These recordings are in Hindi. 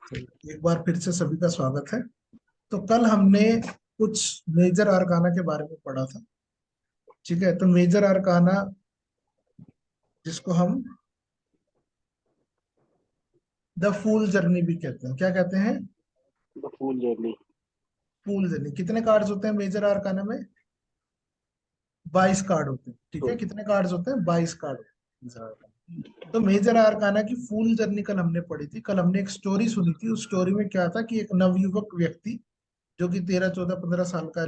तो एक बार फिर से सभी का स्वागत है। तो कल हमने कुछ मेजर आर्काना के बारे में पढ़ा था। ठीक है, तो मेजर आर्काना जिसको हम द फूल जर्नी भी कहते हैं, क्या कहते हैं? The fool journey. Fool journey. कितने कार्ड्स होते हैं मेजर आर्काना में? 22 कार्ड होते हैं। ठीक तो है, कितने कार्ड्स होते हैं? 22 कार्ड होते हैं मेजर आर्काना। तो मेजर आर्काना की फूल जर्नी कल हमने पढ़ी थी। कल हमने एक स्टोरी सुनी थी। उस स्टोरी में क्या था कि एक नवयुवक व्यक्ति जो कि 13 14 15 साल का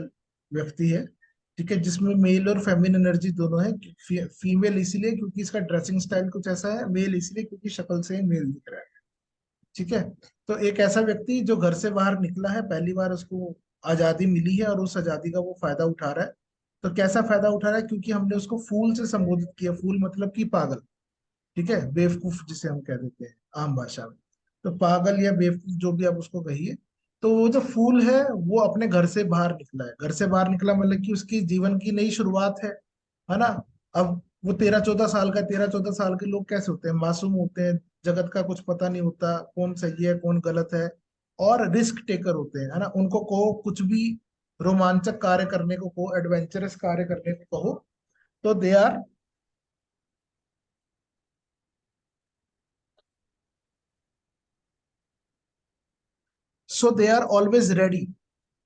व्यक्ति है, ठीक है, जिसमें मेल और फेमिन एनर्जी दोनों है। फीमेल इसीलिए क्योंकि इसका ड्रेसिंग स्टाइल कुछ ऐसा है, मेल इसलिए क्योंकि शक्ल से ही मेल दिख रहा है। ठीक है। तो एक ऐसा व्यक्ति जो घर से बाहर निकला है, पहली बार उसको आजादी मिली है और उस आजादी का वो फायदा उठा रहा है। तो कैसा फायदा उठा रहा है? क्योंकि हमने उसको फूल से संबोधित किया। फूल मतलब कि पागल। ठीक है, बेवकूफ जिसे हम कह देते हैं आम भाषा में। तो पागल या बेवकूफ जो भी आप उसको कहिए। तो वो जो फूल है वो अपने घर से बाहर निकला है। घर से बाहर निकला मतलब कि उसकी जीवन की नई शुरुआत है ना। अब वो 13 14 साल का, 13 14 साल के लोग कैसे होते हैं? मासूम होते हैं, जगत का कुछ पता नहीं होता, कौन सही है कौन गलत है, और रिस्क टेकर होते हैं, है ना। उनको कहो कुछ भी रोमांचक कार्य करने को कहो, एडवेंचरस कार्य करने को कहो, तो they are they are always ready,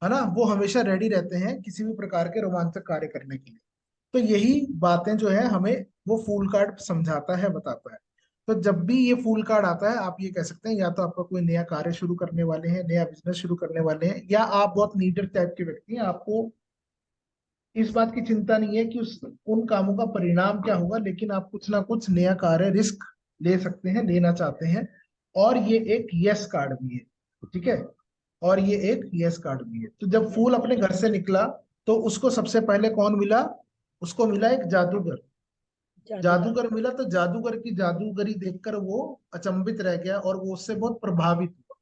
है ना। वो हमेशा रेडी रहते हैं किसी भी प्रकार के रोमांचक कार्य करने के लिए। तो यही बातें जो है हमें वो फूल कार्ड समझाता है, बताता है। तो जब भी ये फूल कार्ड आता है, आप ये कह सकते हैं या तो आपका कोई नया कार्य शुरू करने वाले हैं, नया बिजनेस शुरू करने वाले हैं, या आप बहुत लीडर टाइप के व्यक्ति हैं। आपको इस बात की चिंता नहीं है कि उस उन कामों का परिणाम क्या होगा, लेकिन आप कुछ ना कुछ नया कार्य रिस्क ले सकते हैं, लेना चाहते हैं। और ये एक यस कार्ड भी है। ठीक है, और ये एक यस कार्ड भी है। तो जब फूल अपने घर से निकला तो उसको सबसे पहले कौन मिला? उसको मिला एक जादूगर। जादूगर। जादूगर मिला, तो जादूगर की जादूगरी देखकर वो अचंभित रह गया और वो उससे बहुत प्रभावित हुआ,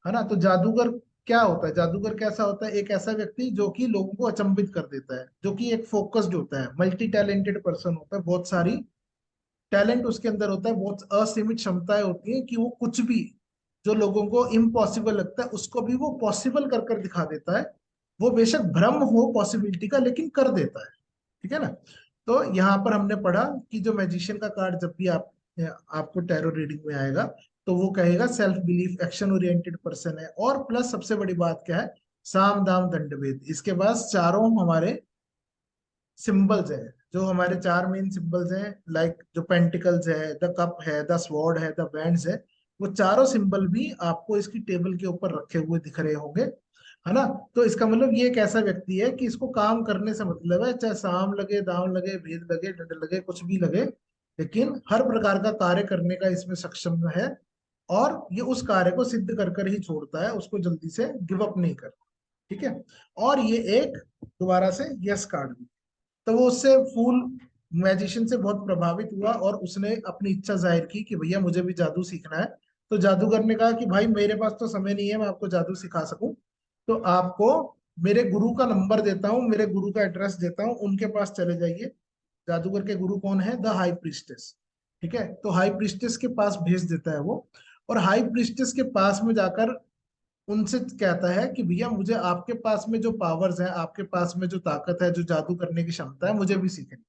है ना। तो जादूगर क्या होता है? जादूगर कैसा होता है? एक ऐसा व्यक्ति जो कि लोगों को अचंभित कर देता है, जो कि एक फोकस्ड होता है, मल्टी टैलेंटेड पर्सन होता है, बहुत सारी टैलेंट उसके अंदर होता है, बहुत असीमित क्षमताएं होती हैं कि वो कुछ भी जो लोगों को इम्पॉसिबल लगता है उसको भी वो पॉसिबल कर कर दिखा देता है। वो बेशक भ्रम हो पॉसिबिलिटी का, लेकिन कर देता है। ठीक है ना। तो यहाँ पर हमने पढ़ा कि जो मैजिशियन का कार्ड जब भी आपको टैरो रीडिंग में आएगा, तो वो कहेगा self belief, action oriented person है। और प्लस सबसे बड़ी बात क्या है? साम दाम दंड भेद। इसके पास चारों हमारे सिंबल्स हैं, जो हमारे चार मेन सिंबल्स हैं, लाइक जो पेंटिकल्स है, द कप है, द स्वॉर्ड है, द वैंड्स है। वो चारों सिंबल भी आपको इसकी टेबल के ऊपर रखे हुए दिख रहे होंगे, है ना। तो इसका मतलब ये एक ऐसा व्यक्ति है कि इसको काम करने से मतलब है, चाहे साम लगे, दाम लगे, भेद लगे, दंड लगे, कुछ भी लगे, लेकिन हर प्रकार का कार्य करने का इसमें सक्षम है। और ये उस कार्य को सिद्ध कर कर ही छोड़ता है, उसको जल्दी से गिव अप नहीं करता। ठीक है। और ये एक दोबारा से यस कार्ड भी। तो वो उससे फूल मैजिशियन से बहुत प्रभावित हुआ और उसने अपनी इच्छा जाहिर की कि भैया मुझे भी जादू सीखना है। तो जादूगर ने कहा कि भाई मेरे पास तो समय नहीं है मैं आपको जादू सिखा सकूं, तो आपको मेरे गुरु का नंबर देता हूँ, मेरे गुरु का एड्रेस देता हूँ, उनके पास चले जाइए। जादूगर के गुरु कौन है? The high priestess. ठीक है, तो हाई प्रीस्टेस के पास भेज देता है वो। और हाई प्रीस्टेस के पास में जाकर उनसे कहता है कि भैया मुझे आपके पास में जो पावर्स हैं, आपके पास में जो ताकत है, जो जादू करने की क्षमता है, मुझे भी सीखनी।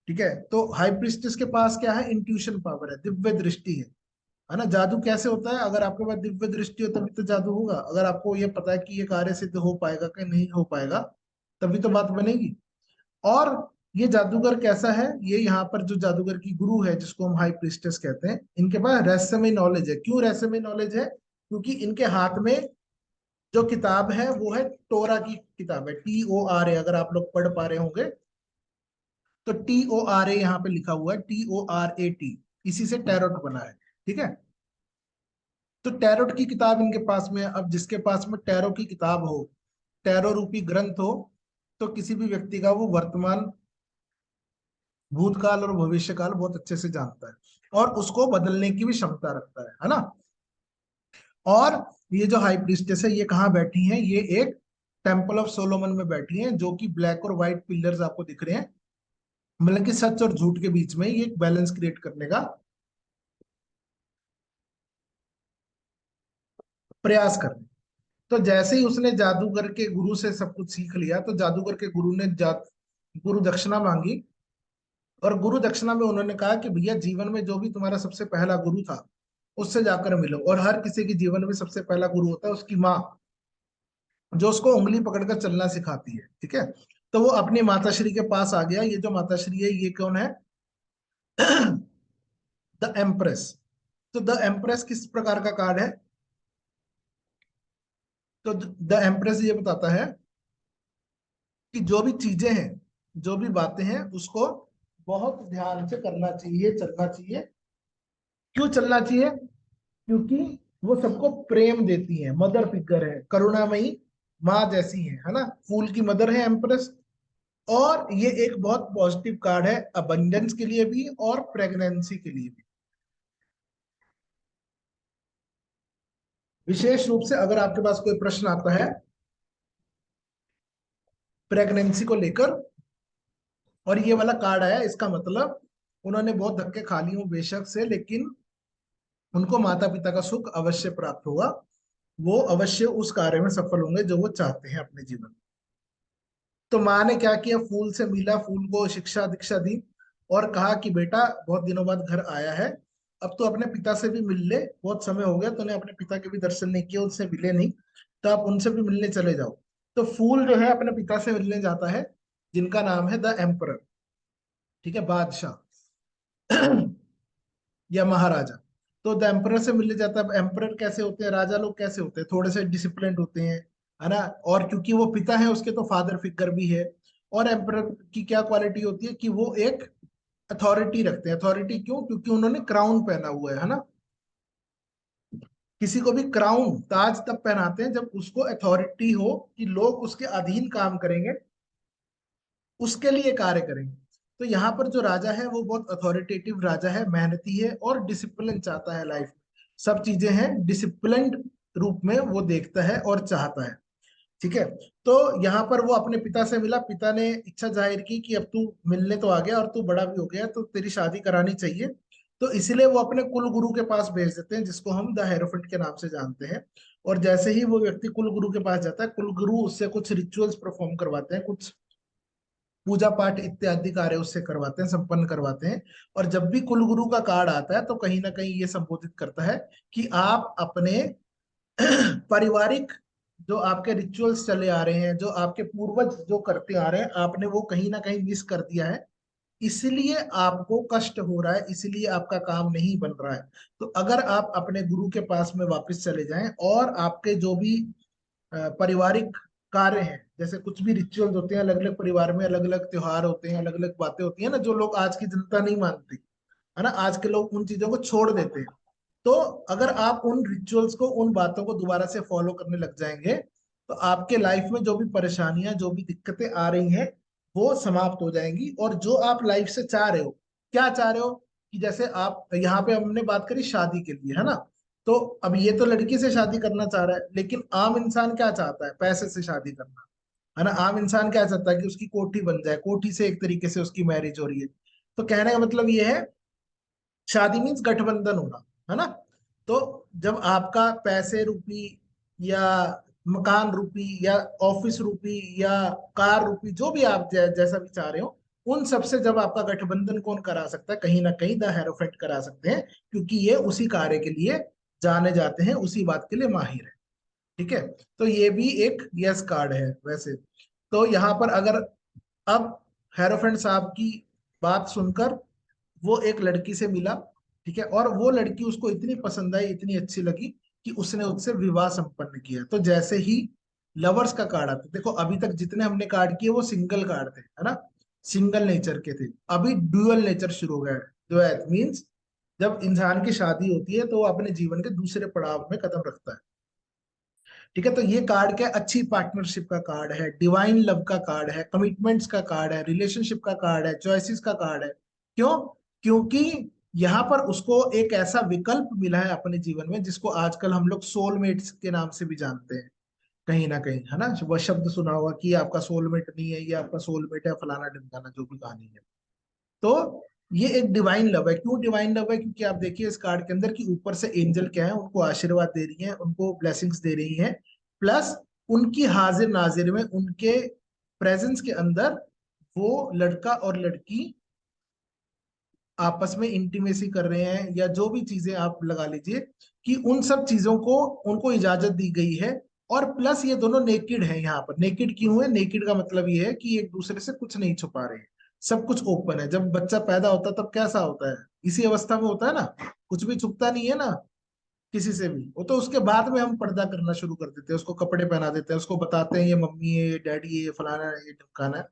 ठीक है, तो हाई प्रीस्टेस के पास क्या है? इंट्यूशन पावर है, दिव्य दृष्टि है ना। जादू कैसे होता है? अगर आपके पास दिव्य दृष्टि हो तभी तो जादू होगा। अगर आपको ये पता है कि ये कार्य सिद्ध हो पाएगा कि नहीं हो पाएगा, तभी तो बात बनेगी। और ये जादूगर कैसा है? ये यहाँ पर जो जादूगर की गुरु है, जिसको हम हाई प्रीस्टेस कहते हैं, इनके पास रहस्यमय नॉलेज है। क्यों रहस्यमय नॉलेज है? क्योंकि इनके हाथ में जो किताब है वो है टोरा की किताब है, TORA। अगर आप लोग पढ़ पा रहे होंगे तो TORA यहाँ पे लिखा हुआ है, TORAT। इसी से टैरोट बना है। ठीक है, तो टैरोट की किताब इनके पास में है। अब जिसके पास में टैरो की किताब हो, टैरो रूपी ग्रंथ हो, तो किसी भी व्यक्ति का वो वर्तमान, भूतकाल और भविष्य काल बहुत अच्छे से जानता है, और उसको बदलने की भी क्षमता रखता है ना। और ये जो हाई प्रीस्टेस है ये कहाँ बैठी है? ये एक टेम्पल ऑफ सोलोमन में बैठी है, जो कि ब्लैक और व्हाइट पिलर्स आपको दिख रहे हैं। मतलब कि सच और झूठ के बीच में ये एक बैलेंस क्रिएट करने का प्रयास करने। तो जैसे ही उसने जादूगर के गुरु से सब कुछ सीख लिया, तो जादूगर के गुरु ने गुरु दक्षिणा मांगी। और गुरु दक्षिणा में उन्होंने कहा कि भैया, जीवन में जो भी तुम्हारा सबसे पहला गुरु था उससे जाकर मिलो। और हर किसी के जीवन में सबसे पहला गुरु होता है उसकी माँ, जो उसको उंगली पकड़कर चलना सिखाती है। ठीक है। तो वो अपनी माताश्री के पास आ गया। ये जो माताश्री है ये कौन है? The empress. तो द एम्प्रेस किस प्रकार का कार्ड है? तो द एम्प्रेस ये बताता है कि जो भी चीजें हैं, जो भी बातें हैं, उसको बहुत ध्यान से करना चाहिए, चलना चाहिए। क्यों चलना चाहिए? क्योंकि वो सबको प्रेम देती है, मदर फिगर है, करुणामयी माँ जैसी है ना। फूल की मदर है एम्प्रेस। और ये एक बहुत पॉजिटिव कार्ड है अबंडेंस के लिए भी और प्रेगनेंसी के लिए भी। विशेष रूप से अगर आपके पास कोई प्रश्न आता है प्रेगनेंसी को लेकर और ये वाला कार्ड आया, इसका मतलब उन्होंने बहुत धक्के खा लिए हों बेशक से, लेकिन उनको माता पिता का सुख अवश्य प्राप्त होगा। वो अवश्य उस कार्य में सफल होंगे जो वो चाहते हैं अपने जीवन में। तो माँ ने क्या किया? फूल से मिला, फूल को शिक्षा दीक्षा दी और कहा कि बेटा, बहुत दिनों बाद घर आया है, अब तो अपने पिता से भी मिल ले। बहुत समय हो गया तूने अपने पिता के भी दर्शन नहीं किए, उनसे मिले नहीं, तो आप उनसे भी मिलने चले जाओ। तो फूल जो है अपने पिता से मिलने जाता है, जिनका नाम है द एम्परर। ठीक है, बादशाह या महाराजा। तो द एम्परर से मिलने जाता है। एम्परर कैसे होते हैं? राजा लोग कैसे होते हैं? थोड़े से डिसिप्लिन होते हैं, है ना। और क्योंकि वो पिता है उसके, तो फादर फिगर भी है। और एम्परर की क्या क्वालिटी होती है कि वो एक अथॉरिटी रखते हैं। अथॉरिटी क्यों? क्योंकि उन्होंने क्राउन पहना हुआ है ना। किसी को भी क्राउन, ताज तब पहनाते हैं जब उसको अथॉरिटी हो कि लोग उसके अधीन काम करेंगे, उसके लिए कार्य करेंगे। तो यहाँ पर जो राजा है वो बहुत अथॉरिटेटिव राजा है, मेहनती है और डिसिप्लिन चाहता है लाइफ में। सब चीजें हैं डिसिप्लिन्ड रूप में वो देखता है और चाहता है। ठीक है। तो यहाँ पर वो अपने पिता से मिला। पिता ने इच्छा जाहिर की कि अब तू मिलने तो आ गया और तू बड़ा भी हो गया, तो तेरी शादी करानी चाहिए। तो इसलिए वो अपने कुल गुरु के पास भेज देते हैं, जिसको हम द हेरोफिंट के नाम से जानते हैं। और जैसे ही वो व्यक्ति कुल गुरु के पास जाता है, कुल गुरु उससे कुछ रिचुअल्स परफॉर्म करवाते हैं, कुछ पूजा पाठ इत्यादि कार्य उससे करवाते हैं, संपन्न करवाते हैं। और जब भी कुल गुरु का कार्ड आता है तो कहीं ना कहीं ये संबोधित करता है कि आप अपने पारिवारिक जो आपके रिचुअल्स चले आ रहे हैं, जो आपके पूर्वज जो करते आ रहे हैं, आपने वो कहीं ना कहीं मिस कर दिया है। इसलिए आपको कष्ट हो रहा है, इसलिए आपका काम नहीं बन रहा है। तो अगर आप अपने गुरु के पास में वापस चले जाएं और आपके जो भी पारिवारिक कार्य हैं, जैसे कुछ भी रिचुअल्स होते हैं, अलग अलग परिवार में अलग अलग त्योहार होते हैं, अलग अलग बातें होती है ना, जो लोग आज की जनता नहीं मानती, है ना, आज के लोग उन चीजों को छोड़ देते हैं। तो अगर आप उन रिचुअल्स को, उन बातों को दोबारा से फॉलो करने लग जाएंगे, तो आपके लाइफ में जो भी परेशानियां, जो भी दिक्कतें आ रही हैं, वो समाप्त हो जाएंगी। और जो आप लाइफ से चाह रहे हो, क्या चाह रहे हो? कि जैसे आप यहाँ पे हमने बात करी शादी के लिए, है ना। तो अब ये तो लड़की से शादी करना चाह रहा है, लेकिन आम इंसान क्या चाहता है? पैसे से शादी करना, है ना। आम इंसान क्या चाहता है? कि उसकी कोठी बन जाए, कोठी से एक तरीके से उसकी मैरिज हो रही है। तो कहने का मतलब ये है, शादी मीन्स गठबंधन होना, है ना। तो जब आपका पैसे रूपी या मकान रूपी या ऑफिस रूपी या कार रूपी, जो भी आप जैसा भी चाह रहे हो, उन सबसे जब आपका गठबंधन कौन करा सकता है? कहीं ना कहीं द हेरोफेंट करा सकते हैं, क्योंकि ये उसी कार्य के लिए जाने जाते हैं, उसी बात के लिए माहिर है। ठीक है। तो ये भी एक यस कार्ड है वैसे। तो यहाँ पर अगर अब हेरोफेंट साहब की बात सुनकर वो एक लड़की से मिला, ठीक है, और वो लड़की उसको इतनी पसंद आई, इतनी अच्छी लगी कि उसने उससे विवाह संपन्न किया। तो जैसे ही लवर्स का कार्ड आता है, देखो अभी तक जितने हमने कार्ड किए वो सिंगल कार्ड थे, है ना, सिंगल नेचर के थे। अभी ड्यूअल नेचर शुरू हो गया है। द्वैत मीन्स जब इंसान की शादी होती है तो वो अपने जीवन के दूसरे पड़ाव में कदम रखता है। ठीक है। तो ये कार्ड क्या है? अच्छी पार्टनरशिप का कार्ड है, डिवाइन लव का कार्ड है, कमिटमेंट्स का कार्ड है, रिलेशनशिप का कार्ड है, चॉइसेस का कार्ड है। क्यों? क्योंकि यहाँ पर उसको एक ऐसा विकल्प मिला है अपने जीवन में, जिसको आजकल हम लोग सोलमेट्स के नाम से भी जानते हैं, कहीं ना कहीं, है ना। वह शब्द सुना होगा कि ये आपका सोलमेट नहीं है, ये आपका सोलमेट है, फलाना ढिमकाना, जो भी कहानी है। तो ये एक डिवाइन लव है। क्यों डिवाइन लव है? क्योंकि आप देखिए इस कार्ड के अंदर कि ऊपर से एंजल क्या है, उनको आशीर्वाद दे रही हैं, उनको ब्लेसिंग्स दे रही हैं, प्लस उनकी हाजिर नाजिर में, उनके प्रेजेंस के अंदर वो लड़का और लड़की आपस में इंटीमेसी कर रहे हैं, या जो भी चीजें आप लगा लीजिए, कि उन सब चीजों को उनको इजाजत दी गई है। और प्लस ये दोनों नेकिड हैं। यहाँ पर नेकिड क्यों है? नेकिड का मतलब ये है कि एक दूसरे से कुछ नहीं छुपा रहे हैं, सब कुछ ओपन है। जब बच्चा पैदा होता है तब कैसा होता है? इसी अवस्था में होता है ना, कुछ भी छुपता नहीं है ना किसी से भी। वो तो उसके बाद में हम पर्दा करना शुरू कर देते हैं, उसको कपड़े पहना देते हैं, उसको बताते हैं ये मम्मी है, ये डैडी है, ये फलाना है, ये ढमकाना है,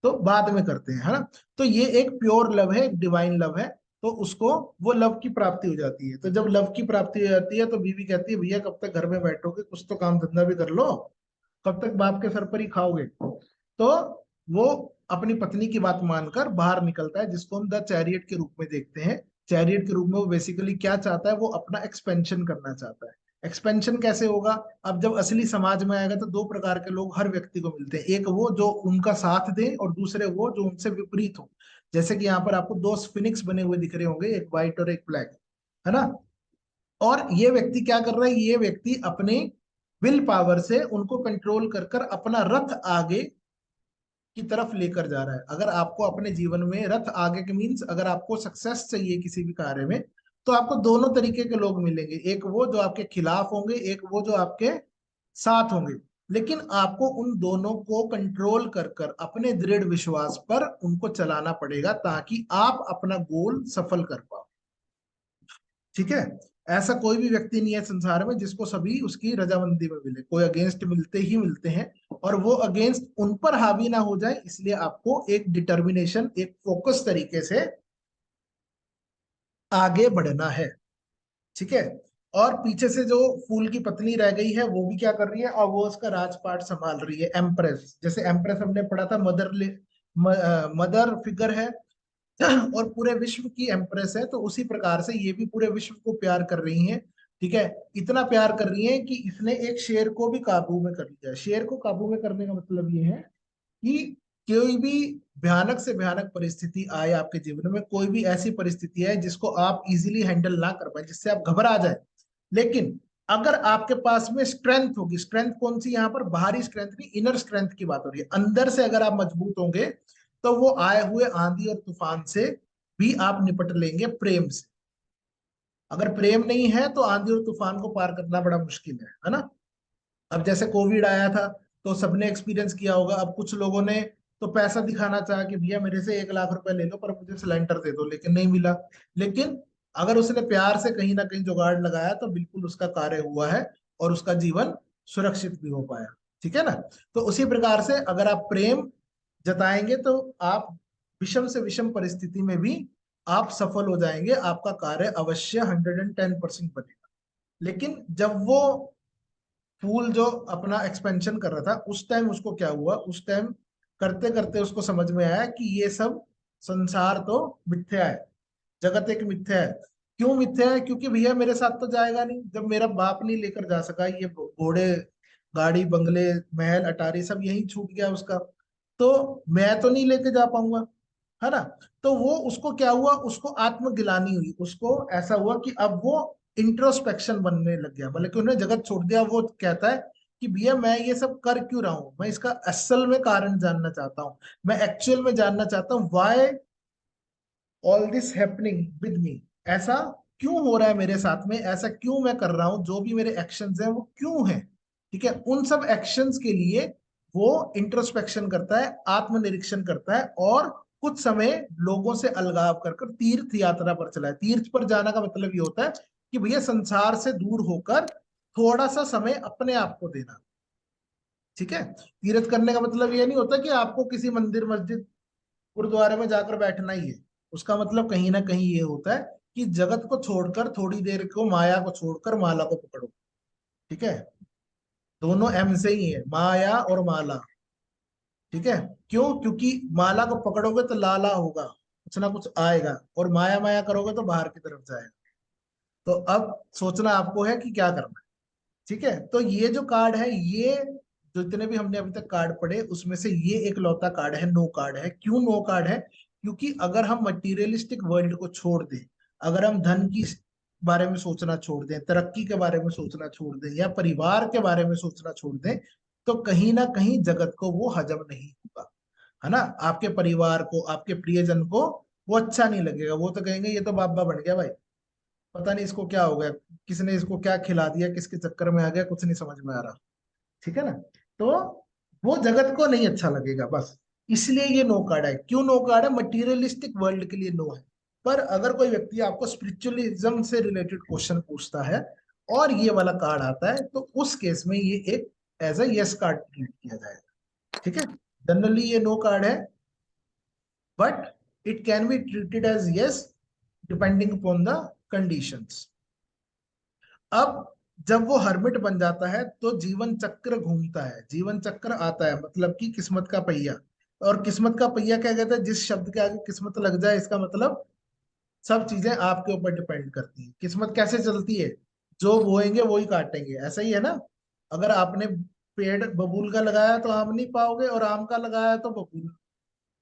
तो बाद में करते हैं, है ना। तो ये एक प्योर लव है, एक डिवाइन लव है। तो उसको वो लव की प्राप्ति हो जाती है। तो जब लव की प्राप्ति हो जाती है तो बीवी कहती है भैया कब तक घर में बैठोगे, कुछ तो काम धंधा भी कर लो, कब तक बाप के सर पर ही खाओगे। तो वो अपनी पत्नी की बात मानकर बाहर निकलता है, जिसको हम द चैरियट के रूप में देखते हैं। चैरियट के रूप में वो बेसिकली क्या चाहता है? वो अपना एक्सपेंशन करना चाहता है। एक्सपेंशन कैसे होगा? अब जब असली समाज में आएगा तो दो प्रकार के लोग हर व्यक्ति को मिलते हैं। एक वो जो उनका साथ दे, और दूसरे वो जो उनसे विपरीत हो। जैसे कि यहाँ पर आपको दो स्फिनिक्स बने हुए दिख रहे होंगे, एक व्हाइट और एक ब्लैक, है ना। और ये व्यक्ति क्या कर रहा है? ये व्यक्ति अपने विल पावर से उनको कंट्रोल कर कर अपना रथ आगे की तरफ लेकर जा रहा है। अगर आपको अपने जीवन में रथ आगे के मीन्स, अगर आपको सक्सेस चाहिए किसी भी कार्य में, तो आपको दोनों तरीके के लोग मिलेंगे। एक वो जो आपके खिलाफ होंगे, एक वो जो आपके साथ होंगे। लेकिन आपको उन दोनों को कंट्रोल कर कर अपने दृढ़ विश्वास पर उनको चलाना पड़ेगा, ताकि आप अपना गोल सफल कर पाओ। ठीक है। ऐसा कोई भी व्यक्ति नहीं है संसार में जिसको सभी उसकी रजामंदी में मिले। कोई अगेंस्ट मिलते ही मिलते हैं, और वो अगेंस्ट उन पर हावी ना हो जाए, इसलिए आपको एक डिटर्मिनेशन, एक फोकस तरीके से आगे बढ़ना है। ठीक है। और पीछे से जो फूल की पत्नी रह गई है वो भी क्या कर रही है? और वो उसका राजपाट संभाल रही है, एम्प्रेस। जैसे एम्प्रेस हमने पढ़ा था, मदर फिगर है और पूरे विश्व की एम्प्रेस है। तो उसी प्रकार से ये भी पूरे विश्व को प्यार कर रही हैं। ठीक है। इतना प्यार कर रही हैं कि इसने एक शेर को भी काबू में कर लिया है। शेर को काबू में करने का मतलब ये है कि कोई भी भयानक से भयानक परिस्थिति आए आपके जीवन में, कोई भी ऐसी परिस्थिति है जिसको आप इजीली हैंडल ना कर पाए, जिससे आप घबरा जाए, लेकिन अगर आपके पास में स्ट्रेंथ होगी, स्ट्रेंथ कौन सी? यहाँ पर बाहरी स्ट्रेंथ नहीं, इनर स्ट्रेंथ की बात हो रही है। अंदर से अगर आप मजबूत होंगे तो वो आए हुए आंधी और तूफान से भी आप निपट लेंगे प्रेम से। अगर प्रेम नहीं है तो आंधी और तूफान को पार करना बड़ा मुश्किल है ना। अब जैसे कोविड आया था तो सबने एक्सपीरियंस किया होगा। अब कुछ लोगों ने तो पैसा दिखाना चाहा कि भैया मेरे से 1 लाख रुपए ले लो पर मुझे सिलेंडर दे दो, लेकिन नहीं मिला। लेकिन अगर उसने प्यार से कहीं ना कहीं जुगाड़ लगाया तो बिल्कुल उसका कार्य हुआ है, और उसका जीवन सुरक्षित भी हो पाया। ठीक है ना। तो उसी प्रकार से अगर आप प्रेम जताएंगे तो आप विषम से विषम परिस्थिति में भी आप सफल हो जाएंगे, आपका कार्य अवश्य 110% बनेगा। लेकिन जब वो फूल जो अपना एक्सपेंशन कर रहा था, उस टाइम उसको क्या हुआ? उस टाइम करते करते उसको समझ में आया कि ये सब संसार तो मिथ्या है, जगत एक मिथ्या है। क्यों मिथ्या है? क्योंकि भैया मेरे साथ तो जाएगा नहीं। जब मेरा बाप नहीं लेकर जा सका, ये घोड़े गाड़ी बंगले महल अटारी सब यही छूट गया उसका, तो मैं तो नहीं लेके जा पाऊंगा, है ना। तो वो उसको क्या हुआ? उसको आत्मग्लानि हुई। उसको ऐसा हुआ कि अब वो इंट्रोस्पेक्शन बनने लग गया, मतलब कि उन्हें जगत छोड़ दिया। वो कहता है कि भैया मैं ये सब कर क्यों रहा हूँ, मैं इसका असल में कारण जानना चाहता हूँ। मैं एक्चुअल में जानना चाहता हूँ why all this happening with me. ऐसा क्यों हो रहा है मेरे साथ में? ऐसा क्यों मैं कर रहा हूँ? जो भी मेरे एक्शंस हैं वो क्यों हैं? ठीक है। उन सब एक्शंस के लिए वो इंट्रोस्पेक्शन करता है, आत्मनिरीक्षण करता है, और कुछ समय लोगों से अलगाव कर कर तीर्थ यात्रा पर चला है। तीर्थ पर जाना का मतलब ये होता है कि भैया संसार से दूर होकर थोड़ा सा समय अपने आप को देना। ठीक है। तीर्थ करने का मतलब ये नहीं होता कि आपको किसी मंदिर मस्जिद गुरुद्वारे में जाकर बैठना ही है। उसका मतलब कहीं ना कहीं ये होता है कि जगत को छोड़कर थोड़ी देर को, माया को छोड़कर माला को पकड़ो। ठीक है। दोनों एम से ही है, माया और माला। ठीक है। क्यों? क्योंकि माला को पकड़ोगे तो लाला होगा, कुछ ना कुछ आएगा, और माया माया करोगे तो बाहर की तरफ जाएगा। तो अब सोचना आपको है कि क्या करना है। ठीक है। तो ये जो कार्ड है, ये जितने भी हमने अभी तक कार्ड पढ़े उसमें से ये एक लौता कार्ड है, नो कार्ड है। क्यों नो कार्ड है? क्योंकि अगर हम मटीरियलिस्टिक वर्ल्ड को छोड़ दें, अगर हम धन की बारे में सोचना छोड़ दें, तरक्की के बारे में सोचना छोड़ दें, या परिवार के बारे में सोचना छोड़ दें, तो कहीं ना कहीं जगत को वो हजम नहीं होगा, है ना। आपके परिवार को, आपके प्रियजन को वो अच्छा नहीं लगेगा, वो तो कहेंगे ये तो बाबा बन गया भाई, पता नहीं इसको क्या हो गया, किसने इसको क्या खिला दिया, किसके चक्कर में आ गया, कुछ नहीं समझ में आ रहा। ठीक है ना। तो वो जगत को नहीं अच्छा लगेगा बस, इसलिए ये नो कार्ड है। क्यों नो कार्ड है? मटीरियलिस्टिक वर्ल्ड के लिए नो है। पर अगर कोई व्यक्ति आपको स्पिरिचुअलिज्म से रिलेटेड क्वेश्चन पूछता है और ये वाला कार्ड आता है, तो उस केस में ये एक as a yes card treat किया जाएगा। ठीक है। जनरली ये नो कार्ड है, but it can be treated as yes depending upon the conditions. अब जब वो हर्मिट बन जाता है तो जीवन चक्र घूमता है, जीवन चक्र आता है, मतलब कि किस्मत का पहिया। और किस्मत का पहिया क्या कहते हैं? जिस शब्द के आगे किस्मत लग जाए, इसका मतलब सब चीजें आपके ऊपर डिपेंड करती हैं। किस्मत कैसे चलती है? जो बोएंगे वही काटेंगे, ऐसा ही है ना। अगर आपने पेड़ बबूल का लगाया तो आम नहीं पाओगे, और आम का लगाया तो बबूल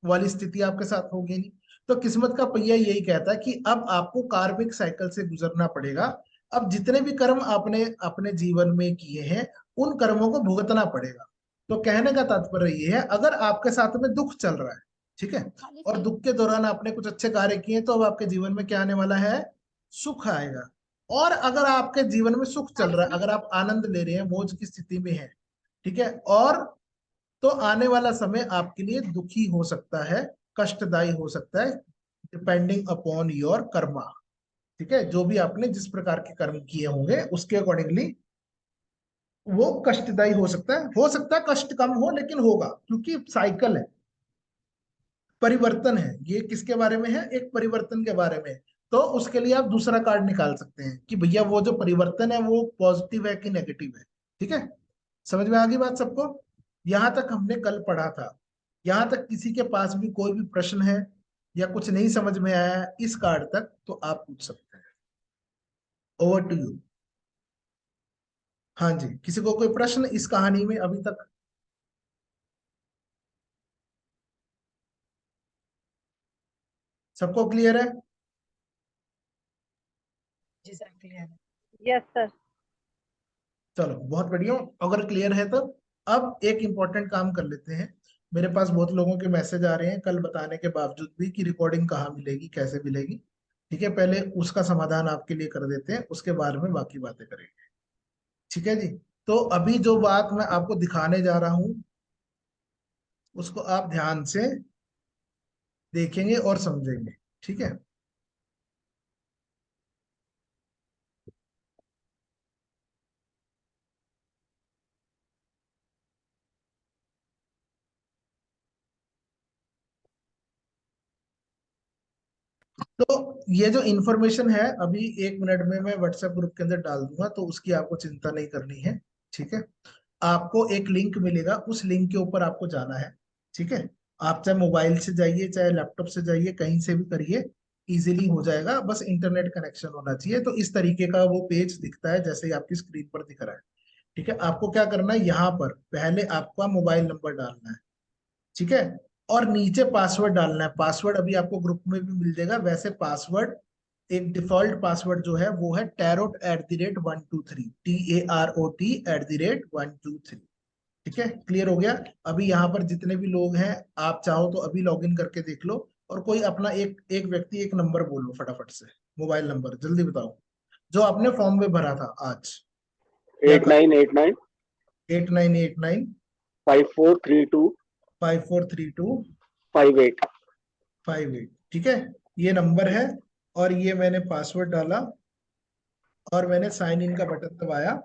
वाली स्थिति आपके साथ होगी नहीं। तो किस्मत का पहिया यही कहता है कि अब आपको कार्मिक साइकिल से गुजरना पड़ेगा। अब जितने भी कर्म आपने अपने जीवन में किए हैं, उन कर्मों को भुगतना पड़ेगा। तो कहने का तात्पर्य ये है, अगर आपके साथ में दुख चल रहा है, ठीक है, और दुख के दौरान आपने कुछ अच्छे कार्य किए, तो अब आपके जीवन में क्या आने वाला है? सुख आएगा। और अगर आपके जीवन में सुख चल रहा है, अगर आप आनंद ले रहे हैं, मौज की स्थिति में है, ठीक है, और तो आने वाला समय आपके लिए दुखी हो सकता है, कष्टदायी हो सकता है, डिपेंडिंग अपॉन योर कर्मा। ठीक है, जो भी आपने जिस प्रकार के कर्म किए होंगे उसके अकॉर्डिंगली वो कष्टदायी हो सकता है कष्ट कम हो, लेकिन होगा, क्योंकि साइकिल है, परिवर्तन है। ये किसके बारे में है? एक परिवर्तन के बारे में है। तो उसके लिए आप दूसरा कार्ड निकाल सकते हैं कि भैया वो जो परिवर्तन है वो पॉजिटिव है कि नेगेटिव है। ठीक है, समझ में आ गई बात सबको? यहां तक हमने कल पढ़ा था। यहां तक किसी के पास भी कोई भी प्रश्न है या कुछ नहीं समझ में आया है इस कार्ड तक, तो आप पूछ सकते हैं। Over to you. हाँ जी, किसी को कोई प्रश्न इस कहानी में अभी तक? सबको क्लियर है? जी सर क्लियर है। Yes sir. चलो बहुत बढ़िया। अगर क्लियर है तो अब एक इम्पोर्टेंट काम कर लेते हैं। मेरे पास बहुत लोगों के मैसेज आ रहे हैं कल बताने के बावजूद भी कि रिकॉर्डिंग कहाँ मिलेगी, कैसे मिलेगी। ठीक है, पहले उसका समाधान आपके लिए कर देते हैं, उसके बारे में बाकी बातें करेंगे। ठीक है जी। तो अभी जो बात मैं आपको दिखाने जा रहा हूं, उसको आप ध्यान से देखेंगे और समझेंगे। ठीक है। तो ये जो इंफॉर्मेशन है अभी 1 मिनट में मैं व्हाट्सएप ग्रुप के अंदर डाल दूंगा, तो उसकी आपको चिंता नहीं करनी है। ठीक है। आपको एक लिंक मिलेगा, उस लिंक के ऊपर आपको जाना है। ठीक है। आप चाहे मोबाइल से जाइए, चाहे लैपटॉप से जाइए, कहीं से भी करिए, इजीली हो जाएगा, बस इंटरनेट कनेक्शन होना चाहिए। तो इस तरीके का वो पेज दिखता है जैसे ही आपकी स्क्रीन पर दिख रहा है। ठीक है, आपको क्या करना है, यहाँ पर पहले आपका मोबाइल नंबर डालना है। ठीक है, और नीचे पासवर्ड डालना है। पासवर्ड अभी आपको ग्रुप में भी मिल जाएगा। वैसे पासवर्ड, एक डिफॉल्ट पासवर्ड जो है वो है tarot@123, TAROT@123। ठीक है, क्लियर हो गया? अभी यहाँ पर जितने भी लोग हैं, आप चाहो तो अभी लॉगिन करके देख लो, और कोई अपना एक एक व्यक्ति एक नंबर बोलो फटाफट से, मोबाइल नंबर जल्दी बताओ, जो आपने फॉर्म में भरा था आज या कल। 8989 8989 5432 5432 58। 58। ठीक है, ये नंबर है, और ये मैंने पासवर्ड डाला, और मैंने साइन इन का बटन दबाया,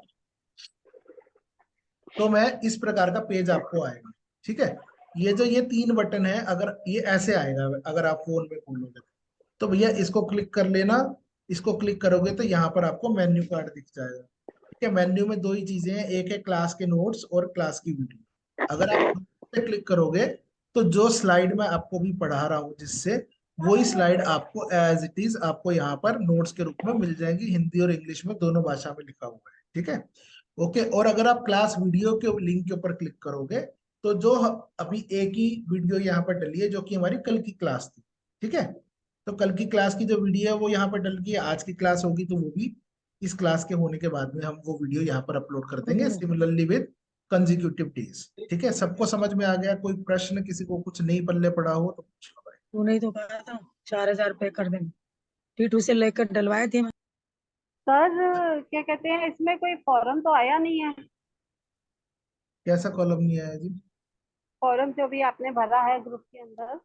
तो मैं इस प्रकार का पेज आपको आएगा। ठीक है, ये 3 बटन है, अगर ये ऐसे आएगा अगर आप फोन में खोलोगे तो भैया इसको क्लिक कर लेना। इसको क्लिक करोगे तो यहाँ पर आपको मेन्यू कार्ड दिख जाएगा। ठीक है, मेन्यू में दो ही चीजें हैं, एक है क्लास के नोट्स और क्लास की वीडियो। अगर आप पे क्लिक करोगे तो जो स्लाइड मैं आपको भी पढ़ा रहा हूँ जिससे, वही स्लाइड आपको एज इट इज आपको यहाँ पर नोट्स के रूप में मिल जाएंगी, हिंदी और इंग्लिश में दोनों भाषा में लिखा हुआ है। ठीक है, ओके। और अगर आप क्लास वीडियो के लिंक के ऊपर क्लिक करोगे तो जो अभी एक ही वीडियो यहाँ पर डली है जो कि हमारी कल की क्लास थी, ठीक है। तो कल की क्लास की जो वीडियो है वो यहाँ पर डल गई है, आज की क्लास होगी तो वो भी इस क्लास के होने के बाद में हम वो वीडियो यहाँ पर अपलोड कर देंगे, सिमिलरली विद कंजिक्यूटिव डेज। ठीक है, सबको समझ में आ गया? कोई प्रश्न, किसी को कुछ नहीं पल्ले पड़ा हो तो पूछ लो भाई। तूने ही तो कहा था 4,000 पे कर देंगे। T2 से लेकर डलवाए थे मैं। सर क्या कहते हैं, इसमें कोई फॉर्म तो आया नहीं है। कैसा कॉलम नहीं आया जी? फॉर्म जो भी आपने भरा है ग्रुप के अंदर।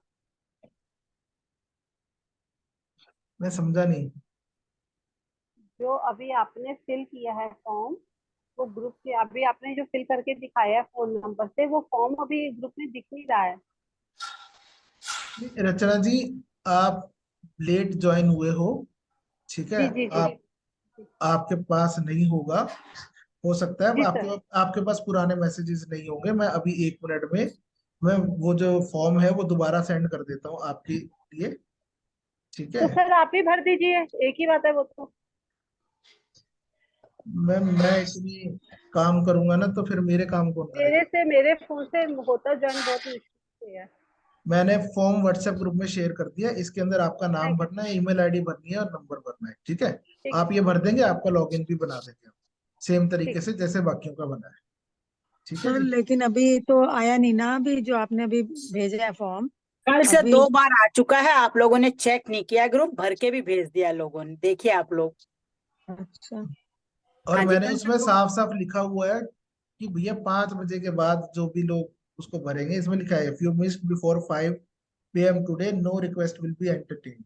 मैं समझा नहीं। जो अभी आपने फिल किया है फॉर्म, वो ग्रुप के अभी आपने जो फिल करके दिखाया है फोन नंबर से, वो फॉर्म अभी ग्रुप में दिख नहीं रहा है। रचना जी, आप लेट ज्वाइन हुए हो, ठीक है। जी जी जी। आप आपके पास नहीं होगा, हो सकता है जी सर। आपके आपके पास पुराने मैसेजेस नहीं होंगे। मैं अभी 1 मिनट में मैं वो जो फॉर्म है वो दोबारा सेंड कर देता हूँ आपके लिए, ठीक है। तो सर आप ही भर दीजिए, एक ही बात है वो तो। मैं इतनी काम करूंगा ना तो फिर मेरे काम कौन करेगा? मेरे फोन से होता ज्वाइन बहुत मुश्किल से है। मैंने फॉर्म व्हाट्सएप ग्रुप में शेयर कर दिया, इसके अंदर आपका नाम ठीक है। भरना है, ईमेल आईडी भरनी है और नंबर भरना है, ठीक है। ठीक है। आप ये भर देंगे, आपका लॉगिन भी बना देंगे हम, सेम तरीके ठीक से जैसे बाकियों का बना है, ठीक है सर जी। लेकिन अभी तो आया नहीं ना, अभी जो आपने अभी भेजा है फॉर्म। कल से अभी 2 बार आ चुका है, आप लोगों ने चेक नहीं किया, ग्रुप भर के भी भेज दिया लोगों ने, देखिए आप लोग। अच्छा। और हाँ जी, मैंने कल से उसमें दो। साफ साफ लिखा हुआ है कि भैया 5 बजे के बाद जो भी लोग उसको भरेंगे, इसमें लिखा है if you missed before 5 PM today no request will be entertain,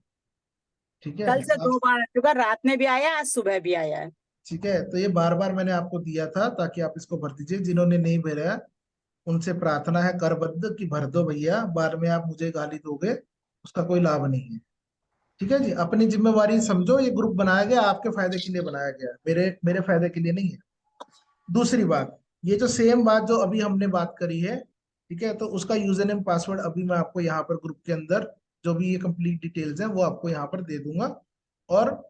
ठीक है कल से साफ। 2 बार आ चुका, रात में भी आया, आज सुबह भी आया है। ठीक है, तो ये बार बार मैंने आपको दिया था ताकि आप इसको भर दीजिए। जिन्होंने नहीं भरा है उनसे प्रार्थना है करबद्ध कि भर दो भैया, बाद में आप मुझे गाली दोगे, उसका कोई लाभ नहीं है। ठीक है जी, अपनी जिम्मेवारी समझो, ये ग्रुप बनाया गया आपके फायदे के लिए बनाया गया है, मेरे मेरे फायदे के लिए नहीं है। दूसरी बात, ये जो सेम बात जो अभी हमने बात करी है, ठीक है, तो उसका यूजर नेम पासवर्ड अभी मैं आपको यहाँ पर ग्रुप के अंदर जो भी ये कंप्लीट डिटेल्स हैं वो आपको यहाँ पर दे दूंगा। और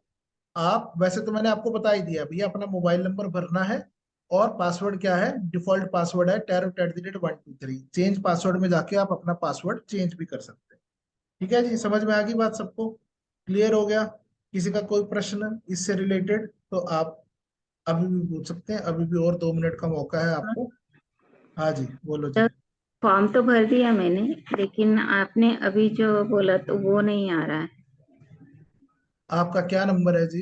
आप वैसे तो मैंने आपको बता ही दिया भैया, अपना मोबाइल नंबर भरना है और पासवर्ड क्या है, डिफॉल्ट पासवर्ड है terror@123। चेंज पासवर्ड में जाके आप अपना पासवर्ड चेंज भी कर सकते हैं। ठीक है जी, समझ में आ गई बात सबको? क्लियर हो गया? किसी का कोई प्रश्न इससे रिलेटेड तो आप अभी भी पूछ सकते हैं, अभी भी और 2 मिनट का मौका है आपको। हाँ जी, बोलो जी। सर, फॉर्म तो भर दिया मैंने, लेकिन आपने अभी जो बोला तो वो नहीं आ रहा है। आपका क्या नंबर है जी?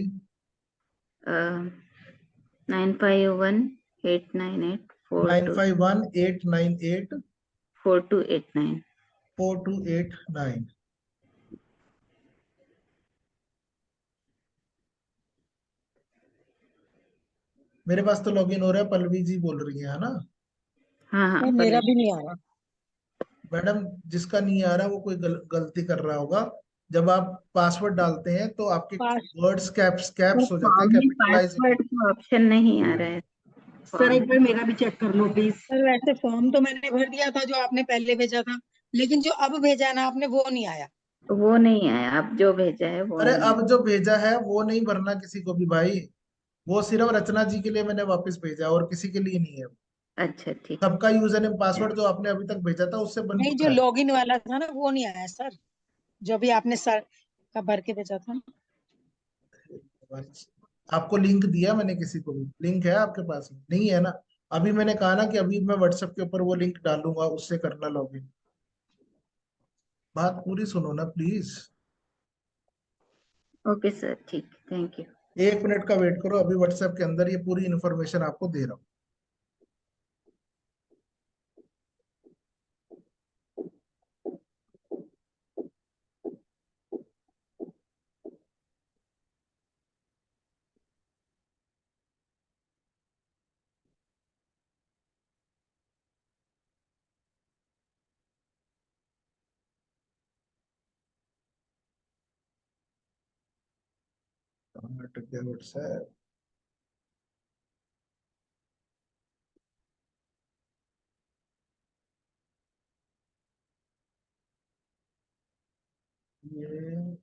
95189842 9518984289। 4289। मेरे पास तो लॉगिन हो रहा है, पल्लवी जी बोल रही है ना? हाँ हाँ, नहीं, मेरा भी नहीं आ रहा। मैडम, जिसका नहीं आ रहा वो कोई गलती कर रहा होगा। जब आप पासवर्ड डालते हैं तो आपके पास वर्ड्स कैप्स तो कैप्स हो जाते हैं, फॉर्म में कैपिटलाइज। पासवर्ड का ऑप्शन नहीं आ रहा है। सर फॉर्म एक बार मेरा भी चेक कर लो प्लीज। सर, वैसे फॉर्म तो मैंने भर दिया था जो आपने पहले भेजा था, लेकिन जो अब भेजा है ना आपने वो नहीं आया। वो नहीं आया, आप जो भेजा है वो अरे नहीं अब जो भेजा है वो नहीं भरना किसी को भी भाई, वो सिर्फ रचना जी के लिए मैंने वापस भेजा और किसी के लिए नहीं है। आया। अच्छा ठीक सबका यूजर नेम है। पासवर्ड जो आपने अभी तक भेजा था उससे बन नहीं, जो चुका है। लॉगिन वाला था ना वो नहीं आया सर, जो भी आपने सर का भर के भेजा था। आपको लिंक दिया मैंने, किसी को भी लिंक है आपके पास में? नहीं है ना? अभी मैंने कहा ना कि अभी मैं व्हाट्सएप के ऊपर वो लिंक डालूंगा, उससे करना लॉगिन। बात पूरी सुनो ना प्लीज। ओके सर, ठीक, थैंक यू। 1 मिनट का वेट करो, अभी व्हाट्सएप के अंदर ये पूरी इन्फॉर्मेशन आपको दे रहा हूँ। कहाँ अटक गया व्हाट्सएप? ये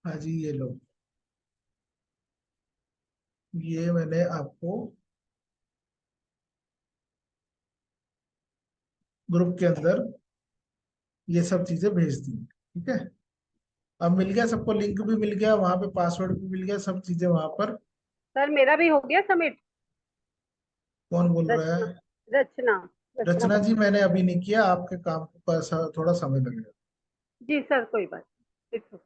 हाँ जी, ये लो, ये मैंने आपको ग्रुप के अंदर ये सब चीजें भेज दी, ठीक है। अब मिल गया सबको, लिंक भी मिल गया, वहां पे पासवर्ड भी मिल गया, सब चीजें वहां पर। सर मेरा भी हो गया सबमिट। कौन बोल रहा रचना है? रचना रचना रचना जी, कपूर। मैंने अभी नहीं किया, आपके काम को थोड़ा समय लगेगा। जी सर, कोई बात नहीं। It's okay।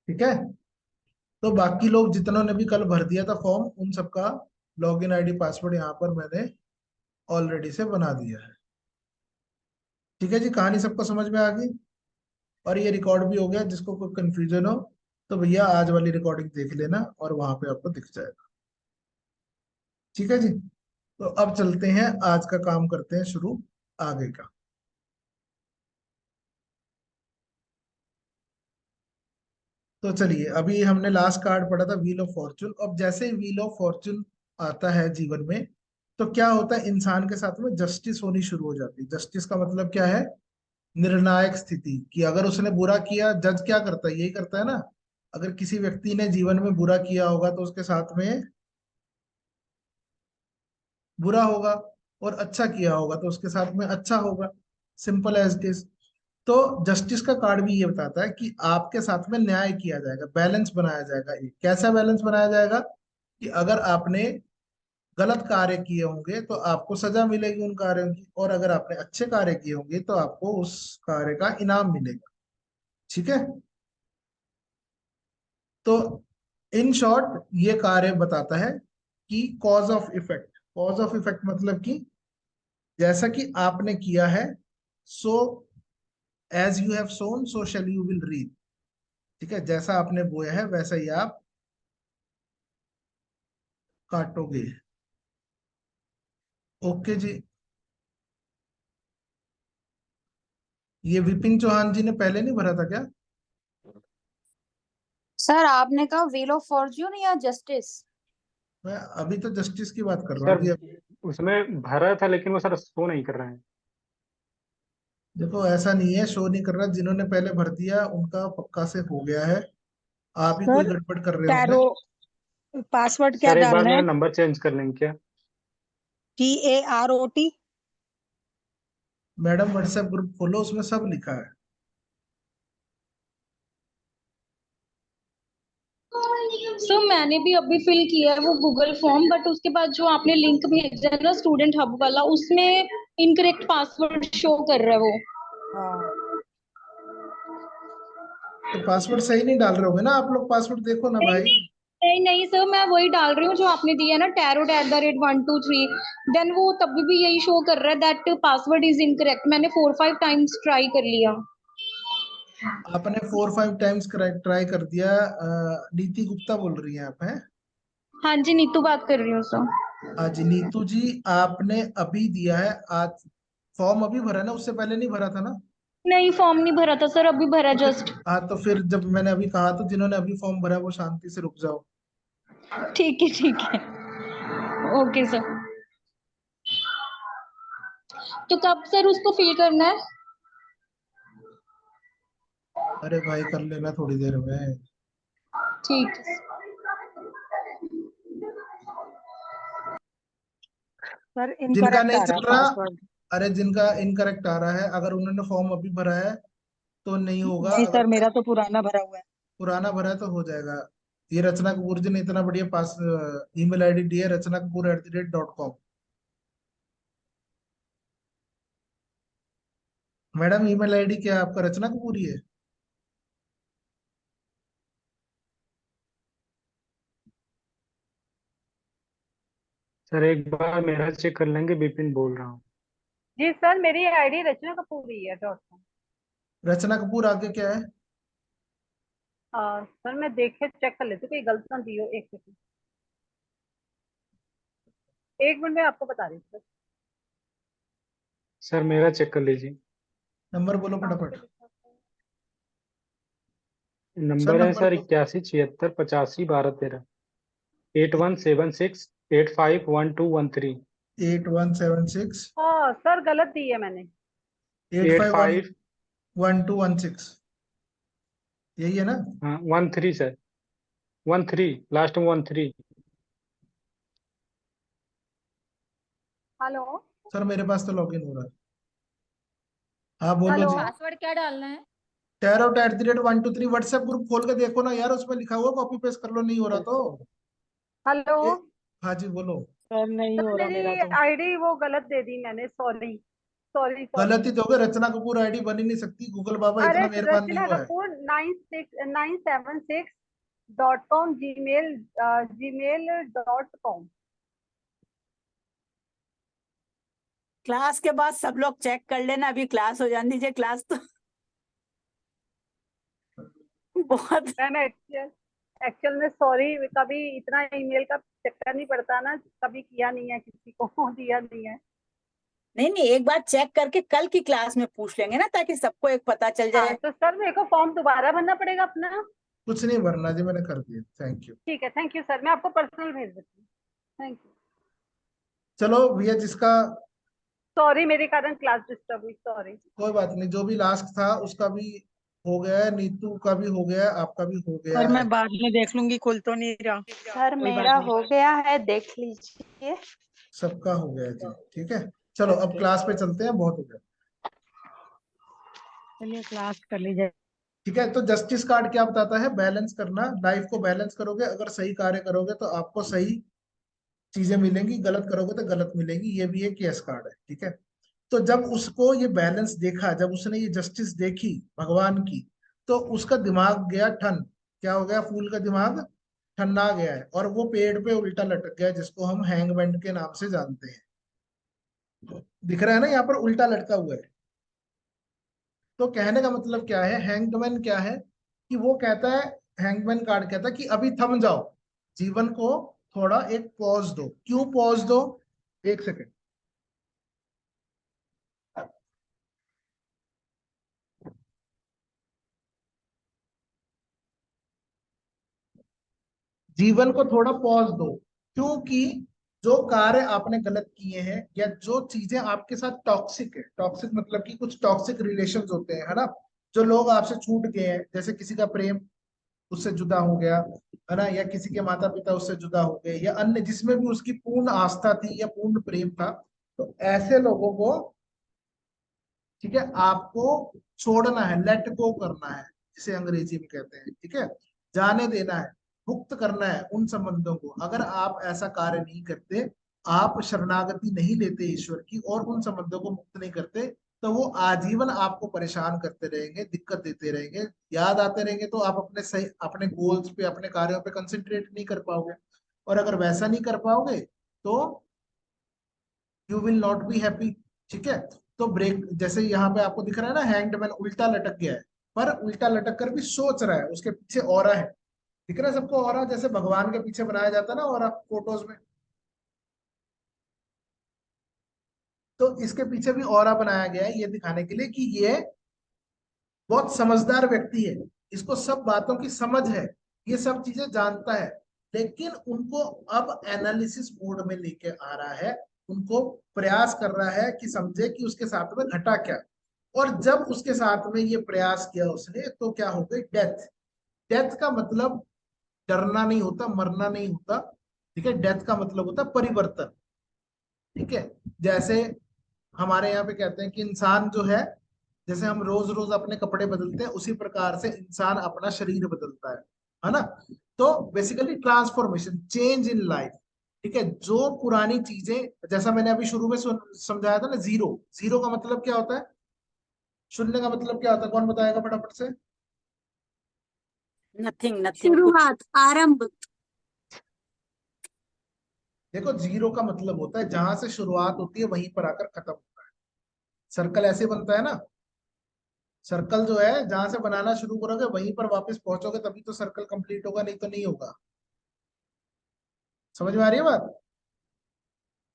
ठीक है, तो बाकी लोग जितनों ने भी कल भर दिया था फॉर्म, उन सबका लॉगिन आईडी पासवर्ड यहाँ पर मैंने ऑलरेडी से बना दिया है। ठीक है जी, कहानी सबको समझ में आ गई, और ये रिकॉर्ड भी हो गया। जिसको कोई कंफ्यूजन हो तो भैया आज वाली रिकॉर्डिंग देख लेना, और वहां पे आपको दिख जाएगा। ठीक है जी, तो अब चलते हैं, आज का काम करते हैं शुरू आगे का। तो चलिए, अभी हमने लास्ट कार्ड पढ़ा था व्हील ऑफ फॉर्चून। अब जैसे ही व्हील ऑफ फॉर्चून आता है जीवन में, तो क्या होता है, इंसान के साथ में जस्टिस होनी शुरू हो जाती है। जस्टिस का मतलब क्या है? निर्णायक स्थिति, कि अगर उसने बुरा किया, जज क्या करता है, यही करता है ना। अगर किसी व्यक्ति ने जीवन में बुरा किया होगा तो उसके साथ में बुरा होगा, और अच्छा किया होगा तो उसके साथ में अच्छा होगा। Simple as it is. तो जस्टिस का कार्ड भी ये बताता है कि आपके साथ में न्याय किया जाएगा, बैलेंस बनाया जाएगा। एक कैसा बैलेंस बनाया जाएगा? कि अगर आपने गलत कार्य किए होंगे तो आपको सजा मिलेगी उन कार्यों की, और अगर आपने अच्छे कार्य किए होंगे तो आपको उस कार्य का इनाम मिलेगा। ठीक है, तो इन शॉर्ट ये कार्य बताता है कि cause of effect. Cause of effect मतलब कि जैसा कि आपने किया है, so as you have sown so shall you will reap. ठीक है, जैसा आपने बोया है वैसा ही आप काटोगे। ओके जी। ये विपिन चौहान जी ने पहले नहीं भरा था क्या? सर आपने कहा व्हील ऑफ फॉर्च्यून या जस्टिस? मैं अभी तो जस्टिस की बात कर रहा हूँ सर जी। उसमें भरा था लेकिन वो सर शो नहीं कर रहे हैं। देखो, ऐसा नहीं है शो नहीं कर रहा, जिन्होंने पहले भर दिया उनका पक्का से हो गया है। आप ही कोई सर गड़बड़ कर रहे होंगे। टैरो पासवर्ड क्या सर एक बार डालना मेरा है? नंबर चेंज कर लेंगे क्या? TAROT। मैडम, व्हाट्सएप ग्रुप खोलो, उसमें सब लिखा है। सर मैंने भी अभी फिल किया है वो गूगल फॉर्म, बट उसके बाद जो आपने लिंक भेजा है ना स्टूडेंट हब वाला, उसमें इनकरेक्ट पासवर्ड शो कर रहा है वो। हाँ, तो पासवर्ड सही नहीं डाल रहे होगे ना आप लोग, पासवर्ड देखो ना नहीं भाई। नहीं नहीं नहीं सर, मैं वही डाल रही हूँ जो आपने दिया है ना, tarot@123। देन वो तब भी यही शो कर रहा है दैट पासवर्ड इज इनकरेक्ट। मैंने 4-5 टाइम्स ट्राई कर लिया। आपने 4-5 टाइम्स ट्राई कर दिया। नीति गुप्ता बोल रही हैं आप, हैं? हाँ जी, नीतू बात कर रही हूँ सर। आज नीतू जी, आपने अभी दिया है आज फॉर्म, अभी भरा ना, उससे पहले नहीं भरा था ना? नहीं फॉर्म नहीं भरा था सर, अभी भरा तो फिर, जस्ट। हाँ, तो फिर जब मैंने अभी कहा तो जिन्होंने अभी फॉर्म भरा वो शांति से रुक जाओ। ठीक है ओके सर। तो कब सर उसको फिल करना है? अरे भाई, कर लेना थोड़ी देर में। ठीक है सर जिनका इनकरेक्ट नहीं आ रहा चल रहा, पासवर्ड। अरे जिनका इनकरेक्ट आ रहा है, अगर उन्होंने फॉर्म अभी भरा है तो नहीं होगा। नहीं अगर सर, मेरा तो पुराना भरा हुआ है। पुराना भरा है तो हो जाएगा। ये रचना कपूर जी ने इतना बढ़िया पास ईमेल आईडी दी है, rachnakapoor@.com। मैडम, ईमेल आईडी क्या है आपका? रचना कपूर ही है? सर एक बार मेरा चेक कर लेंगे, बिपिन बोल रहा हूँ। जी सर, मेरी आईडी रचना कपूर ही है .com। रचना कपूर आगे क्या है? सर मैं देखे चेक कर लेती हूँ, कोई गलत ना दी हो। एक सेकंड, एक मिनट में आपको बता रही हूँ सर। सर मेरा चेक कर लीजिए। नंबर बोलो कहाँ पे फटाफट। लिखा था? सर नंबर है नंबर सर बोलो। 8176851213, 8176851213। 8176 हाँ सर गलत दी है मैंने। 85 851216 यही है ना? हाँ 13 सर, 13 लास्ट में 13। हेलो सर मेरे पास तो लॉगिन हो रहा है। हाँ बोलो हेलो जी। पासवर्ड क्या डालना है? tarot@123 व्हाट्सएप ग्रुप खोल के देखो ना यार, उसमें लिखा हुआ, कॉपी पेस्ट कर लो, नहीं हो रहा तो। हेलो हाँ जी बोलो। सर नहीं हो सर रहा मेरा मेरी तो। आईडी वो गलत दे दी मैंने, सॉरी सॉरी सॉरी। गलती तो हो गई, रचना कपूर आईडी बन ही नहीं सकती, गूगल बाबा अरे इतना मेहरबान नहीं रचना हुआ है। Kapoor 976.com gmail.com। क्लास के बाद सब लोग चेक कर लेना, अभी क्लास हो जाने दीजिए, क्लास तो बहुत। मैम एक्चुअल में सॉरी, कभी इतना ईमेल का चक्कर नहीं पड़ता ना, कभी किया नहीं है, किसी को दिया नहीं है। नहीं नहीं, एक बार चेक करके कल की क्लास में पूछ लेंगे ना, ताकि सबको एक पता चल हाँ जाए। तो सर मेरे को फॉर्म दोबारा भरना पड़ेगा अपना? कुछ नहीं भरना जी, मैंने कर दिया, थैंक यू। ठीक है, थैंक यू सर, मैं आपको पर्सनल भेज देती हूँ। Thank you. चलो भैया, जिसका सॉरी मेरे कारण क्लास डिस्टर्ब हुई, सॉरी। कोई बात नहीं, जो भी लास्ट था उसका भी हो गया है, नीतू का भी हो गया है, आपका भी हो गया और है। मैं बाद में देख लूंगी, खुल तो नहीं रहा। सर कोई बात मेरा नहीं। हो गया है, देख लीजिए। सबका हो गया है जी, ठीक है। चलो अब क्लास पे चलते हैं, बहुत हो गया। चलिए क्लास कर लीजिए। ठीक है, तो जस्टिस कार्ड क्या बताता है? बैलेंस करना, लाइफ को बैलेंस करोगे, अगर सही कार्य करोगे तो आपको सही चीजें मिलेंगी, गलत करोगे तो गलत मिलेंगी। ये भी एक केस कार्ड है, ठीक है। तो जब उसको ये बैलेंस देखा, जब उसने ये जस्टिस देखी भगवान की, तो उसका दिमाग गया ठन। क्या हो गया? फूल का दिमाग ठन्ना गया है, और वो पेड़ पे उल्टा लटक गया, जिसको हम हैंगमैन के नाम से जानते हैं। दिख रहा है ना, यहाँ पर उल्टा लटका हुआ है। तो कहने का मतलब क्या है? हैंगमैन क्या है कि वो कहता है, हैंगमैन कार्ड कहता है कि अभी थम जाओ, जीवन को थोड़ा एक पॉज दो। क्यों पॉज दो? एक सेकेंड। जीवन को थोड़ा पॉज दो, क्योंकि जो कार्य आपने गलत किए हैं, या जो चीजें आपके साथ टॉक्सिक है, टॉक्सिक मतलब कि कुछ टॉक्सिक रिलेशंस होते हैं, है ना, जो लोग आपसे छूट गए हैं, जैसे किसी का प्रेम उससे जुदा हो गया, है ना, या किसी के माता पिता उससे जुदा हो गए, या अन्य जिसमें भी उसकी पूर्ण आस्था थी या पूर्ण प्रेम था, तो ऐसे लोगों को, ठीक है, आपको छोड़ना है, लेट गो करना है, जिसे अंग्रेजी में कहते हैं, ठीक है, जाने देना है, मुक्त करना है उन संबंधों को। अगर आप ऐसा कार्य नहीं करते, आप शरणागति नहीं लेते ईश्वर की, और उन संबंधों को मुक्त नहीं करते, तो वो आजीवन आपको परेशान करते रहेंगे, दिक्कत देते रहेंगे, याद आते रहेंगे, तो आप अपने सही, अपने गोल्स पे, अपने कार्यों पे कंसंट्रेट नहीं कर पाओगे। और अगर वैसा नहीं कर पाओगे तो you will not be happy, ठीक है। तो ब्रेक, जैसे यहाँ पे आपको दिख रहा है ना, हैंग्ड मैन उल्टा लटक गया है, पर उल्टा लटक कर भी सोच रहा है, उसके पीछे ऑरा है। दिख रहा है सबको ऑरा? जैसे भगवान के पीछे बनाया जाता है ना ऑरा फोटोज में, तो इसके पीछे भी ऑरा बनाया गया है, ये दिखाने के लिए कि ये बहुत समझदार व्यक्ति है, इसको सब बातों की समझ है, ये सब चीजें जानता है, लेकिन उनको अब एनालिसिस मोड में लेके आ रहा है, उनको प्रयास कर रहा है कि समझे कि उसके साथ में घटा क्या। और जब उसके साथ में ये प्रयास किया उसने, तो क्या हो गई? डेथ। डेथ का मतलब डरना नहीं होता, मरना नहीं होता, ठीक है। डेथ का मतलब होता है परिवर्तन, ठीक है। जैसे हमारे यहाँ पे कहते हैं कि इंसान जो है, जैसे हम रोज रोज अपने कपड़े बदलते हैं, उसी प्रकार से इंसान अपना शरीर बदलता है ना। तो basically transformation, change in life, ठीक है। जो पुरानी चीजें, जैसा मैंने अभी शुरू में समझाया था ना, जीरो, जीरो का मतलब क्या होता है? शून्य का मतलब क्या होता है? कौन बताएगा फटाफट से? नथिंग, नथिंग, शुरुआत, आरंभ। देखो, जीरो का मतलब होता है जहां से शुरुआत होती है वहीं पर आकर खत्म होता है। सर्कल ऐसे बनता है ना, सर्कल जो है जहां से बनाना शुरू करोगे वहीं पर वापस पहुंचोगे, तभी तो सर्कल कंप्लीट होगा, नहीं तो नहीं होगा। समझ में आ रही है बात?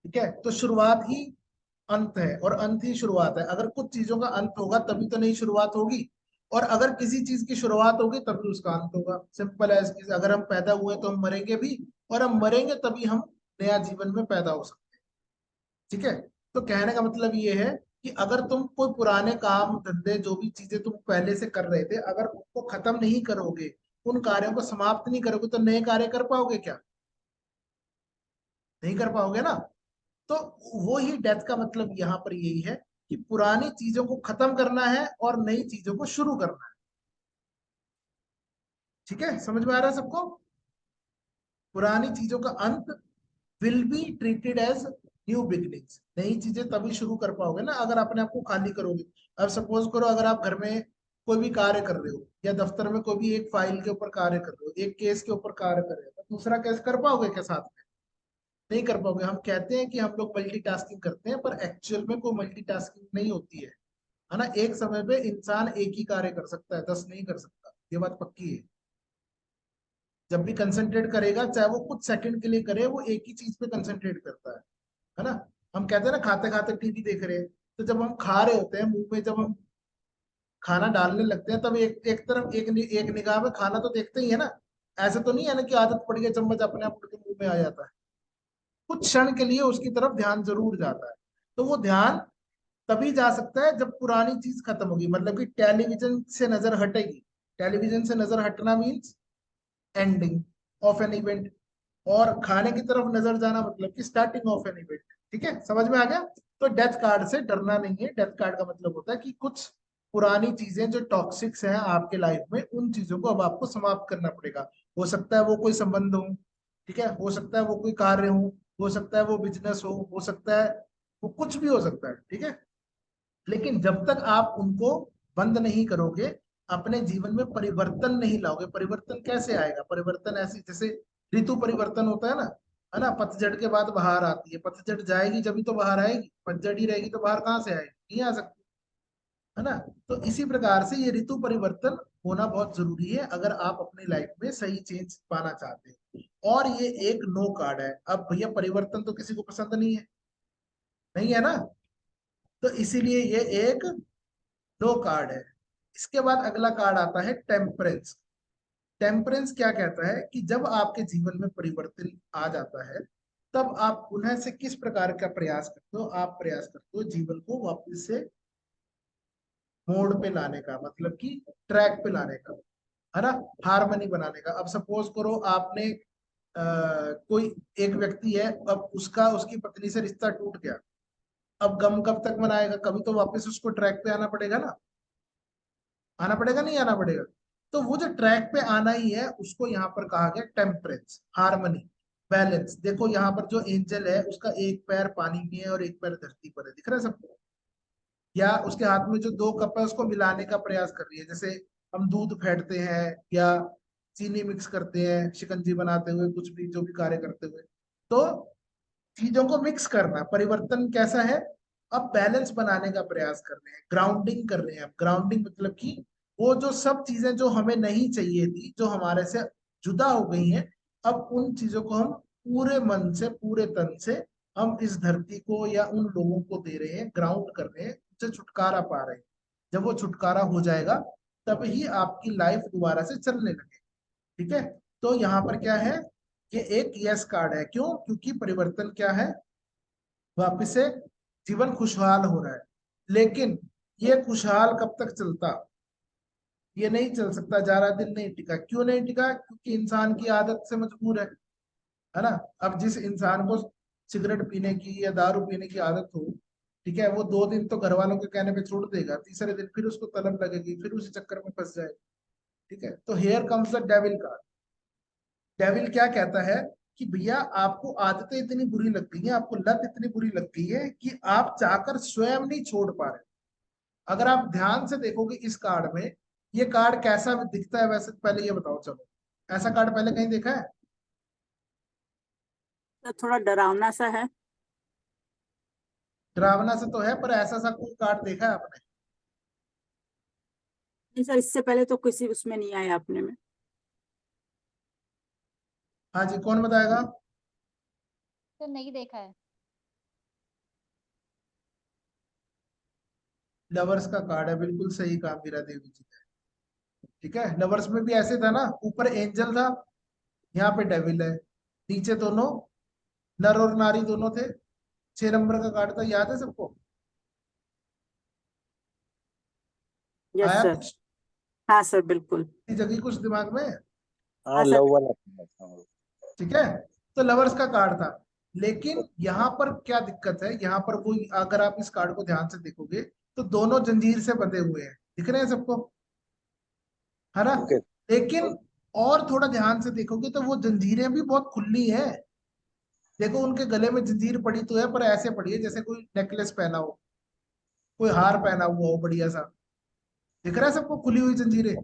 ठीक है, तो शुरुआत ही अंत है, और अंत ही शुरुआत है। अगर कुछ चीजों का अंत होगा तभी तो नई शुरुआत होगी, और अगर किसी चीज की शुरुआत होगी तभी उसका अंत होगा। सिंपल एज, अगर हम पैदा हुए तो हम मरेंगे भी, और हम मरेंगे तभी हम नया जीवन में पैदा हो सकते हैं। ठीक है। तो कहने का मतलब ये है कि अगर तुम कोई पुराने काम धंधे जो भी चीजें तुम पहले से कर रहे थे, अगर उनको खत्म नहीं करोगे, उन कार्यों को समाप्त नहीं करोगे, तो नए कार्य कर पाओगे क्या? नहीं कर पाओगे ना। तो वो ही डेथ का मतलब यहाँ पर यही है कि पुरानी चीजों को खत्म करना है और नई चीजों को शुरू करना है। ठीक है, समझ में आ रहा है सबको? पुरानी चीजों का अंत will be treated as new beginnings. नई चीजें तभी शुरू कर पाओगे ना अगर अपने आप को खाली करोगे। अब सपोज करो, अगर आप घर में कोई भी कार्य कर रहे हो या दफ्तर में कोई भी एक फाइल के ऊपर कार्य कर रहे हो, एक केस के ऊपर कार्य कर रहे हो, तो दूसरा केस कर पाओगे क्या साथ में? नहीं कर पाओगे। हम कहते हैं कि हम लोग मल्टीटास्किंग करते हैं, पर एक्चुअल में कोई मल्टीटास्किंग नहीं होती है ना। एक समय पे इंसान एक ही कार्य कर सकता है, 10 नहीं कर सकता, ये बात पक्की है। जब भी कंसंट्रेट करेगा, चाहे वो कुछ सेकंड के लिए करे, वो एक ही चीज पे कंसंट्रेट करता है ना। हम कहते हैं ना, खाते खाते टीवी देख रहे हैं, तो जब हम खा रहे होते हैं, मुंह में जब हम खाना डालने लगते हैं, तब एक तरफ एक निगाह में खाना तो देखते ही है ना। ऐसे तो नहीं है ना कि आदत पड़ गई, चम्मच अपने आप उठ के मुंह में आ जाता है। कुछ क्षण के लिए उसकी तरफ ध्यान जरूर जाता है। तो वो ध्यान तभी जा सकता है जब पुरानी चीज खत्म होगी, मतलब कि टेलीविजन से नजर हटेगी। टेलीविजन से नजर हटना means ending of an event, और खाने की तरफ नजर जाना मतलब कि स्टार्टिंग ऑफ एन इवेंट। ठीक है, समझ में आ गया? तो डेथ कार्ड से डरना नहीं है। डेथ कार्ड का मतलब होता है कि कुछ पुरानी चीजें जो टॉक्सिक्स हैं आपके लाइफ में, उन चीजों को अब आपको समाप्त करना पड़ेगा। हो सकता है वो कोई संबंध हो, ठीक है, हो सकता है वो कोई कार्य हो सकता है वो बिजनेस हो सकता है वो कुछ भी हो सकता है, ठीक है। लेकिन जब तक आप उनको बंद नहीं करोगे, अपने जीवन में परिवर्तन नहीं लाओगे। परिवर्तन कैसे आएगा? परिवर्तन ऐसी, जैसे ऋतु परिवर्तन होता है ना। पतझड़ के बाद बहार आती है, पतझड़ जाएगी जब तो बहार आएगी, पतझड़ ही रहेगी तो बहार कहाँ से आएगी? नहीं आ सकती, है ना। तो इसी प्रकार से ये ऋतु परिवर्तन होना बहुत जरूरी है अगर आप अपनी लाइफ में सही चेंज पाना चाहते हैं। और ये एक नो कार्ड है। अब भैया परिवर्तन तो किसी को पसंद नहीं है, नहीं है ना। तो इसीलिए ये एक नो कार्ड है। इसके बाद अगला कार्ड आता है टेम्परेंस। टेम्परेंस क्या कहता है कि जब आपके जीवन में परिवर्तन आ जाता है, तब आप पुनः से किस प्रकार का प्रयास करते हो? आप प्रयास करते हो जीवन को वापस से मोड़ पे लाने का, मतलब कि ट्रैक पे लाने का, है ना, हारमोनी बनाने का। अब सपोज करो आपने कोई एक व्यक्ति है, अब उसका उसकी पत्नी से रिश्ता टूट गया। अब गम कब तक मनाएगा? कभी तो वापस उसको ट्रैक पे आना पड़ेगा ना। आना पड़ेगा, नहीं आना पड़ेगा? तो वो जो ट्रैक पे आना ही है, उसको यहाँ पर कहा गया टेम्परेंस, हार्मनी, बैलेंस। देखो यहाँ पर जो एंजल है, उसका एक पैर पानी में है और एक पैर धरती पर है, दिख रहा है सबको? या उसके हाथ में जो दो कप है उसको मिलाने का प्रयास कर रही है। जैसे हम दूध फेंटते हैं या चीनी मिक्स करते हैं शिकंजी बनाते हुए, कुछ भी जो भी कार्य करते हुए, तो चीजों को मिक्स करना। परिवर्तन कैसा है? अब बैलेंस बनाने का प्रयास कर रहे हैं, ग्राउंडिंग कर रहे हैं। ग्राउंडिंग मतलब कि वो जो सब चीजें जो हमें नहीं चाहिए थी, जो हमारे से जुदा हो गई हैं, अब उन चीजों को हम पूरे मन से पूरे तन से हम इस धरती को या उन लोगों को दे रहे हैं, ग्राउंड कर रहे हैं, उनसे छुटकारा पा रहे हैं। जब वो छुटकारा हो जाएगा, तब ही आपकी लाइफ दोबारा से चलने लगे। ठीक है। तो यहाँ पर क्या है? ये एक यस कार्ड है। क्यों? क्योंकि परिवर्तन क्या है? वापिस से जीवन खुशहाल हो रहा है। लेकिन ये खुशहाल कब तक चलता? ये नहीं चल सकता, ज्यादा दिन नहीं टिका। क्यों नहीं टिका? क्योंकि इंसान की आदत से मजबूर है ना। अब जिस इंसान को सिगरेट पीने की या दारू पीने की आदत हो, ठीक है, वो 2 दिन तो घर वालों के कहने पे छोड़ देगा, तीसरे दिन फिर उसको तलब लगेगी, फिर उसी चक्कर में फंस जाएगा। ठीक है। तो here comes the devil card. Devil क्या कहता है कि भैया आपको आदतें इतनी बुरी लग गई हैं, आपको लत इतनी बुरी लग गई है कि आप चाहकर स्वयं नहीं छोड़ पा रहे। अगर आप ध्यान से देखोगे इस कार्ड में, ये कार्ड कैसा दिखता है वैसे पहले ये बताओ। चलो, ऐसा कार्ड पहले कहीं देखा है? तो थोड़ा डरावना सा है। डरावना से तो है, पर ऐसा सा कोई कार्ड देखा है आपने? नहीं सर, इससे पहले तो किसी उसमें नहीं आया अपने में। हाँ जी, कौन बताएगा? तो नहीं देखा है। लवर्स का कार्ड है, बिल्कुल सही कहा मीरा देवी जी ने। ठीक है, लवर्स में भी ऐसे था ना, ऊपर एंजल था, यहाँ पे डेविल है, नीचे दोनों नर और नारी दोनों थे। 6 नंबर का कार्ड था, याद है सबको? यस आया सर। कुछ हाँ सर, बिल्कुल। जगह कुछ दिमाग में? हाँ सर। लव वाला। ठीक है, तो लवर्स का कार्ड था। लेकिन यहाँ पर क्या दिक्कत है, यहाँ पर वो, अगर आप इस कार्ड को ध्यान से देखोगे तो दोनों जंजीर से बंधे हुए हैं, दिख रहे हैं सबको, है ना? ओके। लेकिन और थोड़ा ध्यान से देखोगे तो वो जंजीरें भी बहुत खुली है। देखो उनके गले में जंजीर पड़ी तो है, पर ऐसे पड़ी है जैसे कोई नेकलेस पहना हो, कोई हार पहना हुआ हो बढ़िया सा। दिख रहा है सबको खुली हुई जंजीरें?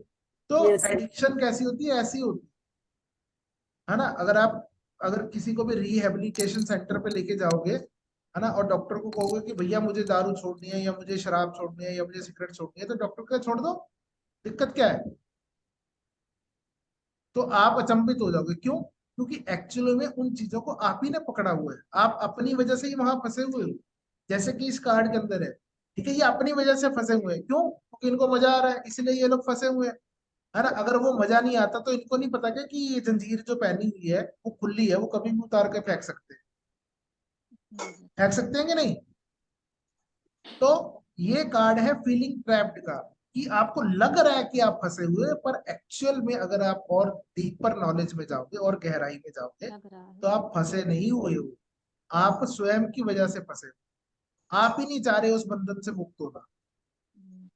तो यस सर। एडिक्शन कैसी होती है? ऐसी होती है ना? अगर किसी को भी रिहेबिलिटेशन सेंटर पे लेके जाओगे, है ना, और डॉक्टर को कहोगे कि भैया मुझे दारू छोड़नी है, या मुझे शराब छोड़नी है, या मुझे सिगरेट छोड़नी है, तो डॉक्टर क्या छोड़ दो, दिक्कत क्या है? तो आप अचंभित हो जाओगे, क्यों? क्योंकि एक्चुअली में उन चीजों को आप ही ने पकड़ा हुआ है, आप अपनी वजह से ही वहां फंसे हुए हो। जैसे कि इस कार्ड के अंदर है, ठीक है, ये अपनी वजह से फंसे हुए हैं, क्यों? क्योंकि इनको मजा आ रहा है, इसलिए ये लोग फंसे हुए हैं, है ना? अगर वो मजा नहीं आता तो इनको नहीं पता क्या कि ये जंजीर जो पहनी हुई है वो खुली है, वो कभी भी उतार के फेंक सकते हैं। फेंक सकते हैं कि नहीं? तो ये कार्ड है फीलिंग ट्रैप्ड का, कि आपको लग रहा है कि आप फंसे हुए हैं, पर एक्चुअल में अगर आप और डीपर नॉलेज में जाओगे और गहराई में जाओगे लग रहा तो है। आप फंसे नहीं हुए हो, आप स्वयं की वजह से फंसे हो। आप ही नहीं चाह रहे उस बंधन से मुक्त होना,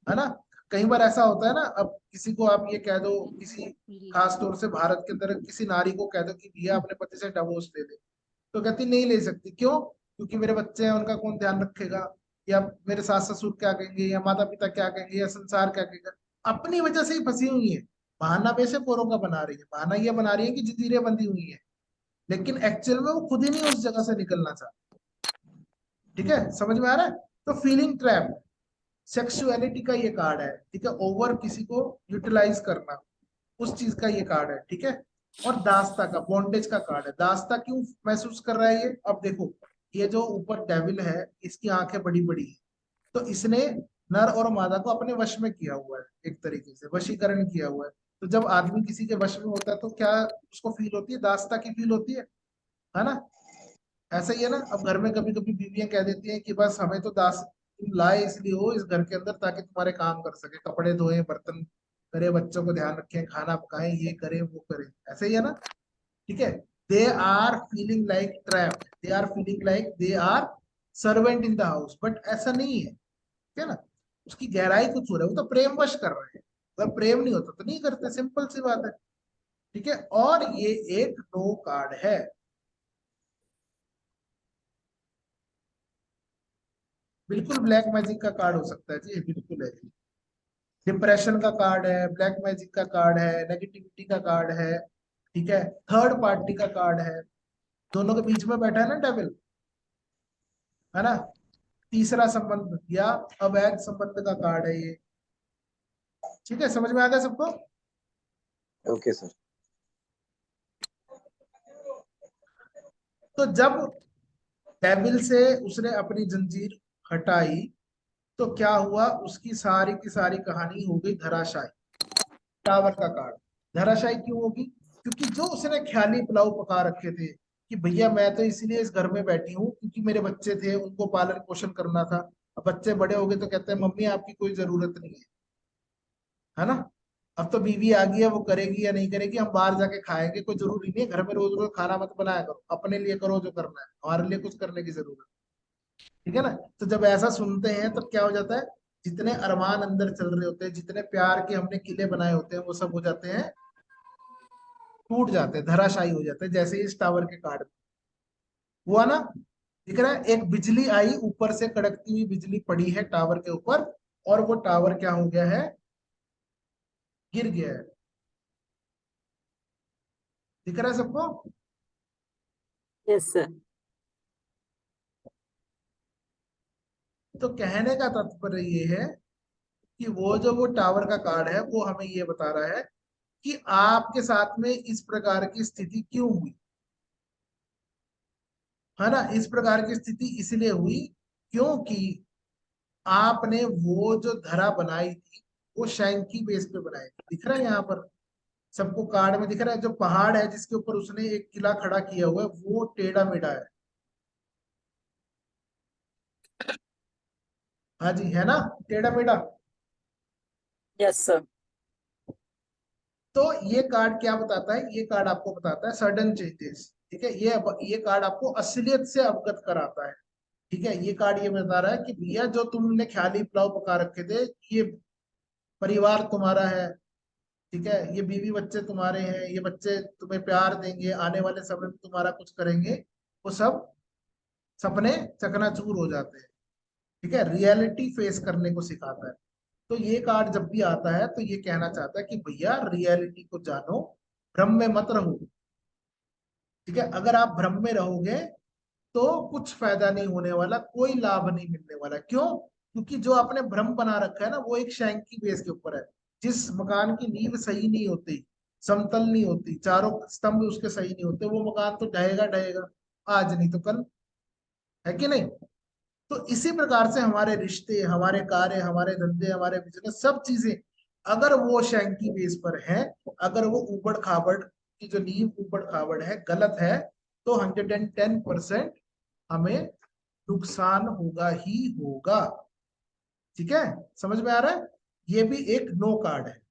है ना? कई बार ऐसा होता है ना, अब किसी को आप ये कह दो, किसी खास तौर से भारत के अंदर किसी नारी को कह दो कि भैया अपने पति से डिवोर्स ले ले, तो कहती नहीं ले सकती, क्यों? क्योंकि मेरे बच्चे हैं, उनका कौन ध्यान रखेगा, या मेरे सास ससुर क्या कहेंगे, या माता पिता क्या कहेंगे, या संसार क्या कहेगा। अपनी वजह से ही फंसी हुई है। बहाना बेशक औरों का बना रही है, बहाना ये बना रही है कि जंजीरें बंधी हुई है, लेकिन एक्चुअल में वो खुद ही नहीं उस जगह से निकलना चाहती। ठीक है, समझ में आ रहा है? तो फीलिंग ट्रैप, सेक्सुअलिटी का ये कार्ड है, ठीक है, ओवर किसी को यूटिलाइज करना, उस चीज का ये कार्ड है, ठीक है। और दास्ता का, बॉन्डेज का कार्ड है। दास्ता क्यों महसूस कर रहा है ये? अब देखो, ये जो ऊपर डेविल है, इसकी आंखें बड़ी बड़ी है, तो इसने नर और मादा को अपने वश में किया हुआ है, एक तरीके से वशीकरण किया हुआ है। तो जब आदमी किसी के वश में होता है तो क्या उसको फील होती है? दास्ता की फील होती है ना? ऐसा ही है ना। अब घर में कभी कभी बीवियां कह देती हैं कि बस हमें तो दास तुम लाए इसलिए हो इस घर के अंदर ताकि तुम्हारे काम कर सके, कपड़े धोए, बर्तन करे, बच्चों को ध्यान रखें, खाना पकाएं, ये करें वो करें, ऐसे ही है ना? ठीक है। They are feeling like trap, they are feeling like they are servant in the house, but ऐसा नहीं है, ठीक है ना? उसकी गहराई कुछ हो रहा है, वो तो प्रेमवश कर रहे हैं। अगर प्रेम नहीं होता तो नहीं करते, सिंपल सी बात है। ठीक है, और ये एक नो कार्ड है। बिल्कुल ब्लैक मैजिक का कार्ड हो सकता है जी, बिल्कुल है। डिप्रेशन का कार्ड है, ब्लैक मैजिक का कार्ड है, नेगेटिविटी का कार्ड है, ठीक है, थर्ड पार्टी का कार्ड है। दोनों के बीच में बैठा है ना डेविल, है ना? तीसरा संबंध या अवैध संबंध का कार्ड है ये। ठीक है, समझ में आ गया सबको? Okay sir. तो जब डेविल से उसने अपनी जंजीर हटाई तो क्या हुआ? उसकी सारी की सारी कहानी हो गई धराशायी। टावर का कार्ड धराशायी क्यों होगी? क्योंकि जो उसने ख्याली पुलाव पका रखे थे कि भैया मैं तो इसलिए इस घर में बैठी हूँ क्योंकि मेरे बच्चे थे, उनको पालन पोषण करना था। अब बच्चे बड़े हो गए तो कहते हैं मम्मी आपकी कोई जरूरत नहीं है ना? अब तो बीवी आ गई है, वो करेगी या नहीं करेगी, हम बाहर जाके खाएंगे, कोई जरूरी नहीं है घर में रोज रोज खाना मत बनाया करो, अपने लिए करो जो करना है, हमारे लिए कुछ करने की जरूरत, ठीक है ना? तो जब ऐसा सुनते हैं तो क्या हो जाता है? जितने अरमान अंदर चल रहे होते हैं, जितने प्यार के हमने किले बनाए होते हैं, वो सब हो जाते हैं, टूट जाते हैं, धराशायी हो जाते हैं, जैसे इस टावर के कार्ड में हुआ ना। दिख रहा है? एक बिजली आई, ऊपर से कड़कती हुई बिजली पड़ी है टावर के ऊपर, और वो टावर क्या हो गया है? गिर गया है। दिख रहा है सबको? Yes sir. तो कहने का तात्पर्य ये है कि वो जो वो टावर का कार्ड है वो हमें ये बता रहा है कि आपके साथ में इस प्रकार की स्थिति क्यों हुई, है ना? इस प्रकार की स्थिति इसलिए हुई क्योंकि आपने वो जो धरा बनाई थी वो शैंकी बेस पे बनाई थी। दिख रहा है यहाँ पर सबको कार्ड में? दिख रहा है जो पहाड़ है जिसके ऊपर उसने एक किला खड़ा किया हुआ है वो टेढ़ा मेढ़ा है, हाँ जी, है ना टेढ़ा मेढ़ा। Yes sir. तो ये कार्ड क्या बताता है, ये कार्ड आपको बताता है सडन चेंजेस। ठीक है, ये कार्ड आपको असलियत से अवगत कराता है। ठीक है, ये कार्ड ये बता रहा है कि भैया जो तुमने ख्याली पुलाव पका रखे थे, ये परिवार तुम्हारा है। ठीक है, ये बीवी बच्चे तुम्हारे हैं, ये बच्चे तुम्हें प्यार देंगे, आने वाले समय में तुम्हारा कुछ करेंगे, वो सब सपने चकनाचूर हो जाते हैं। ठीक है, रियलिटी फेस करने को सिखाता है। तो ये कार्ड जब भी आता है तो ये कहना चाहता है कि भैया रियलिटी को जानो, भ्रम में मत रहो। ठीक है, अगर आप भ्रम में रहोगे तो कुछ फायदा नहीं होने वाला, कोई लाभ नहीं मिलने वाला। क्यों? क्योंकि जो आपने भ्रम बना रखा है ना, वो एक शैंकी बेस के ऊपर है। जिस मकान की नींव सही नहीं होती, समतल नहीं होती, चारों स्तंभ उसके सही नहीं होते, वो मकान तो ढहेगा ढहेगा, आज नहीं तो कल। है कि नहीं? तो इसी प्रकार से हमारे रिश्ते, हमारे कार्य, हमारे धंधे, हमारे बिजनेस, सब चीजें अगर वो शैंकी बेस पर है, अगर वो ऊबड़ खाबड़ की जो नींव ऊबड़ खाबड़ है, गलत है, तो 110% हमें नुकसान होगा ही होगा। ठीक है, समझ में आ रहा है? ये भी एक नो कार्ड है।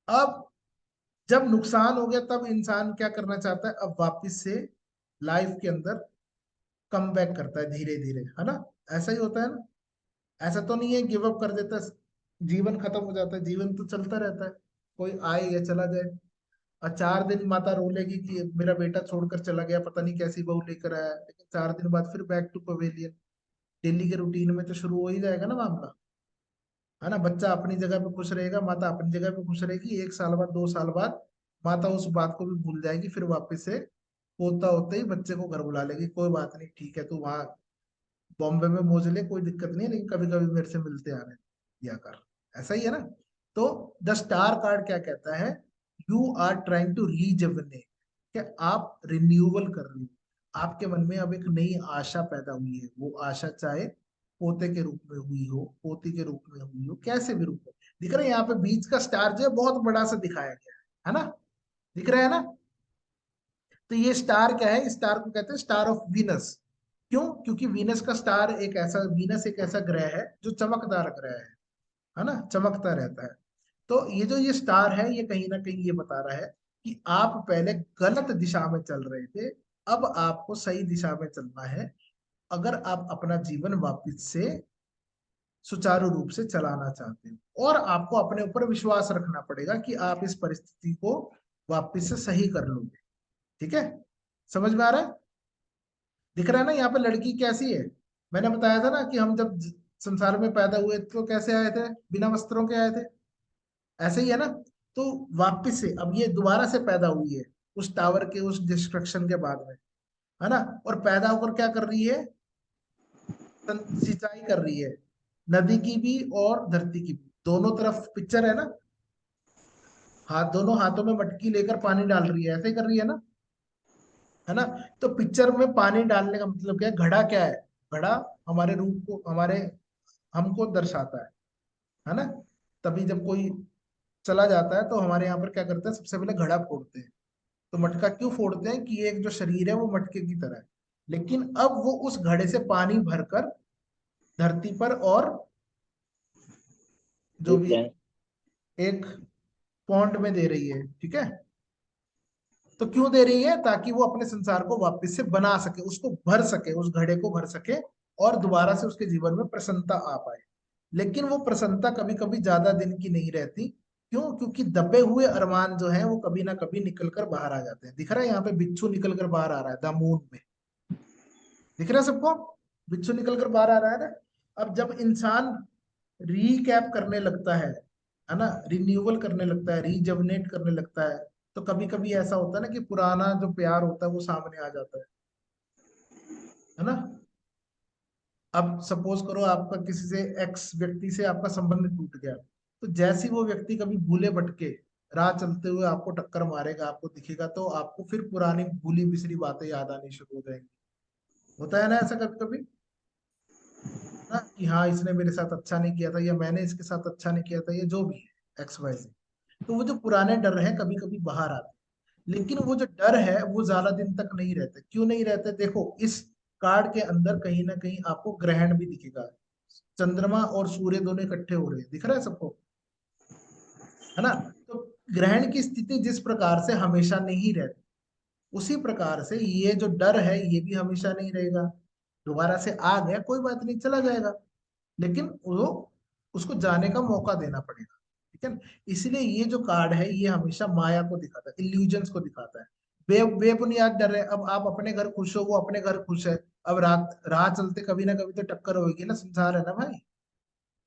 अब जब नुकसान हो गया तब इंसान क्या करना चाहता है, अब वापस से लाइफ के अंदर कम बैक करता है धीरे धीरे, है ना? ऐसा ही होता है ना? ऐसा तो नहीं है गिव अप कर देता है, जीवन खत्म हो जाता है। जीवन तो चलता रहता है, कोई आए या चला जाए। और 4 दिन माता रोलेगी कि मेरा बेटा छोड़कर चला गया, पता नहीं कैसी बहू लेकर आया, लेकिन 4 दिन बाद फिर बैक टू पवेलियन। डेली के रूटीन में तो शुरू हो ही जाएगा ना मामला, है ना? बच्चा अपनी जगह पे खुश रहेगा, माता अपनी जगह पे खुश रहेगी। 1 साल बाद, 2 साल बाद माता उस बात को भी भूल जाएगी, फिर वापस से पोता होते ही बच्चे को घर बुला लेगी। कोई बात नहीं, ठीक है, तू वहां बॉम्बे में मौज ले, कोई दिक्कत नहीं है, लेकिन कभी कभी मेरे से मिलते आने दिया कर। ऐसा ही है ना? तो द स्टार कार्ड क्या कहता है, यू आर ट्राइंग टू रीजवनेट, कि आप रिन्यूअल कर रही हो। आपके मन में अब एक नई आशा पैदा हुई है। वो आशा चाहे पोते के रूप में हुई हो, पोती के रूप में हुई हो, कैसे भी रूप में। दिख रहा है यहाँ पे बीच का स्टार जो है बहुत बड़ा सा दिखाया गया है ना? दिख रहा है ना? तो ये स्टार क्या है, स्टार को कहते हैं स्टार ऑफ वीनस। क्यों? क्योंकि वीनस का स्टार एक ऐसा, वीनस एक ऐसा ग्रह है जो चमकदार ग्रह है ना? चमकता रहता है। तो ये जो ये स्टार है, ये कहीं ना कहीं ये बता रहा है कि आप पहले गलत दिशा में चल रहे थे, अब आपको सही दिशा में चलना है। अगर आप अपना जीवन वापस से सुचारू रूप से चलाना चाहते हो, और आपको अपने ऊपर विश्वास रखना पड़ेगा कि आप इस परिस्थिति को वापस से सही कर लोगे। ठीक है, समझ में आ रहा है? दिख रहा है ना यहाँ पे लड़की कैसी है? मैंने बताया था ना कि हम जब संसार में पैदा हुए तो कैसे आए थे, बिना वस्त्रों के आए थे। ऐसे ही है ना? तो वापस से अब ये दोबारा से पैदा हुई है उस टावर के उस डिस्ट्रक्शन के बाद में, है ना? और पैदा होकर क्या कर रही है, सिंचाई कर रही है, नदी की भी और धरती की भी, दोनों तरफ पिक्चर है ना? हाथ, दोनों हाथों में मटकी लेकर पानी डाल रही है, ऐसे ही कर रही है ना? है ना? तो पिक्चर में पानी डालने का मतलब क्या है, घड़ा क्या है? घड़ा हमारे रूप को, हमारे हमको दर्शाता है ना? तभी जब कोई चला जाता है तो हमारे यहाँ पर क्या करते हैं, सबसे पहले घड़ा फोड़ते हैं। तो मटका क्यों फोड़ते हैं? कि एक जो शरीर है वो मटके की तरह है, लेकिन अब वो उस घड़े से पानी भरकर धरती पर और जो भी एक पॉन्ड में दे रही है। ठीक है, तो क्यों दे रही है? ताकि वो अपने संसार को वापस से बना सके, उसको भर सके, उस घड़े को भर सके, और दोबारा से उसके जीवन में प्रसन्नता आ पाए। लेकिन वो प्रसन्नता कभी कभी ज्यादा दिन की नहीं रहती। क्यों? क्योंकि दबे हुए अरमान जो है वो कभी ना कभी निकल कर बाहर आ जाते हैं। दिख रहा है यहाँ पे बिच्छू निकल कर बाहर आ रहा है द मून में। दिख रहा है सबको? बिच्छू निकल कर बाहर आ रहा है ना? अब जब इंसान रीकैप करने लगता है ना, रिन्यूअल करने लगता है, रीजवनेट करने लगता है, तो कभी कभी ऐसा होता है ना कि पुराना जो प्यार होता है वो सामने आ जाता है ना? अब सपोज करो आपका किसी से, एक्स व्यक्ति से आपका संबंध टूट गया, तो जैसे वो व्यक्ति कभी भूले भटके राह चलते हुए आपको टक्कर मारेगा, आपको दिखेगा, तो आपको फिर पुरानी भूली बिसरी बातें याद आनी शुरू हो जाएंगी। होता है ना ऐसा कभी कभी, ना? कि हाँ, इसने मेरे साथ अच्छा नहीं किया था, या मैंने इसके साथ अच्छा नहीं किया था, या जो भी है एक्स वाई से। तो वो जो पुराने डर है कभी कभी बाहर आते हैं, लेकिन वो जो डर है वो ज्यादा दिन तक नहीं रहते। क्यों नहीं रहते? देखो, इस कार्ड के अंदर कहीं ना कहीं आपको ग्रहण भी दिखेगा, चंद्रमा और सूर्य दोनों इकट्ठे हो रहे हैं, दिख रहा है सबको, है ना। तो ग्रहण की स्थिति जिस प्रकार से हमेशा नहीं रहती, उसी प्रकार से ये जो डर है ये भी हमेशा नहीं रहेगा। दोबारा से आ गया कोई बात नहीं, चला जाएगा, लेकिन वो उसको जाने का मौका देना पड़ेगा, ठीक है ना। इसलिए ये जो कार्ड है ये हमेशा माया को दिखाता है, इल्यूजन्स को दिखाता है, बेबुनियाद डर है। अब आप अपने घर खुश हो, वो अपने घर खुश है, अब रात राह चलते कभी ना कभी तो टक्कर होगी ना, संसार है ना भाई,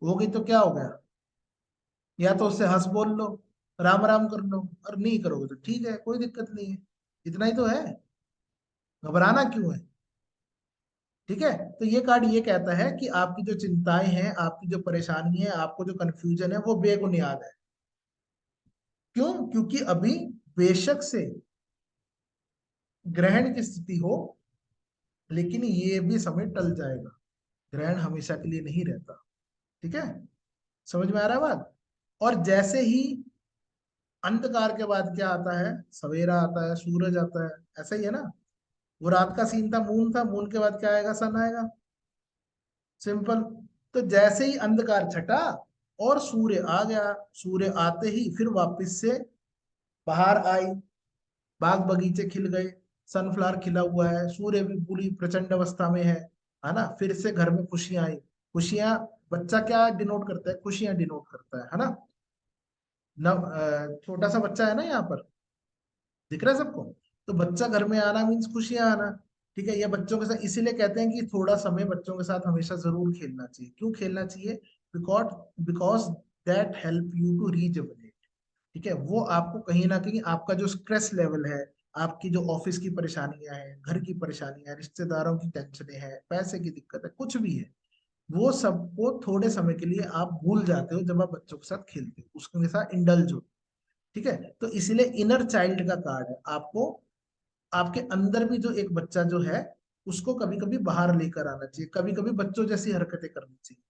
हो गई तो क्या हो गया, या तो उससे हंस बोल लो, राम राम कर लो, और नहीं करोगे तो ठीक है, कोई दिक्कत नहीं है, इतना ही तो है, घबराना क्यों है। ठीक है, तो ये कार्ड ये कहता है कि आपकी जो चिंताएं हैं, आपकी जो परेशानी है, आपको जो कंफ्यूजन है, वो बेबुनियाद है। क्यों? क्योंकि अभी बेशक से ग्रहण की स्थिति हो, लेकिन ये भी समय टल जाएगा, ग्रहण हमेशा के लिए नहीं रहता। ठीक है, समझ में आ रहा है बात। और जैसे ही अंधकार के बाद क्या आता है, सवेरा आता है, सूरज आता है, ऐसा ही है ना। वो रात का सीन था, मून था, मून के बाद क्या आएगा, सन आएगा, सिंपल। तो जैसे ही अंधकार छटा और सूर्य आ गया, सूर्य आते ही फिर वापस से बाहर आई, बाग बगीचे खिल गए, सनफ्लावर खिला हुआ है, सूर्य भी पूरी प्रचंड अवस्था में है ना। फिर से घर में खुशियां आई, खुशियां, बच्चा क्या डिनोट करता है, खुशियां डिनोट करता है ना। छोटा सा बच्चा है ना यहाँ पर, दिख रहा है सबको। तो बच्चा घर में आना मीन्स खुशियां आना। ठीक है, ये बच्चों के साथ इसीलिए कहते हैं कि थोड़ा समय बच्चों के साथ हमेशा जरूर खेलना चाहिए। क्यों खेलना चाहिए? Because because that help you to rejuvenate. ठीक है, वो आपको कहीं ना कहीं आपका जो स्ट्रेस लेवल है, आपकी जो ऑफिस की परेशानियां हैं, घर की परेशानियां हैं, रिश्तेदारों की टेंशनें हैं, पैसे की दिक्कत है, कुछ भी है, वो सबको थोड़े समय के लिए आप भूल जाते हो जब आप बच्चों के साथ खेलते हो, उसके साथ इंडल्ज हो। ठीक है, तो इसलिए इनर चाइल्ड का कार्ड है, आपको आपके अंदर भी जो एक बच्चा जो है उसको कभी कभी बाहर लेकर आना चाहिए, कभी कभी बच्चों जैसी हरकतें करनी चाहिए।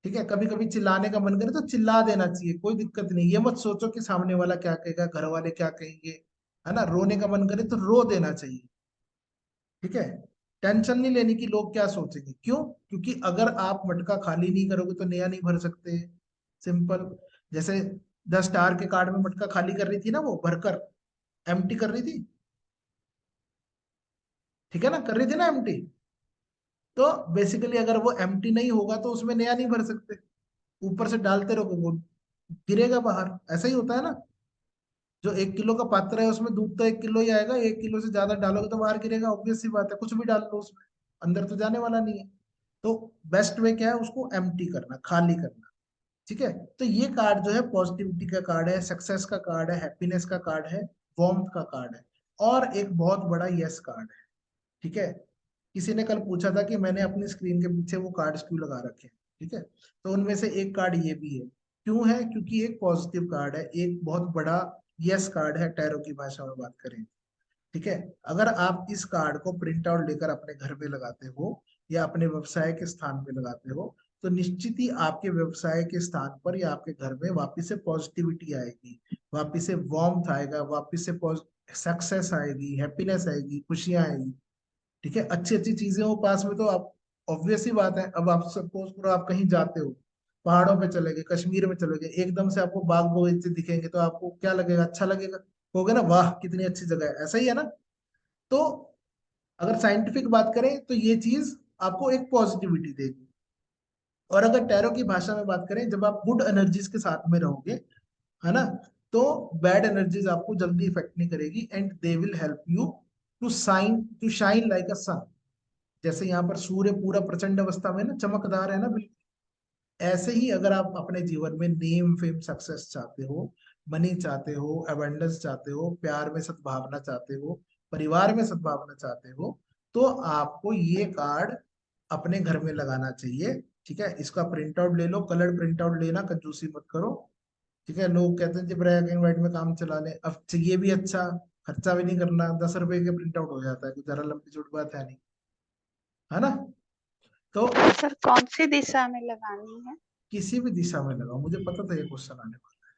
ठीक है, कभी कभी चिल्लाने का मन करे तो चिल्ला देना चाहिए, कोई दिक्कत नहीं। ये मत सोचो कि सामने वाला क्या कहेगा, घर वाले क्या कहेंगे, है ना। रोने का मन करे तो रो देना चाहिए। ठीक है, टेंशन नहीं लेनी कि लोग क्या सोचेंगे। क्यों? क्योंकि अगर आप मटका खाली नहीं करोगे तो नया नहीं भर सकते, सिंपल। जैसे 10 स्टार के कार्ड में मटका खाली कर रही थी ना, वो भरकर एम्प्टी कर रही थी, ठीक है ना, कर रही थी ना एम्प्टी। तो बेसिकली अगर वो एम्प्टी नहीं होगा तो उसमें नया नहीं भर सकते, ऊपर से डालते रहोगे वो गिरेगा बाहर, ऐसा ही होता है ना। जो 1 किलो का पात्र है उसमें दूध तो 1 किलो ही आएगा, 1 किलो से ज्यादा डालोगे तो बाहर गिरेगा, ऑब्वियस सी बात है, कुछ भी डाल लो उसमें, अंदर तो जाने वाला नहीं है। तो बेस्ट वे क्या है, उसको एम्प्टी करना, खाली करना। ठीक है, तो ये कार्ड जो है पॉजिटिविटी का कार्ड है, सक्सेस का कार्ड है, हैप्पीनेस का कार्ड है, वार्मथ का कार्ड है, और एक बहुत बड़ा यस कार्ड है। ठीक है, किसी ने कल पूछा था कि मैंने अपनी स्क्रीन के पीछे वो कार्ड्स क्यों लगा रखे हैं। ठीक है, तो उनमें से एक कार्ड ये भी है। क्यों है? क्योंकि एक पॉजिटिव कार्ड है, एक बहुत बड़ा यस कार्ड है, टैरो की भाषा में बात करें। ठीक है, अगर आप इस कार्ड को प्रिंट आउट लेकर अपने घर में लगाते हो या अपने व्यवसाय के स्थान पे लगाते हो, तो निश्चित ही आपके व्यवसाय के स्थान पर या आपके घर में वापस से पॉजिटिविटी आएगी, वापस से वार्मथ आएगा, वापस से सक्सेस आएगी, हैप्पीनेस आएगी, खुशियां आएगी। ठीक है, अच्छी अच्छी चीजें हो पास में तो आप, ऑब्वियस ही बात है। अब आप सपोज करो आप कहीं जाते हो, पहाड़ों पे चले गए, कश्मीर में चले गए, एकदम से आपको बाग बगीचे दिखेंगे तो आपको क्या लगेगा? अच्छा लगेगा, होगा ना, वाह कितनी अच्छी जगह है, ऐसा ही है ना। तो अगर साइंटिफिक बात करें तो ये चीज आपको एक पॉजिटिविटी देगी। और अगर टैरो की भाषा में बात करें, जब आप गुड एनर्जीज के साथ में रहोगे, है ना, तो बैड एनर्जीज आपको जल्दी इफेक्ट नहीं करेगी, and they will help you to shine like a sun. जैसे यहाँ पर सूर्य पूरा प्रचंड अवस्था में ना, चमकदार है ना, बिल्कुल ऐसे ही अगर आप अपने जीवन में नेम फेम सक्सेस चाहते हो, मनी चाहते हो, अबंडेंस चाहते हो, प्यार में सद्भावना चाहते हो, परिवार में सद्भावना चाहते हो, तो आपको ये कार्ड अपने घर में लगाना चाहिए। ठीक है, इसका प्रिंट आउट ले लो, कलर प्रिंट आउट लेना, कंजूसी मत करो। ठीक है, लोग कहते हैं जी ब्लैक एंड व्हाइट में काम चला ले, अब चाहिए भी अच्छा, खर्चा भी नहीं करना, 10 रुपए के प्रिंट आउट हो जाता है, कुछ ज्यादा लंबी चौड़ी बात है नहीं, है ना। तो सर कौन सी दिशा में लगानी है? किसी भी दिशा में लगाओ, मुझे पता था ये क्वेश्चन आने वाला है।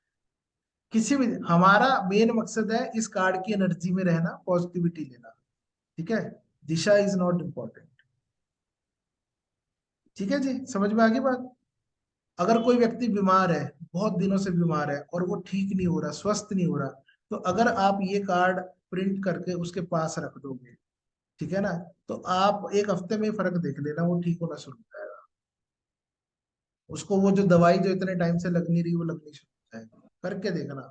किसी भी, हमारा मेन मकसद है इस कार्ड की एनर्जी में रहना, पॉजिटिविटी लेना। ठीक है, दिशा इज नॉट इम्पोर्टेंट। ठीक है जी, समझ में आ गई बात। अगर कोई व्यक्ति बीमार है, बहुत दिनों से बीमार है और वो ठीक नहीं हो रहा, स्वस्थ नहीं हो रहा, तो अगर आप ये कार्ड प्रिंट करके उसके पास रख दोगे, ठीक है ना, तो आप एक हफ्ते में ही फर्क देख लेना, वो ठीक होना शुरू हो जाएगा। उसको वो जो दवाई जो इतने टाइम से लग नहीं रही वो लगनी शुरू हो जाएगी। करके देखना,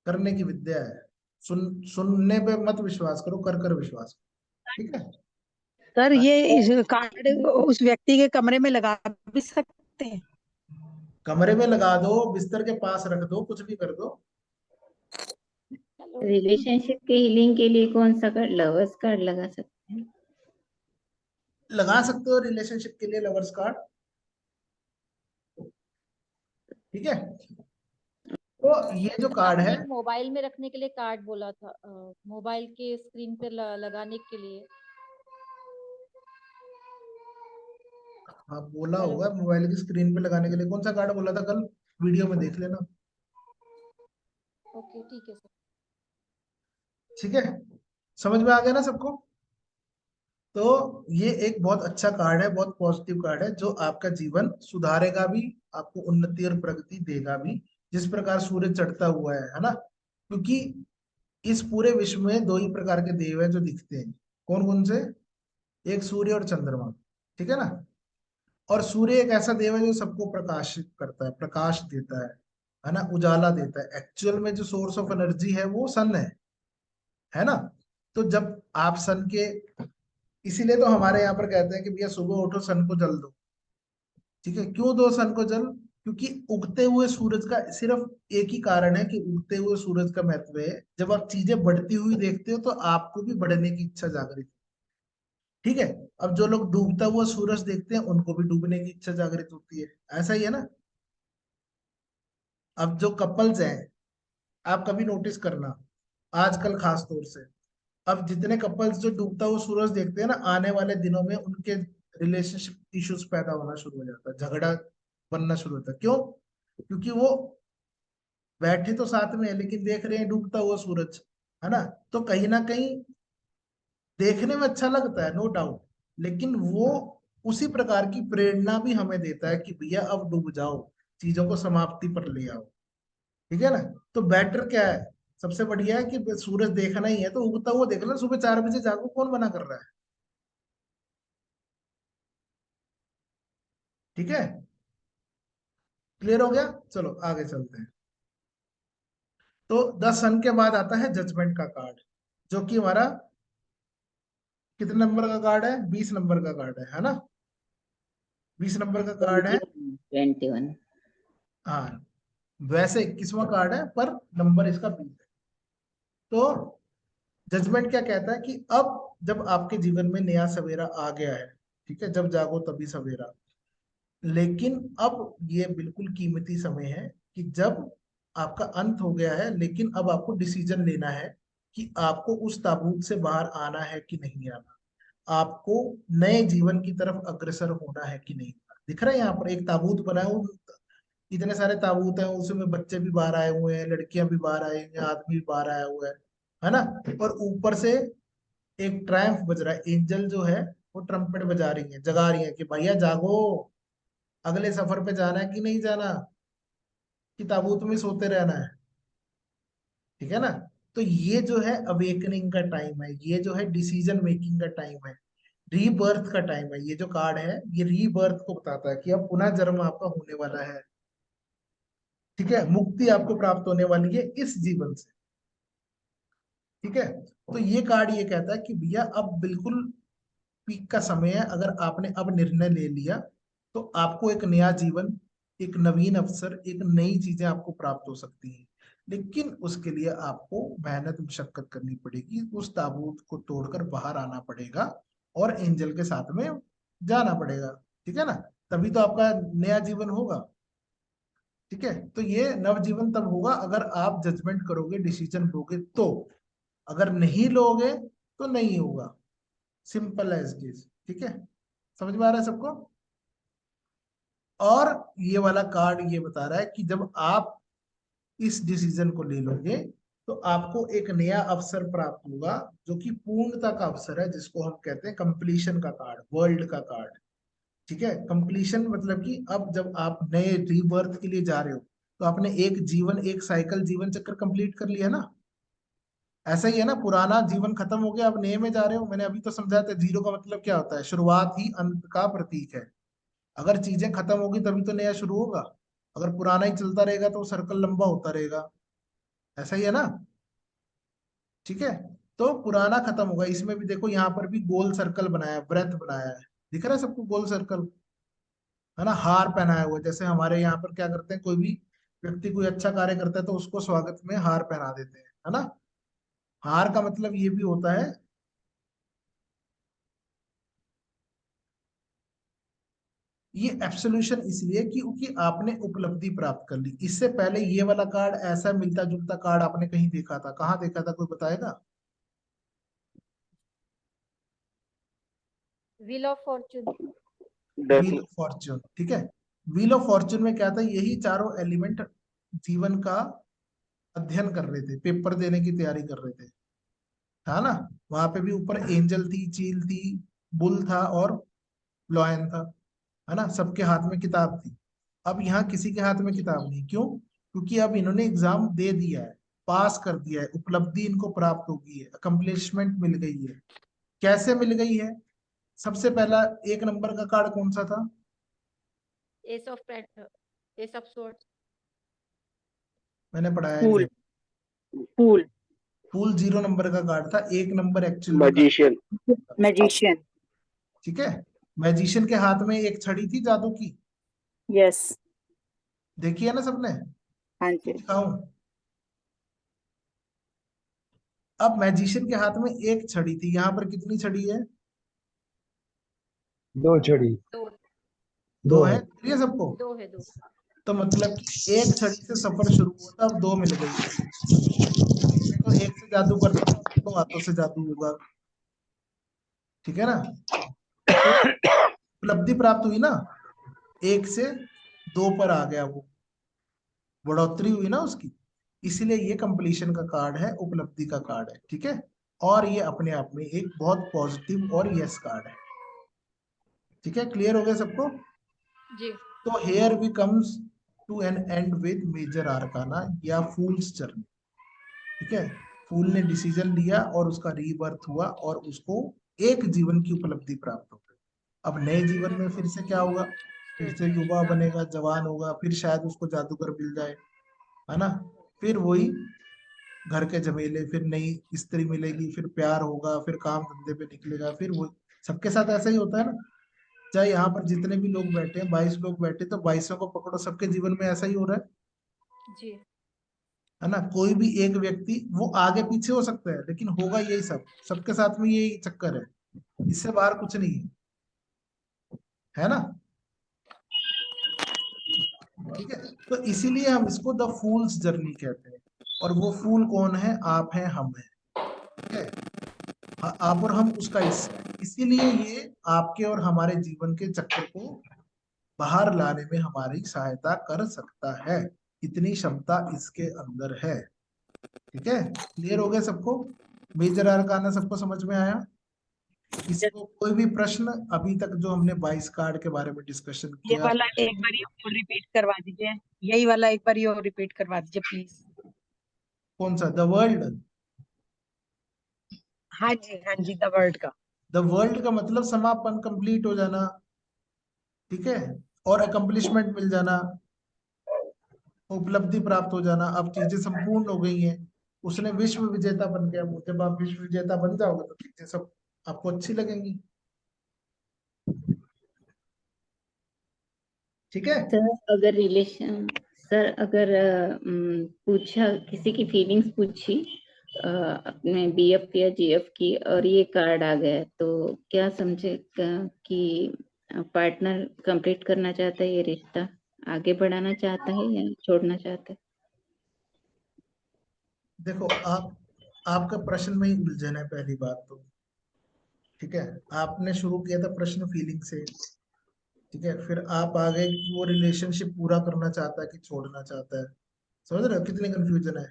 करने की विद्या है। सुनने पे मत विश्वास करो, कर कर विश्वास करो, ठीक है। सर ये कार्ड उस व्यक्ति के कमरे में लगा भी सकते हैं? कमरे में लगा दो, बिस्तर के पास रख दो, कुछ भी कर दो। रिलेशनशिप के हीलिंग के लिए कौन सा कार्ड, लवर्स कार्ड लगा सकते हैं? लगा सकते हो रिलेशनशिप के लिए लवर्स कार्ड, ठीक है। तो ये जो कार्ड है, आपने एक मोबाइल में रखने के लिए कार्ड बोला था, मोबाइल के स्क्रीन पे लगाने के लिए। हाँ बोला हेलो। होगा मोबाइल की स्क्रीन पे लगाने के लिए। कौन सा कार्ड बोला था कल, वीडियो में देख लेना, ओके ठीक है सर। ठीक है। समझ में आ गया ना सबको। तो ये एक बहुत अच्छा कार्ड है, बहुत पॉजिटिव कार्ड है, जो आपका जीवन सुधारेगा भी, आपको उन्नति और प्रगति देगा भी। जिस प्रकार सूरज चढ़ता हुआ है ना, क्योंकि इस पूरे विश्व में दो ही प्रकार के देव हैं जो दिखते हैं। कौन कौन से? एक सूर्य और चंद्रमा, ठीक है ना। और सूर्य एक ऐसा देव है जो सबको प्रकाशित करता है, प्रकाश देता है ना, उजाला देता है। एक्चुअल में जो सोर्स ऑफ एनर्जी है वो सन है ना। तो जब आप सन के, इसीलिए तो हमारे यहाँ पर कहते हैं कि भैया सुबह उठो सन को जल दो, ठीक है। क्यों दो सन को जल? क्योंकि उगते हुए सूरज का सिर्फ एक ही कारण है कि उगते हुए सूरज का महत्व है। जब आप चीजें बढ़ती हुई देखते हो तो आपको भी बढ़ने की इच्छा जागृत, ठीक है। अब जो लोग डूबता हुआ सूरज देखते हैं उनको भी डूबने की इच्छा जागृत होती है, ऐसा ही है ना। अब जो कपल्स हैं, आप कभी नोटिस करना, आजकल खास तौर से, अब जितने कपल्स जो डूबता हुआ सूरज देखते हैं ना, आने वाले दिनों में उनके रिलेशनशिप इश्यूज पैदा होना शुरू हो जाता है, झगड़ा बनना शुरू होता है। क्यों? क्योंकि वो बैठे तो साथ में है लेकिन देख रहे हैं डूबता हुआ सूरज, है ना। तो कहीं ना कहीं देखने में अच्छा लगता है, नो डाउट, लेकिन वो उसी प्रकार की प्रेरणा भी हमें देता है कि भैया अब डूब जाओ, चीजों को समाप्ति पर ले आओ, ठीक है ना। तो बेटर क्या है, सबसे बढ़िया है कि सूरज देखना ही है तो उगता हुआ देख लो, सुबह 4 बजे जागो, कौन मना कर रहा है, ठीक है। क्लियर हो गया? चलो आगे चलते हैं। तो 10 सन के बाद आता है जजमेंट का कार्ड, जो कि हमारा कितने नंबर का कार्ड है? 20 नंबर का कार्ड है ना। 20 नंबर का कार्ड है। 21। हाँ, वैसे 21वां कार्ड है पर नंबर इसका 20 है। तो जजमेंट क्या कहता है कि अब जब आपके जीवन में नया सवेरा आ गया है, ठीक है, जब जागो तभी सवेरा, लेकिन अब ये बिल्कुल कीमती समय है कि जब आपका अंत हो गया है, लेकिन अब आपको डिसीजन लेना है कि आपको उस ताबूत से बाहर आना है कि नहीं आना, आपको नए जीवन की तरफ अग्रसर होना है कि नहीं। दिख रहा है यहाँ पर एक ताबूत बना है, इतने सारे ताबूत हैं, उसमें बच्चे भी बाहर आए हुए हैं, लड़कियां भी बाहर आए हैं, आदमी भी बाहर आया हुआ है ना। और ऊपर से एक ट्रायम्फ बज रहा है, एंजल जो है वो ट्रम्पेट बजा रही है, जगा रही है कि भैया जागो, अगले सफर पे जाना है कि नहीं जाना, कि ताबूत में सोते रहना है, ठीक है ना। तो ये जो है अवेकनिंग का टाइम है, ये जो है डिसीजन मेकिंग का टाइम है, रीबर्थ का टाइम है। ये जो कार्ड है ये रीबर्थ को बताता है कि अब पुनः जन्म आपका होने वाला है, ठीक है। मुक्ति आपको प्राप्त होने वाली है इस जीवन से, ठीक है। तो ये कार्ड ये कहता है कि भैया अब बिल्कुल पीक का समय है। अगर आपने अब निर्णय ले लिया तो आपको एक नया जीवन, एक नवीन अवसर, एक नई चीजें आपको प्राप्त हो सकती हैं। लेकिन उसके लिए आपको मेहनत मशक्कत करनी पड़ेगी, उस ताबूत को तोड़कर बाहर आना पड़ेगा और एंजल के साथ में जाना पड़ेगा, ठीक है ना। तभी तो आपका नया जीवन होगा, ठीक है। तो ये नवजीवन तब होगा अगर आप जजमेंट करोगे, डिसीजन लोगे तो। अगर नहीं लोगे तो नहीं होगा, सिंपल एज इट इज, ठीक है। समझ में आ रहा है सबको? और ये वाला कार्ड ये बता रहा है कि जब आप इस डिसीजन को ले लोगे तो आपको एक नया अवसर प्राप्त होगा, जो कि पूर्णता का अवसर है, जिसको हम कहते हैं कंप्लीशन का कार्ड, वर्ल्ड का कार्ड, ठीक है। कंप्लीशन मतलब कि अब जब आप नए रीबर्थ के लिए जा रहे हो तो आपने एक जीवन, एक साइकिल, जीवन चक्र कंप्लीट कर लिया ना। ऐसा ही है ना, पुराना जीवन खत्म हो गया, अब नए में जा रहे हो। मैंने अभी तो समझाया था, जीरो का मतलब क्या होता है, शुरुआत ही अंत का प्रतीक है। अगर चीजें खत्म होगी तभी तो नया शुरू होगा। अगर पुराना ही चलता रहेगा तो सर्कल लंबा होता रहेगा। ऐसा ही है ना। ठीक है। तो पुराना खत्म होगा। इसमें भी देखो, यहाँ पर भी गोल सर्कल बनाया है, व्रत बनाया है, दिख रहा है सबको गोल सर्कल, है ना। हार पहनाया हुआ है। जैसे हमारे यहाँ पर क्या करते हैं, कोई भी व्यक्ति कोई अच्छा कार्य करता है तो उसको स्वागत में हार पहना देते हैं, है ना। हार का मतलब ये भी होता है, ये एब्सोल्यूशन इसलिए क्योंकि आपने उपलब्धि प्राप्त कर ली। इससे पहले ये वाला कार्ड, ऐसा मिलता जुलता कार्ड आपने कहीं देखा था? कहाँ देखा था, कोई बताएगा? Wheel of Fortune. Wheel of Fortune, ठीक है। व्हील ऑफ फॉर्च्यून में क्या था, यही चारों एलिमेंट जीवन का अध्ययन कर रहे थे, पेपर देने की तैयारी कर रहे थे, था ना। वहां पे भी ऊपर एंजल थी, चील थी, बुल था और लॉयन था, है ना। सबके हाथ में किताब थी। अब यहाँ किसी के हाथ में किताब नहीं, क्यों? क्योंकि अब इन्होंने एग्जाम दे दिया है, पास कर दिया है, उपलब्धि इनको प्राप्त हो गई है, अकम्पलिशमेंट मिल गई है। कैसे मिल गई है? सबसे पहला एक नंबर का कार्ड कौन सा था? S of swords. मैंने पढ़ाया फूल। एग्जाम। फूल। फूल 0 नंबर का कार्ड था, एक नंबर एक्चुअल में मैजिशियन। मैजिशियन। ठीक है। मैजिशियन के हाथ में एक छड़ी थी जादू की, यस। देखी है ना सबने? हाँ जी। दिखाऊं? अब मैजिशियन के हाथ में एक छड़ी थी, यहाँ पर कितनी छड़ी है? 2 छड़ी। दो। दो है, क्लियर सबको? दो है, दो। तो मतलब कि एक छड़ी से सफर शुरू हुआ था, अब दो मिल गई। तो एक से जादू करता था, दो हाथों से जादू होगा, ठीक है ना। तो उपलब्धि प्राप्त हुई ना, एक से दो पर आ गया, वो बढ़ोतरी हुई ना उसकी। इसलिए ये कंप्लीशन का कार्ड है, उपलब्धि का कार्ड है, ठीक है। और ये अपने आप में एक बहुत पॉजिटिव और यस कार्ड है, ठीक है। क्लियर हो गया सबको? जी। तो here we comes to an end with major arcana या फूल्स जर्नी, ठीक है। फूल ने डिसीजन लिया और उसका रीबर्थ हुआ और उसको एक जीवन की उपलब्धि प्राप्त हो गई। अब नए जीवन में फिर से क्या होगा, फिर से युवा बनेगा, जवान होगा, फिर शायद उसको जादूगर मिल जाए, है ना। फिर वही घर के झमेले, फिर नई स्त्री मिलेगी, फिर प्यार होगा, फिर काम धंधे पे निकलेगा, फिर वो सबके साथ ऐसा ही होता है ना। चाहे यहाँ पर जितने भी लोग बैठे हैं, 22 लोग बैठे, तो 22 को पकड़ो, सबके जीवन में ऐसा ही हो रहा है, जी। है ना। कोई भी एक व्यक्ति वो आगे पीछे हो सकता है, लेकिन होगा यही सब, सबके साथ में यही चक्कर है, इससे बाहर कुछ नहीं है ना। ठीक है। तो इसीलिए हम इसको द फूल्स जर्नी कहते हैं। और वो फूल कौन है? आप हैं, हम हैं, ठीक है। आप और हम उसका हिस्सा है। इसीलिए ये आपके और हमारे जीवन के चक्र को बाहर लाने में हमारी सहायता कर सकता है, इतनी क्षमता इसके अंदर है, ठीक है। क्लियर हो गया सबको? मेजर आर्काना सबको समझ में आया? इसको कोई भी प्रश्न अभी तक जो हमने 22 कार्ड के बारे में डिस्कशन ये किया? वाला एक बार और रिपीट करवा दीजिए, यही वाला एक बार और रिपीट करवा दीजिए प्लीज। कौन सा? The world? हाँ जी द वर्ल्ड का। द वर्ल्ड का मतलब समापन, कंप्लीट हो जाना, ठीक है। और अकम्पलिशमेंट मिल जाना, उपलब्धि प्राप्त हो जाना। अब चीजें संपूर्ण हो गई हैं, उसने विश्व विजेता बन गया। वो जब आप विश्व विजेता बन जाओगे तो चीजें सब आपको अच्छी लगेंगी, ठीक है। सर अगर पूछा, किसी की फीलिंग्स पूछी अपने बीएफ या जीएफ की, और ये कार्ड आ गया, तो क्या समझेगा कि पार्टनर कंप्लीट करना चाहता है, ये रिश्ता आगे बढ़ाना चाहता है या छोड़ना चाहता है? देखो, आपका प्रश्न में ही उलझन है, पहली बात तो, ठीक है। आपने शुरू किया था प्रश्न फीलिंग से, ठीक है। फिर आप आ गए कि वो रिलेशनशिप पूरा करना चाहता है कि छोड़ना चाहता है। समझ रहे हो कितने कंफ्यूजन है?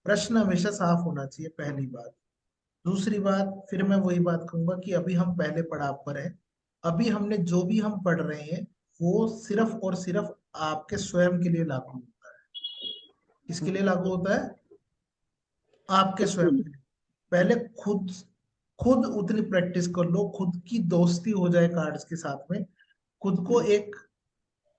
प्रश्न हमेशा साफ होना चाहिए, पहली बात। दूसरी बात, फिर मैं वही बात कहूंगा कि अभी हम पहले पड़ाव पर हैं, अभी हमने जो भी हम पढ़ रहे हैं वो सिर्फ और सिर्फ आपके स्वयं के लिए लागू होता है। किसके लिए लागू होता है? आपके स्वयं के लिए। पहले खुद खुद उतनी प्रैक्टिस कर लो, खुद की दोस्ती हो जाए कार्ड्स के साथ में, खुद को एक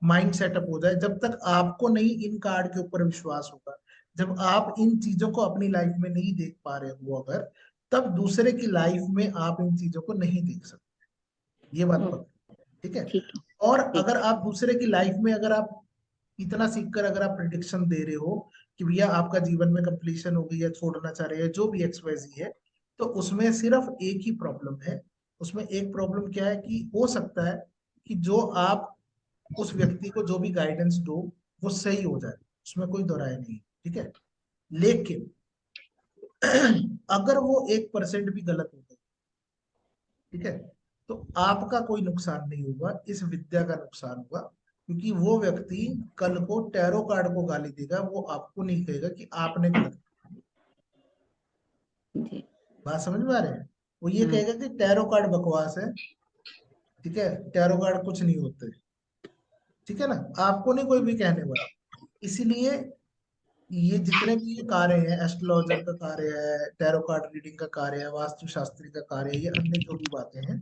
माइंड सेटअप हो जाए। जब तक आपको नहीं इन कार्ड के ऊपर विश्वास होगा, जब आप इन चीजों को अपनी लाइफ में नहीं देख पा रहे हो अगर, तब दूसरे की लाइफ में आप इन चीजों को नहीं देख सकते। ये बात पक्की, ठीक है? ठीक है। और अगर आप दूसरे की लाइफ में अगर आप इतना सीखकर अगर आप प्रिडिक्शन दे रहे हो कि भैया आपका जीवन में कंप्लीशन हो गई है, छोड़ना चाह रहे हैं, जो भी एक्सवाइजी है, तो उसमें सिर्फ एक ही प्रॉब्लम है। उसमें एक प्रॉब्लम क्या है कि हो सकता है कि जो आप उस व्यक्ति को जो भी गाइडेंस दो वो सही हो जाए, उसमें कोई दो राय नहीं, ठीक है? लेकिन अगर वो 1% भी गलत हो गई, ठीक है, तो आपका कोई नुकसान नहीं होगा, इस विद्या का नुकसान होगा। क्योंकि वो व्यक्ति कल को टैरो कार्ड को गाली देगा, वो आपको नहीं कहेगा कि आपने गलत किया। जी। बात समझ में आ रही है? वो ये कहेगा कि टैरो कार्ड बकवास है, ठीक है, टैरो कार्ड कुछ नहीं होते, ठीक है ना? आपको नहीं कोई भी कहने वाला। इसीलिए ये जितने भी ये कार्य हैं, एस्ट्रोलॉजर का कार्य है, टैरो कार्ड रीडिंग का कार्य है, वास्तुशास्त्री का कार्य है, ये अन्य जो भी बातें हैं,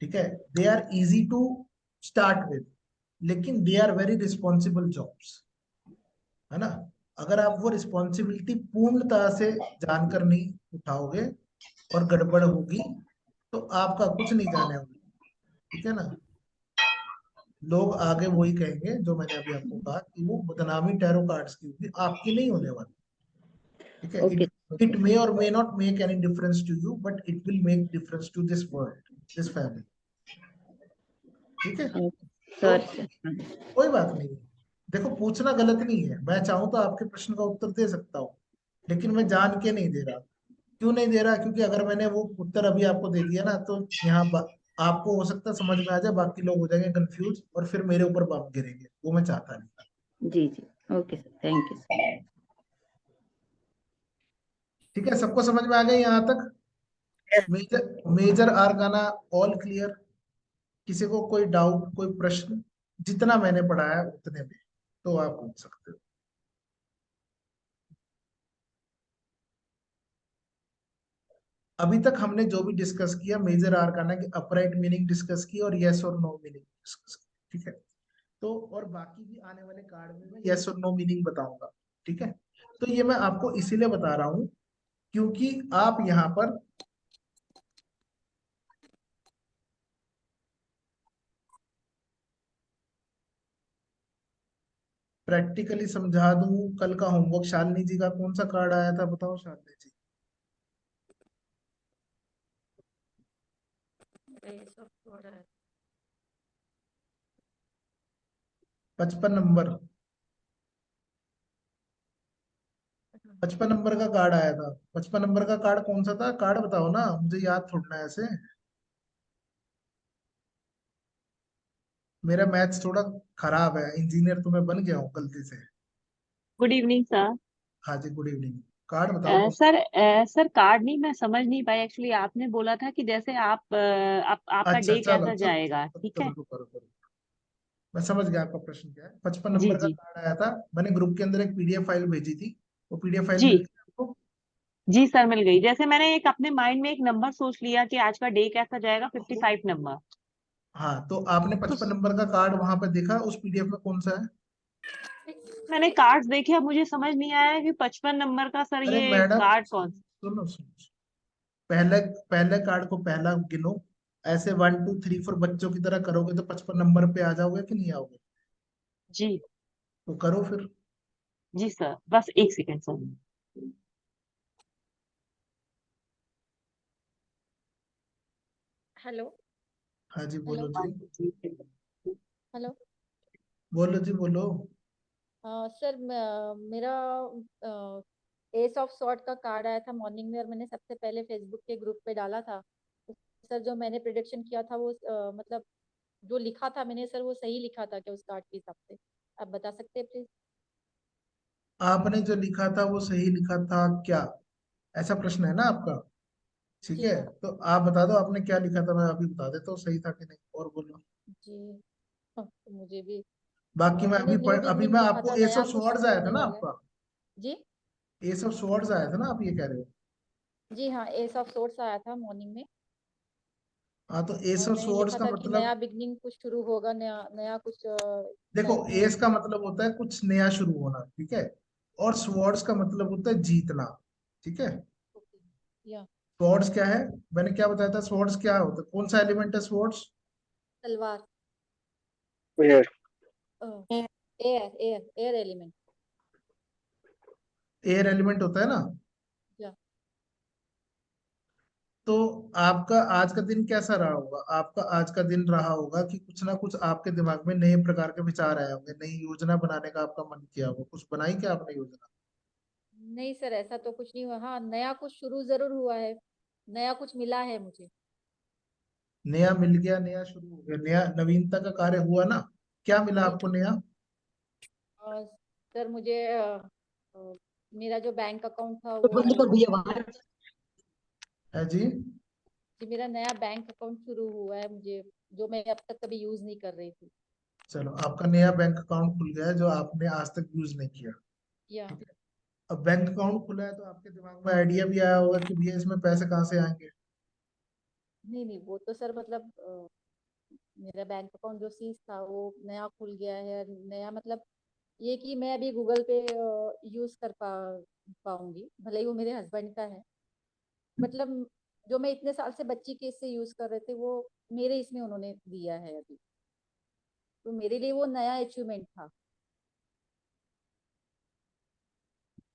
ठीक है, they are easy to start with, लेकिन they are very responsible jobs, है ना? अगर आप वो रिस्पॉन्सिबिलिटी पूर्णतः से जानकर नहीं उठाओगे और गड़बड़ होगी तो आपका कुछ नहीं जाने वाला, ठीक है ना? लोग आगे वही कहेंगे जो मैंने अभी आपको कहा कि वो बदनामी टैरो कार्ड्स की होगी, आपकी नहीं होने वाली, ठीक है? Okay. It may or may not make any difference to you, but it will make difference to this world, this family, ठीक है? तो सर कोई बात नहीं, देखो पूछना गलत नहीं है, मैं चाहूं तो आपके प्रश्न का उत्तर दे सकता हूँ, लेकिन मैं जान के नहीं दे रहा। क्यों नहीं दे रहा? क्योंकि अगर मैंने वो उत्तर अभी आपको दे दिया ना, तो यहाँ आपको हो सकता है समझ में आ जाए, बाकी लोग हो जाएंगे कंफ्यूज और फिर मेरे ऊपर बम गिरेंगे, वो मैं चाहता नहीं। जी जी, okay sir, thank you sir. ठीक है, सबको समझ में आ गया यहाँ तक? Major arcana all clear? किसी को कोई डाउट, कोई प्रश्न? जितना मैंने पढ़ाया उतने में तो आप पूछ सकते हो। अभी तक हमने जो भी डिस्कस किया, मेजर आर्काना की अपराइट मीनिंग डिस्कस की और यस और नो मीनिंग डिस्कस की, ठीक है? तो और बाकी भी आने वाले कार्ड में मैं यस और नो मीनिंग बताऊंगा, ठीक है? तो ये मैं आपको इसीलिए बता रहा हूं क्योंकि आप यहाँ पर प्रैक्टिकली समझा दूं। कल का होमवर्क शालिनी जी का कौन सा कार्ड आया था, बताओ शालिनी जी? 55 नंबर, 55 नंबर का कार्ड आया था। 55 नंबर का कार्ड कौन सा था? कार्ड बताओ ना, मुझे याद थोड़ा है ऐसे। मेरा मैथ्स थोड़ा खराब है, इंजीनियर तो मैं बन गया हूँ गलती से। Good evening sir. हाँ जी, गुड इवनिंग। कार्ड बताओ कौन। सर कार्ड नहीं मैं समझ नहीं पाई एक्चुअली। आपने बोला था कि जैसे आपका अच्छा डे चलो कैसा चलो जाएगा, चलो ठीक चलो, है? रुको रुको रुको। मैं समझ गया आपका प्रश्न क्या है। 55 जी नंबर का जी कार्ड आया था, मैंने ग्रुप के अंदर एक पीडीएफ फाइल भेजी थी, वो पीडीएफ फाइल मिल जी गई आपको? जी सर, मिल गई। जैसे मैंने एक अपने माइंड में एक नंबर सोच लिया कि आज का डे कैसा जाएगा, 55 नंबर। हाँ, तो आपने 55 नंबर का कार्ड वहां पे देखा, उस पीडीएफ में कौन सा है? मैंने कार्ड्स देखे, अब मुझे समझ नहीं आया कि 55 नंबर का सर अरे ये मैडम, कार्ड कौन सा। सुनो सुनो, पहले पहले कार्ड को पहला गिनो, ऐसे 1 2 3 4 बच्चों की तरह करोगे तो 55 नंबर पे आ जाओगे कि नहीं आओगे? जी तो करो फिर। जी सर, बस एक सेकेंड सर। हेलो। हाँ जी, हेलो। बोलो जी। हेलो। बोलो जी, बोलो। सर मेरा एस ऑफ सॉर्ट का कार्ड आया था मॉर्निंग में और मैंने सबसे पहले फेसबुक के ग्रुप पे डाला था। तो सर जो मैंने प्रिडिक्शन किया था वो मतलब जो लिखा था मैंने सर वो सही लिखा था क्या उस कार्ड के हिसाब से? आप बता सकते हैं प्लीज? आपने जो लिखा था वो सही लिखा था क्या, ऐसा प्रश्न है ना आपका? ठीक जी है, हाँ। तो आप बता दो आपने क्या लिखा था, मैं अभी बता देता हूँ सही था कि नहीं, और बोलो। जी हाँ, तो मुझे भी बाकी मैं मैंने न्यू अभी बिगनिंग मैं लिखा आपको था, एस नया ऑफ कुछ स्वॉर्ड्स शुरू आया था होने ना वाला है। आपका, जी एस ऑफ स्वॉर्ड्स आया था ना, आप ये कह रहे हो। जी हाँ, एस ऑफ सोर्स आया था मॉर्निंग में। हाँ, तो एस और ऑफ मैंने स्वॉर्ड्स लिखा का था कि नया मतलब, बिगनिंग कुछ शुरू होगा, नया नया कुछ देखो लाइफ में। एस का मतलब होता है कुछ नया शुरू होना, ठीक है, और स्वॉर्ड्स का मतलब होता है जीतना, ठीक है। या स्वॉर्ड्स क्या है, मैंने क्या बताया था, स्वॉर्ड्स क्या होता है, कौन सा एलिमेंट है स्वॉर्ड्स। तलवार, Clear. Air air air element. Air element होता है ना। या तो आपका आज का दिन कैसा रहा होगा, आपका आज का दिन रहा होगा कि कुछ ना कुछ आपके दिमाग में नए प्रकार के विचार आए होंगे, नई योजना बनाने का आपका मन किया होगा, कुछ बनाई क्या आपने योजना। नहीं सर, ऐसा तो कुछ नहीं हुआ। हाँ, नया कुछ शुरू जरूर हुआ है, नया कुछ मिला है मुझे। नया मिल गया, नया शुरू हो गया, नया नवीनता का कार्य हुआ ना, क्या मिला जी आपको नया। हाँ। सर मुझे अ, मेरा जो बैंक अकाउंट था तो वो बंद कर भैया बाहर। है जी। जी, मेरा नया बैंक अकाउंट शुरू हुआ है मुझे, जो मैं अब तक कभी यूज नहीं कर रही थी। चलो आपका नया बैंक अकाउंट खुल गया है जो आपने आज तक यूज नहीं किया, या ठीक है। अब बैंक अकाउंट खुला है तो आपके दिमाग में आइडिया भी आया होगा कि भैया इसमें पैसे कहाँ से आएंगे। नहीं नहीं, वो तो सर मतलब मेरा बैंक अकाउंट जो सीज था वो नया खुल गया है। नया मतलब ये कि मैं अभी गूगल पे यूज कर पाऊंगी, भले ही वो मेरे हस्बैंड का है। मतलब जो मैं इतने साल से बच्ची के इससे यूज कर रहे थे वो मेरे इसमें उन्होंने दिया है अभी, तो मेरे लिए वो नया अचीवमेंट था।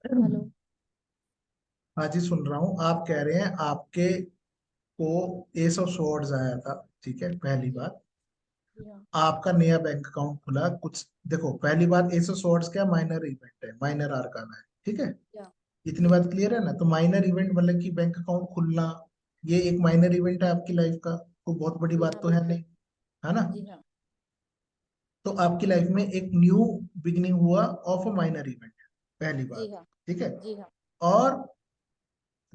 हेलो। हाँ जी, सुन रहा हूँ, आप कह रहे हैं आपके को एस ऑफ स्वॉर्ड्स आया था, ठीक है, पहली जी बात। जी हाँ। आपका नया बैंक अकाउंट खुला कुछ, देखो पहली बात, एस ऑफ स्वॉर्ड्स क्या, माइनर इवेंट है, माइनर आर्काना है, ठीक है। या इतनी जी बात क्लियर है ना, तो माइनर इवेंट मतलब कि बैंक अकाउंट खुलना, ये एक माइनर इवेंट है आपकी लाइफ का, कोई बहुत बड़ी जी बात हाँ तो है बिल्कुल। नहीं, है ना। जी हाँ। तो आपकी लाइफ में एक न्यू बिगिनिंग हुआ ऑफ अ माइनर इवेंट, पहली जी बात, हाँ। ठीक है। जी हाँ। और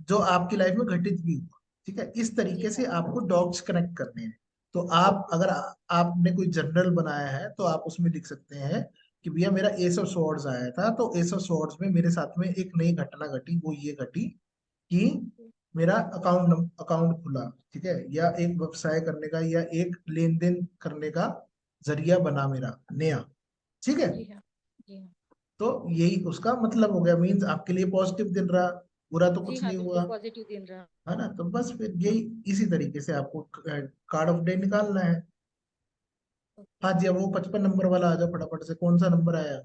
जो आपकी लाइफ में घटित भी हुआ, ठीक है, इस जी तरीके से हाँ। आपको डॉट्स कनेक्ट करने हैं। तो आप अगर आपने कोई जर्नल बनाया है तो आप उसमें लिख सकते हैं कि भैया मेरा एस ऑफ स्वॉर्ड्स आया था, तो एस ऑफ स्वॉर्ड्स में मेरे साथ में एक नई घटना घटी, वो ये घटी कि मेरा अकाउंट खुला, ठीक है, या एक व्यवसाय करने का या एक लेन देन करने का जरिया बना मेरा नया, ठीक है। जी हाँ। जी हाँ। तो यही उसका मतलब हो गया, मीन्स आपके लिए पॉजिटिव दिन रहा, बुरा तो जी कुछ हाँ नहीं बिल्कुल हुआ, पॉजिटिव दिन रहा। है ना। तो बस फिर यही, इसी तरीके से आपको कार्ड ऑफ डे निकालना है। ओके। हाँ जी, अब वो 55 नंबर वाला आ जाओ फटाफट से, कौन सा नंबर आया।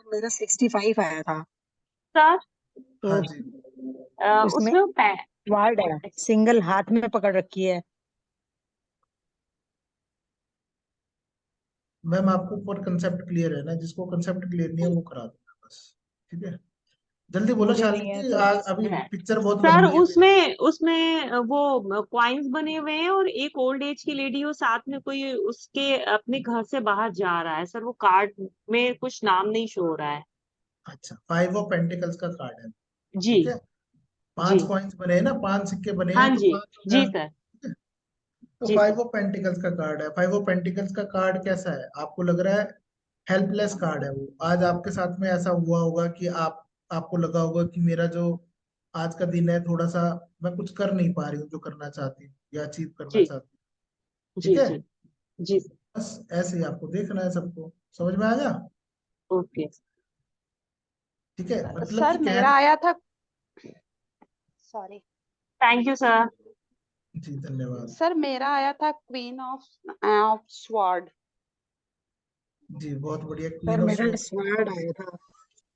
मेरा 65 आया था। सर तो हाँ जी, उसमें उसमें वार्ड है, सिंगल हाथ में पकड़ रखी है। मैम आपको पर कंसेप्ट क्लियर है ना, जिसको कंसेप्ट क्लियर नहीं है वो करा दूंगा बस, ठीक है। जल्दी बोलो मुझे नहीं शालिनी है जी, सर। अभी पिक्चर बहुत सर लंबी है मेरी। उसमें उसमें वो कॉइन्स बने हुए हैं और एक ओल्ड एज की लेडी हो साथ में, कोई उसके अपने घर से बाहर जा रहा है। सर वो कार्ड में कुछ नाम नहीं शो हो रहा है। अच्छा, 5 ऑफ पेंटिकल्स का कार्ड है, जी। ठीक है। जी 5 कॉइन्स बने हैं ना, 5 सिक्के बने हाँ हैं, तो जी। 5 हो गया, जी सर। ठीक है। तो जी सर। 5 ऑफ पेंटिकल्स का कार्ड है, 5 ऑफ पेंटिकल्स का कार्ड कैसा है, आपको लग रहा है हेल्पलेस कार्ड है वो। आज आपके साथ में ऐसा हुआ होगा कि आपको लगा होगा कि मेरा जो आज का दिन है थोड़ा सा, मैं कुछ कर नहीं पा रही हूँ जो करना चाहती हूँ या अचीव करना जी चाहती हूँ, जी ठीक है। जी। जी सर। बस ऐसे ही आपको देखना है सबको, समझ में आ गया, ओके। ठीक है, मतलब कि सर कह मेरा रहे। आया था, सॉरी थैंक यू सर। जी धन्यवाद। सर, मेरा आया था क्वीन ऑफ स्वॉर्ड। जी बहुत बढ़िया, सर क्वीन ऑफ मेरा सोर्स। स्वाड आया था।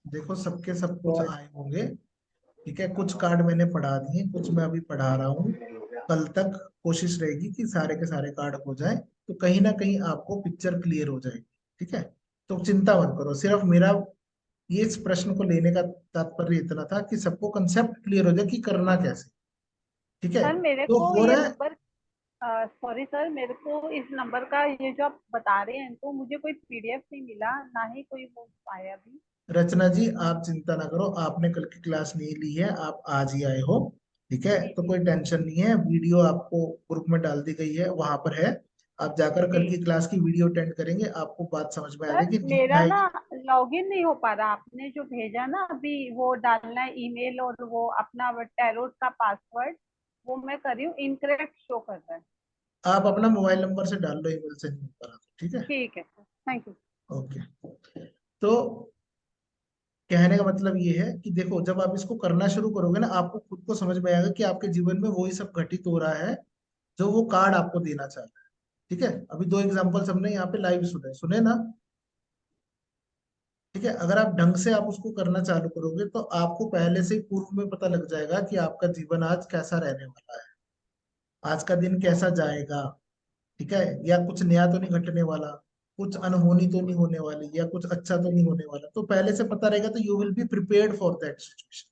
देखो सबके सब कुछ आए होंगे, ठीक है। कुछ कार्ड मैंने पढ़ा दिए, कुछ मैं अभी पढ़ा रहा हूँ, कल तक कोशिश रहेगी कि सारे के सारे कार्ड हो जाए, तो कहीं ना कहीं आपको पिक्चर क्लियर हो जाएगी, ठीक है। तो चिंता मत करो, सिर्फ मेरा ये इस प्रश्न को लेने का तात्पर्य इतना था कि सबको कंसेप्ट क्लियर हो जाए कि करना कैसे, ठीक है। सर मेरे तो को हो ये रहा है, नंबर, सॉरी सर, मेरे को इस नंबर का ये जो आप बता रहे हैं तो मुझे कोई पीडीएफ नहीं मिला, ना ही कोई वो आया अभी। रचना जी आप चिंता ना करो, आपने कल की क्लास नहीं ली है, आप आज ही आए हो, ठीक है, जी तो जी कोई टेंशन नहीं है। वीडियो आपको ग्रुप में डाल दी गई है, वहां पर है, आप जाकर कल जी। की क्लास की वीडियो अटेंड करेंगे, आपको बात समझ में आ सर जाएगी, नींद मेरा ना आएगी। लॉगिन नहीं हो पा रहा, आपने जो भेजा ना अभी वो डालना है ईमेल और वो अपना टैरोट का पासवर्ड, वो मैं कर रही हूँ, इनकरेक्ट शो कर रहा है। आप अपना मोबाइल नंबर से डाल लो, ईमेल से नहीं हो पा रहा, ठीक है। ठीक है सर, थैंक यू। ओके, तो कहने का मतलब ये है कि देखो, जब आप इसको करना शुरू करोगे ना, आपको खुद को समझ में आएगा कि आपके जीवन में वही सब घटित हो रहा है जो वो कार्ड आपको देना चाह रहा है, ठीक है। अभी दो एग्जांपल्स हमने यहाँ पे लाइव सुने सुने ना, ठीक है। अगर आप ढंग से आप उसको करना चालू करोगे तो आपको पहले से ही पूर्व में पता लग जाएगा कि आपका जीवन आज कैसा रहने वाला है, आज का दिन कैसा जाएगा, ठीक है, या कुछ नया तो नहीं घटने वाला, कुछ अनहोनी तो नहीं होने वाली, या कुछ अच्छा तो नहीं होने वाला, तो पहले से पता रहेगा, तो you will be prepared for that situation,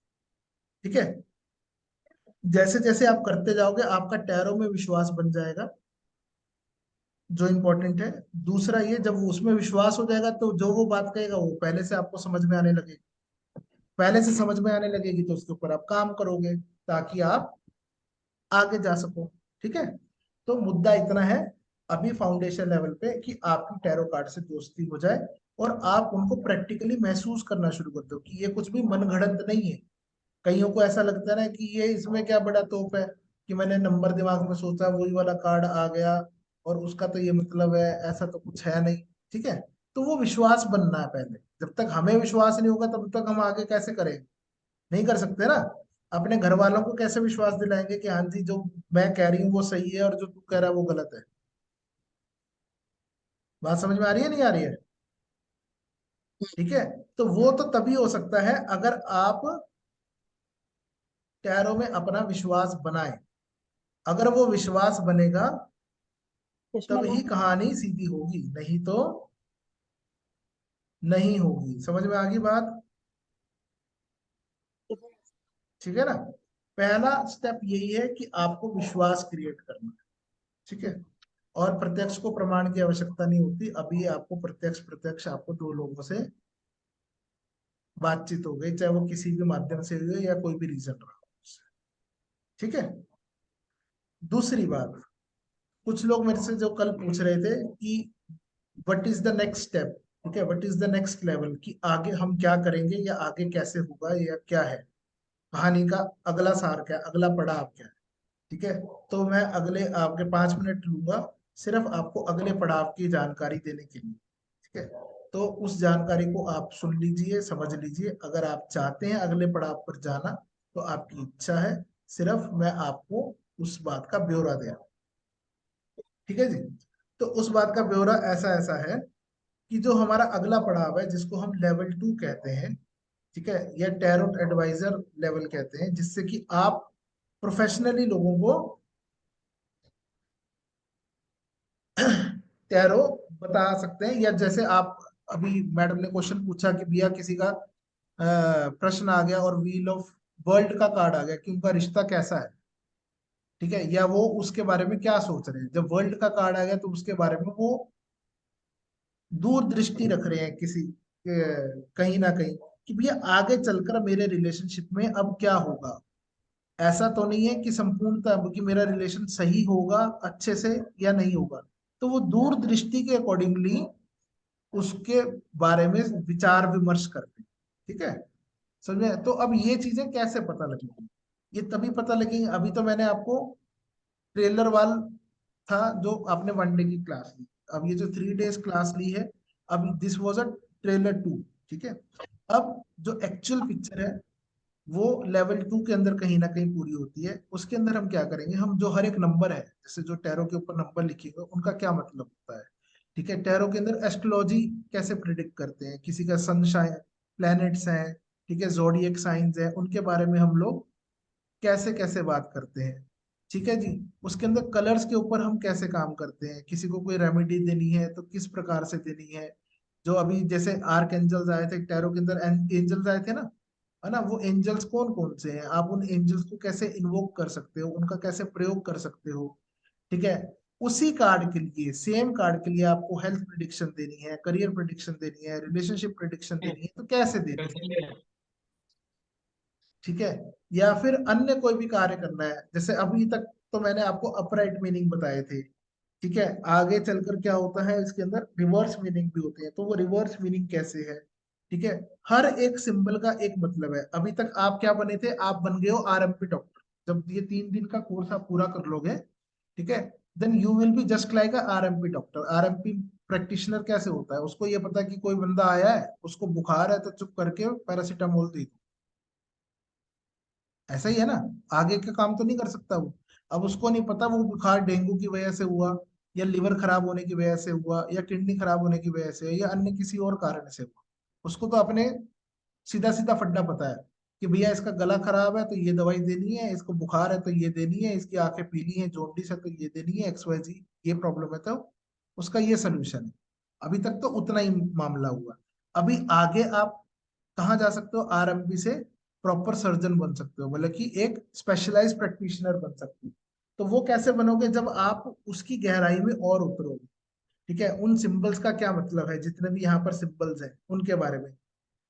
ठीक है। जैसे जैसे आप करते जाओगे आपका टैरो में विश्वास बन जाएगा, जो इम्पोर्टेंट है। दूसरा ये, जब वो उसमें विश्वास हो जाएगा तो जो वो बात कहेगा वो पहले से आपको समझ में आने लगेगी, पहले से समझ में आने लगेगी तो उसके ऊपर आप काम करोगे ताकि आप आगे जा सको, ठीक है। तो मुद्दा इतना है अभी फाउंडेशन लेवल पे कि आपकी टैरो कार्ड से दोस्ती हो जाए और आप उनको प्रैक्टिकली महसूस करना शुरू कर दो कि ये कुछ भी मनगढ़ंत नहीं है। कईयों को ऐसा लगता है ना कि ये इसमें क्या बड़ा तोप है कि मैंने नंबर दिमाग में सोचा वही वाला कार्ड आ गया और उसका तो ये मतलब है, ऐसा तो कुछ है नहीं, ठीक है। तो वो विश्वास बनना है पहले, जब तक हमें विश्वास नहीं होगा तब तक हम आगे कैसे करेंगे, नहीं कर सकते ना। अपने घर वालों को कैसे विश्वास दिलाएंगे कि हाँ जी जो मैं कह रही हूँ वो सही है और जो तू कह रहा है वो गलत है। बात समझ में आ रही है नहीं आ रही है, ठीक है। तो वो तो तभी हो सकता है अगर आप टैरो में अपना विश्वास बनाए, अगर वो विश्वास बनेगा तब ही कहानी सीधी होगी, नहीं तो नहीं होगी। समझ में आ गई बात, ठीक है ना। पहला स्टेप यही है कि आपको विश्वास क्रिएट करना है, ठीक है। और प्रत्यक्ष को प्रमाण की आवश्यकता नहीं होती, अभी आपको प्रत्यक्ष प्रत्यक्ष आपको दो लोगों से बातचीत हो गई, चाहे वो किसी भी माध्यम से हुई हो या कोई भी रीजन रहा हो उससे, ठीक है। दूसरी बात, कुछ लोग मेरे से जो कल पूछ रहे थे कि what is the next step, ठीक है, what is the next level, कि आगे हम क्या करेंगे या आगे कैसे होगा या क्या है कहानी का अगला सार, क्या अगला पड़ाव क्या है, ठीक है। तो मैं अगले आपके 5 मिनट लूंगा सिर्फ आपको अगले पड़ाव की जानकारी देने के लिए, ठीक है। तो उस जानकारी को आप सुन लीजिए, समझ लीजिए, अगर आप चाहते हैं अगले पड़ाव पर जाना तो आपकी इच्छा है, सिर्फ मैं आपको उस बात का ब्यौरा दे रहा हूं, ठीक है जी। तो उस बात का ब्यौरा ऐसा ऐसा है कि जो हमारा अगला पड़ाव है जिसको हम लेवल 2 कहते हैं, ठीक है, या टैरोट एडवाइजर लेवल कहते हैं, जिससे कि आप प्रोफेशनली लोगों को टैरो बता सकते हैं। या जैसे आप अभी मैडम ने क्वेश्चन पूछा कि भैया किसी का प्रश्न आ गया और व्हील ऑफ वर्ल्ड का कार्ड आ गया कि उनका रिश्ता कैसा है, ठीक है, या वो उसके बारे में क्या सोच रहे हैं। जब वर्ल्ड का कार्ड आ गया तो उसके बारे में वो दूर दृष्टि रख रहे हैं किसी कहीं ना कहीं कि भैया आगे चलकर मेरे रिलेशनशिप में अब क्या होगा। ऐसा तो नहीं है कि संपूर्णतः कि मेरा रिलेशन सही होगा अच्छे से या नहीं होगा, तो वो दूर दृष्टि के अकॉर्डिंगली उसके बारे में विचार विमर्श करते हैं, ठीक है, समझे। तो अब ये चीजें कैसे पता लगेगी, ये तभी पता लगेगी, अभी तो मैंने आपको ट्रेलर वाल था जो आपने 1 डे की क्लास ली, अब ये जो 3 डेज क्लास ली है, अब दिस वाज अ ट्रेलर 2, ठीक है। अब जो एक्चुअल पिक्चर है वो लेवल 2 के अंदर कहीं ना कहीं पूरी होती है। उसके अंदर हम क्या करेंगे, हम जो हर एक नंबर है, जैसे जो टैरो के ऊपर नंबर लिखेंगे उनका क्या मतलब होता है, ठीक है। टैरो के अंदर एस्ट्रोलॉजी कैसे प्रिडिक्ट करते हैं, किसी का सनशाइन प्लैनेट्स हैं, ठीक है, जोडिएक साइंस है, उनके बारे में हम लोग कैसे कैसे बात करते हैं, ठीक है जी। उसके अंदर कलर्स के ऊपर हम कैसे काम करते हैं, किसी को कोई रेमेडी देनी है तो किस प्रकार से देनी है। जो अभी जैसे आर्क एंजल्स आए थे टैरो के अंदर, एंजल्स आए थे ना, है ना, वो एंजल्स कौन कौन से हैं, आप उन एंजल्स को कैसे इन्वोक कर सकते हो, उनका कैसे प्रयोग कर सकते हो, ठीक है। उसी कार्ड के लिए, सेम कार्ड के लिए आपको हेल्थ प्रिडिक्शन देनी है, करियर प्रिडिक्शन देनी है, रिलेशनशिप प्रिडिक्शन देनी है, तो कैसे देनी है? ठीक है। या फिर अन्य कोई भी कार्य करना है, जैसे अभी तक तो मैंने आपको अपराइट मीनिंग बताए थे, ठीक है। आगे चलकर क्या होता है, इसके अंदर रिवर्स मीनिंग भी होते हैं, तो वो रिवर्स मीनिंग कैसे है, ठीक है। हर एक सिंबल का एक मतलब है। अभी तक आप क्या बने थे, आप बन गए हो आरएमपी डॉक्टर। जब ये 3 दिन का कोर्स आप पूरा कर लोगे, ठीक है, then you will be just like a RMP doctor. RMP practitioner कैसे होता है, उसको ये पता है कि कोई बंदा आया है, उसको बुखार है, तो चुप करके पैरासीटामोल दे दो। ऐसा ही है ना, आगे का काम तो नहीं कर सकता वो। अब उसको नहीं पता वो बुखार डेंगू की वजह से हुआ, या लिवर खराब होने की वजह से हुआ, या किडनी खराब होने की वजह से, या अन्य किसी और कारण से हुआ। उसको तो अपने सीधा सीधा फड्डा पता है कि भैया इसका गला खराब है तो ये दवाई देनी है, इसको बुखार है तो ये देनी है, इसकी आंखें पीली हैं, जॉन्डिस है तो ये देनी है, XYZ ये प्रॉब्लम है तो उसका ये सोल्यूशन है। अभी तक तो उतना ही मामला हुआ। अभी आगे आप कहाँ जा सकते हो, आरएमपी से प्रॉपर सर्जन बन सकते हो, मतलब कि एक स्पेशलाइज्ड प्रैक्टिशनर बन सकते हो। तो वो कैसे बनोगे, जब आप उसकी गहराई में और उतरोगे, ठीक है। उन सिंबल्स का क्या मतलब है, जितने भी यहाँ पर सिंबल्स हैं उनके बारे में।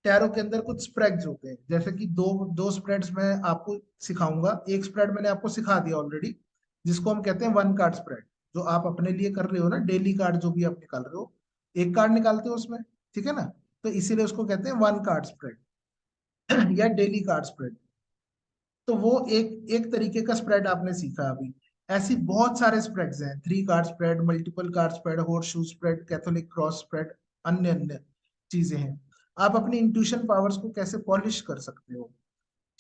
टैरो के अंदर कुछ स्प्रेड्स होते हैं, जैसे कि दो दो स्प्रेड्स मैं आपको सिखाऊंगा। एक स्प्रेड मैंने आपको सिखा दिया ऑलरेडी, जिसको हम कहते हैं 1 कार्ड स्प्रेड, जो आप अपने लिए कर रहे हो ना, डेली कार्ड जो भी आप निकाल रहे हो, एक कार्ड निकालते हो उसमें, ठीक है ना। तो इसीलिए उसको कहते हैं 1 कार्ड स्प्रेड या डेली कार्ड स्प्रेड। तो वो एक एक तरीके का स्प्रेड आपने सीखा अभी। ऐसी बहुत सारे स्प्रेड्स हैं, 3 card spread, multiple card spread, horse shoe spread, Catholic cross spread, अन्य अन्य चीजें हैं। आप अपनी इंट्यूशन पावर्स को कैसे पॉलिश कर सकते हो,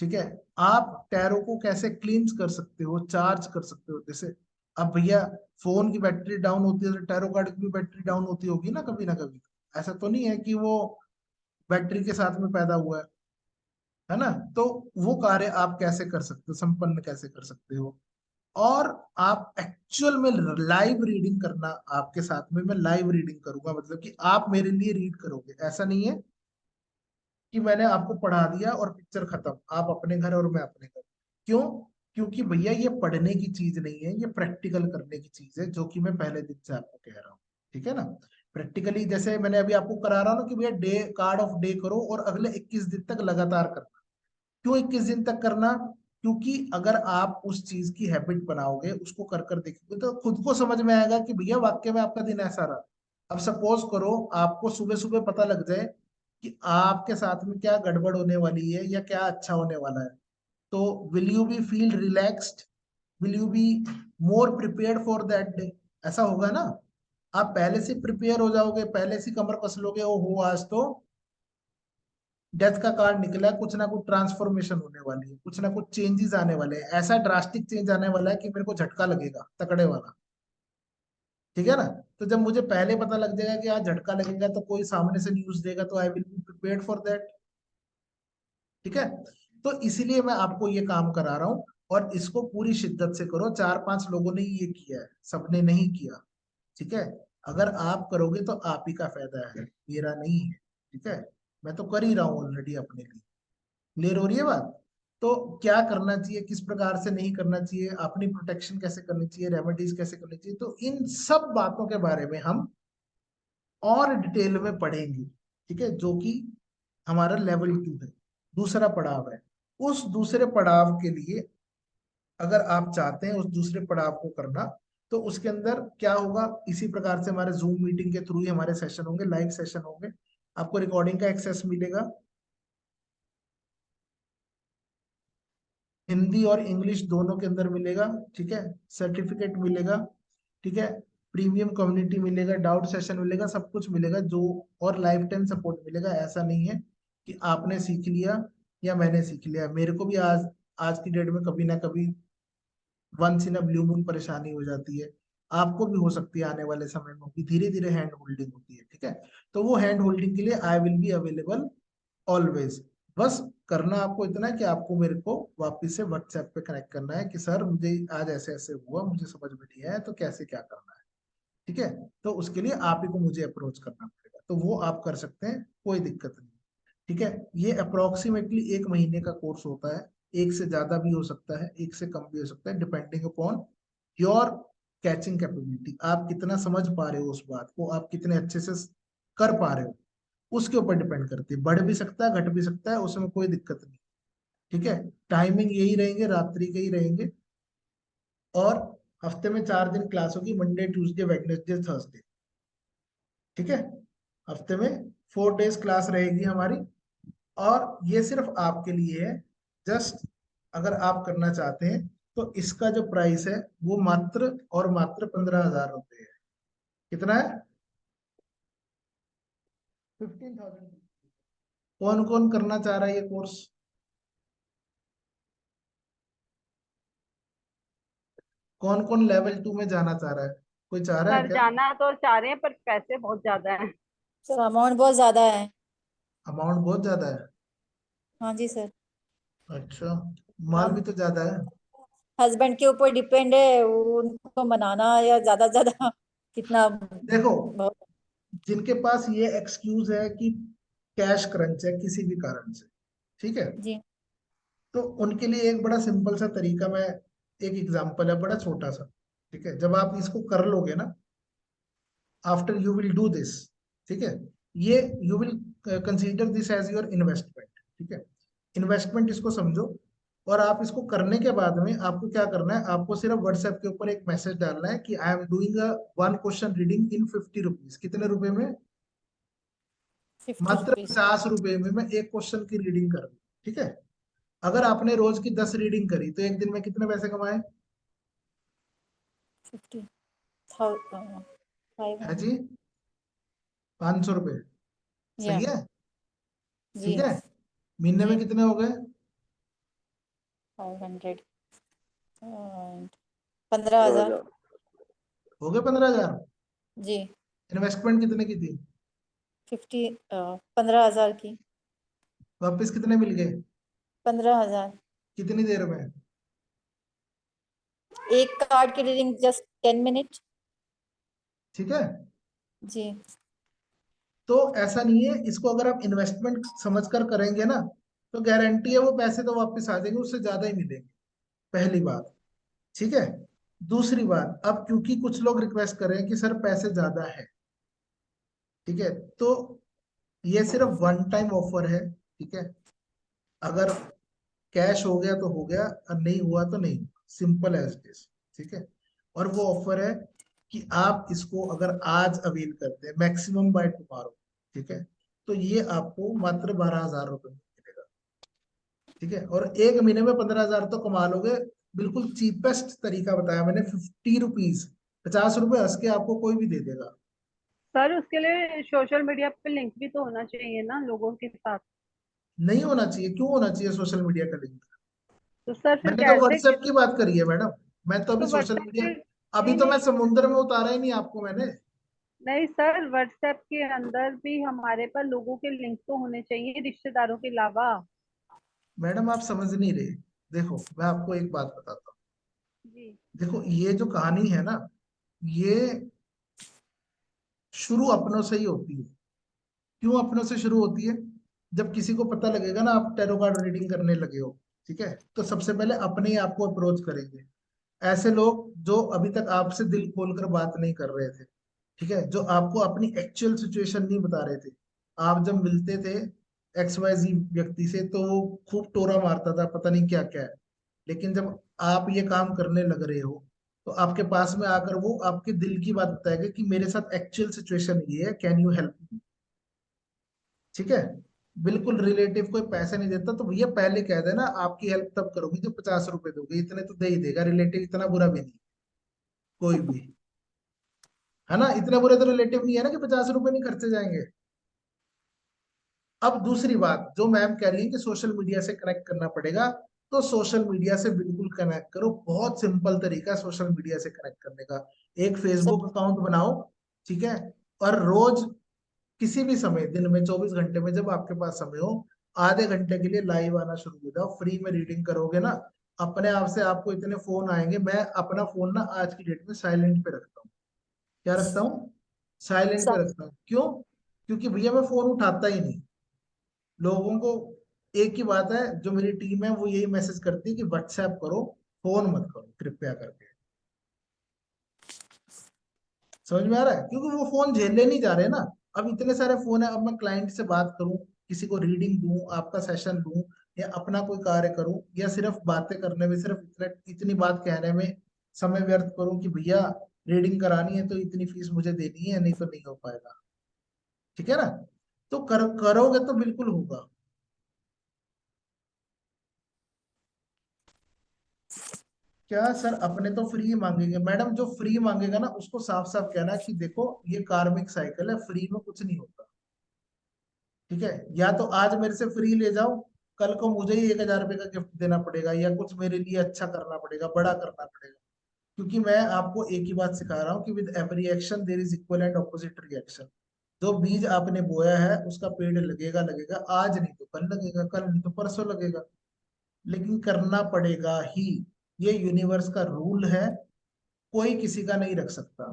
ठीक है। आप टैरो को कैसे क्लींस कर सकते हो, चार्ज कर सकते हो। जैसे अब भैया फोन की बैटरी डाउन होती है, तो टैरो कार्ड की भी बैटरी डाउन होती होगी ना कभी। ऐसा तो नहीं है कि वो बैटरी के साथ में पैदा हुआ है ना। तो वो कार्य आप कैसे कर सकते हो, संपन्न कैसे कर सकते हो। और आप एक्चुअल में लाइव रीडिंग करना, आपके साथ में मैं लाइव रीडिंग करूंगा, मतलब कि आप मेरे लिए रीड करोगे। ऐसा नहीं है कि मैंने आपको पढ़ा दिया और पिक्चर खत्म, आप अपने घर और मैं अपने घर। क्यों? क्योंकि भैया ये पढ़ने की चीज नहीं है, ये प्रैक्टिकल करने की चीज है, जो कि मैं पहले दिन से आपको कह रहा हूँ, ठीक है ना। प्रैक्टिकली जैसे मैंने अभी आपको करा रहा हूँ ना कि भैया डे कार्ड ऑफ डे करो, और अगले 21 दिन तक लगातार करना। क्यों 21 दिन तक करना? क्योंकि अगर आप उस चीज की हैबिट बनाओगे, उसको कर कर देखोगे, तो खुद को समझ में आएगा कि भैया वाक्य में आपका दिन ऐसा रहा। अब सपोज करो आपको सुबह सुबह पता लग जाए कि आपके साथ में क्या गड़बड़ होने वाली है या क्या अच्छा होने वाला है, तो will you be feel relaxed, will you be more prepared for that day? ऐसा होगा ना। आप पहले से प्रिपेयर हो जाओगे, पहले से कमर कस लोगे, ओ हो आज तो डेथ का कार्ड निकला है, कुछ ना कुछ ट्रांसफॉर्मेशन होने वाली है, कुछ ना कुछ चेंजेस आने वाले हैं, ऐसा ड्रास्टिक चेंज आने वाला है कि मेरे को झटका लगेगा तकड़े वाला, ठीक है ना। तो जब मुझे पहले पता लग जाएगा कि आज झटका लगेगा, तो कोई सामने से न्यूज देगा, तो I will be prepared for that, ठीक है। तो इसीलिए मैं आपको ये काम करा रहा हूँ, और इसको पूरी शिद्दत से करो। 4-5 लोगों ने ये किया है, सबने नहीं किया, ठीक है। अगर आप करोगे तो आप ही का फायदा है, मेरा नहीं है, ठीक है। मैं तो कर ही रहा हूँ ऑलरेडी अपने लिए। क्लियर हो रही है बात? तो क्या करना चाहिए, किस प्रकार से नहीं करना चाहिए, अपनी प्रोटेक्शन कैसे करनी चाहिए, रेमेडीज कैसे करनी चाहिए, तो इन सब बातों के बारे में हम और डिटेल में पढ़ेंगे, ठीक है। जो कि हमारा लेवल 2 है, दूसरा पड़ाव है। उस दूसरे पड़ाव के लिए अगर आप चाहते हैं उस दूसरे पड़ाव को करना, तो उसके अंदर क्या होगा, इसी प्रकार से हमारे जूम मीटिंग के थ्रू ही हमारे सेशन होंगे, लाइव सेशन होंगे। आपको रिकॉर्डिंग का एक्सेस मिलेगा, हिंदी और इंग्लिश दोनों के अंदर मिलेगा, ठीक है। सर्टिफिकेट मिलेगा, ठीक है। प्रीमियम कम्युनिटी मिलेगा, डाउट सेशन मिलेगा, सब कुछ मिलेगा जो, और लाइफ टाइम सपोर्ट मिलेगा। ऐसा नहीं है कि आपने सीख लिया या मैंने सीख लिया। मेरे को भी आज आज की डेट में कभी ना कभी once in a blue moon परेशानी हो जाती है, आपको भी हो सकती है आने वाले समय में भी। धीरे धीरे हैंड होल्डिंग होती है, ठीक है। तो वो हैंड होल्डिंग के लिए I will be available always. बस करना आपको इतना है कि आपको मेरे को वापस से व्हाट्सएप पे कनेक्ट करना है कि सर मुझे आज ऐसे ऐसे हुआ, मुझे समझ में नहीं आया, तो कैसे क्या करना है, ठीक है। तो उसके लिए आप ही को मुझे अप्रोच करना पड़ेगा, तो वो आप कर सकते हैं, कोई दिक्कत नहीं, ठीक है। ये अप्रोक्सीमेटली 1 महीने का कोर्स होता है, एक से ज्यादा भी हो सकता है, एक से कम भी हो सकता है, depending upon your catching capability, आप कितना समझ पा रहे हो उस बात को, आप कितने अच्छे से कर पा रहे हो, उसके ऊपर डिपेंड करती है। बढ़ भी सकता है, घट भी सकता है, उसमें कोई दिक्कत नहीं। ठीक है, टाइमिंग यही रहेंगे, रात्रि के ही रहेंगे। और हफ्ते में 4 दिन क्लास होगी, मंडे ट्यूसडे वेडनेसडे थर्सडे। ठीक है, हफ्ते में 4 डेज क्लास रहेगी हमारी। और ये सिर्फ आपके लिए है, जस्ट अगर आप करना चाहते हैं तो इसका जो प्राइस है वो मात्र और मात्र 15,000 रुपये है। कितना है? 15,000। कौन कौन करना चाह रहा है ये कोर्स? कौन कौन लेवल 2 में जाना चाह रहा है? कोई चाह रहा है सर क्या? जाना तो चाह रहे हैं पर पैसे बहुत ज्यादा हैं। सर अमाउंट बहुत ज्यादा है। अमाउंट बहुत ज्यादा है? हाँ जी सर। अच्छा, माल भी तो ज्यादा है। हस्बैंड के ऊपर डिपेंड है, उनको मनाना या ज्यादा ज्यादा कितना देखो, बहुत। जिनके पास ये एक्सक्यूज है कि कैश क्रंच है किसी भी कारण से, ठीक है, जी तो उनके लिए एक बड़ा सिंपल सा तरीका, मैं एक एग्जांपल है बड़ा छोटा सा। ठीक है, जब आप इसको कर लोगे ना, after you will do this, ठीक है, ये you will consider this as your investment. ठीक है, इन्वेस्टमेंट इसको समझो। और आप इसको करने के बाद में आपको क्या करना है, आपको सिर्फ व्हाट्सएप के ऊपर एक मैसेज डालना है कि I am doing a 1 question reading in 50 rupees. कितने रुपए में? 50 मात्र रुपीज। 50 रुपए में मैं एक क्वेश्चन की रीडिंग कर दूं। ठीक है, अगर आपने रोज की 10 रीडिंग करी तो एक दिन में कितने पैसे कमाए? 50,000 है जी, 500। 500 रुपए। या सही है, जी ठीक है। महीने में जी कितने हो गए? 500 15,000। हो गए 15,000। जी इन्वेस्टमेंट कितने की थी? 15,000 की। वापस कितने मिल गए? 15,000। कितनी देर में? एक कार्ड की रीडिंग जस्ट 10 मिनट। ठीक है, जी तो ऐसा नहीं है, इसको अगर आप इन्वेस्टमेंट समझकर करेंगे ना, तो गारंटी है वो पैसे तो वापस आ जाएंगे, उससे ज्यादा ही मिलेंगे। पहली बात। ठीक है, दूसरी बात, अब क्योंकि कुछ लोग रिक्वेस्ट कर रहे हैं कि सर पैसे ज्यादा है, ठीक है, तो ये सिर्फ वन टाइम ऑफर है। ठीक है, अगर कैश हो गया तो हो गया, और नहीं हुआ तो नहीं, सिंपल एज इट इज। ठीक है, और वो ऑफर है कि आप इसको अगर आज अवेल करते हैं, मैक्सिमम बाय टुमारो, ठीक है, तो ये आपको मात्र 12,000 रुपए में मिलेगा। ठीक है, और एक महीने में 15,000 तो कमा लोगे। बिल्कुल चीपेस्ट तरीका बताया मैंने, 50 रुपीज, 50 रुपए हंस के आपको कोई भी दे देगा। सर उसके लिए सोशल मीडिया पे लिंक भी तो होना चाहिए ना लोगों के साथ। नहीं होना चाहिए? क्यों होना चाहिए सोशल मीडिया का लिंक? तो सर फिर मैंने तो कैसे? व्हाट्सएप की बात करी है मैडम, मैं तो अभी तो सोशल व्हाट्सएप मीडिया, पे अभी नहीं तो मैं नहीं समुद्र में उतारा ही नहीं आपको मैंने। नहीं सर, व्हाट्सएप के अंदर भी हमारे पास लोगों के लिंक तो होने चाहिए रिश्तेदारों के अलावा। मैडम आप समझ नहीं रहे। देखो मैं आपको एक बात बताता हूँ। जी देखो ये जो कहानी है ना, ये शुरू अपनों से ही होती है। क्यों अपनों से शुरू होती है? जब किसी को पता लगेगा ना आप टैरो कार्ड रीडिंग करने लगे हो, ठीक है, तो सबसे पहले अपने ही आपको अप्रोच करेंगे ऐसे लोग जो अभी तक आपसे दिल खोलकर बात नहीं कर रहे थे। ठीक है, जो आपको अपनी एक्चुअल सिचुएशन नहीं बता रहे थे। आप जब मिलते थे XYZ व्यक्ति से तो वो खूब टोरा मारता था, पता नहीं क्या क्या है। लेकिन जब आप ये काम करने लग रहे हो, तो आपके पास में आकर वो आपके दिल की बात बताएगा कि मेरे साथ एक्चुअल सिचुएशन ये है, कैन यू हेल्प मी। ठीक है, बिल्कुल रिलेटिव कोई पैसे नहीं देता, तो भैया पहले कह देना आपकी हेल्प तब करूंगी जब 50 रुपए दोगे, इतने तो दे ही देगा रिलेटिव, इतना बुरा भी नहीं कोई भी, है ना। इतने बुरे तो रिलेटिव नहीं है ना कि 50 रुपए नहीं खर्चे जाएंगे। अब दूसरी बात जो मैम कह रही है कि सोशल मीडिया से कनेक्ट करना पड़ेगा, तो सोशल मीडिया से बिल्कुल कनेक्ट करो। बहुत सिंपल तरीका है सोशल मीडिया से कनेक्ट करने का। एक सर। फेसबुक अकाउंट बनाओ, ठीक है, और रोज किसी भी समय दिन में 24 घंटे में जब आपके पास समय हो, आधे घंटे के लिए लाइव आना शुरू हो जाओ। फ्री में रीडिंग करोगे ना, अपने आप से आपको इतने फोन आएंगे। मैं अपना फोन ना आज की डेट में साइलेंट पे रखता हूँ। क्या रखता हूँ? साइलेंट पे रखता हूँ। क्यों? क्योंकि भैया मैं फोन उठाता ही नहीं। लोगों को एक ही बात है, जो मेरी टीम है वो यही मैसेज करती है कि व्हाट्सएप करो, फोन मत करो कृपया करके। समझ में आ रहा है? क्योंकि वो फोन झेलने नहीं जा रहे ना। अब इतने सारे फोन है, अब मैं क्लाइंट से बात करूं, किसी को रीडिंग दूं, आपका सेशन लूं, या अपना कोई कार्य करूं, या सिर्फ बातें करने में, सिर्फ इतनी बात कहने में समय व्यर्थ करूं कि भैया रीडिंग करानी है तो इतनी फीस मुझे देनी है, नहीं तो नहीं हो पाएगा। ठीक है ना? तो करोगे तो बिल्कुल होगा। क्या सर अपने तो फ्री मांगेंगे? मैडम जो फ्री मांगेगा ना उसको साफ साफ कहना कि देखो ये कार्मिक साइकिल है, फ्री में कुछ नहीं होता। ठीक है? या तो आज मेरे से फ्री ले जाओ, कल को मुझे ही 1,000 रुपए का गिफ्ट देना पड़ेगा, या कुछ मेरे लिए अच्छा करना पड़ेगा, बड़ा करना पड़ेगा। क्योंकि मैं आपको एक ही बात सिखा रहा हूँ कि with every action there is equal and opposite reaction. जो बीज आपने बोया है उसका पेड़ लगेगा, लगेगा, आज नहीं तो कल लगेगा, कल नहीं तो परसों लगेगा, लेकिन करना पड़ेगा ही। ये यूनिवर्स का रूल है, कोई किसी का नहीं रख सकता।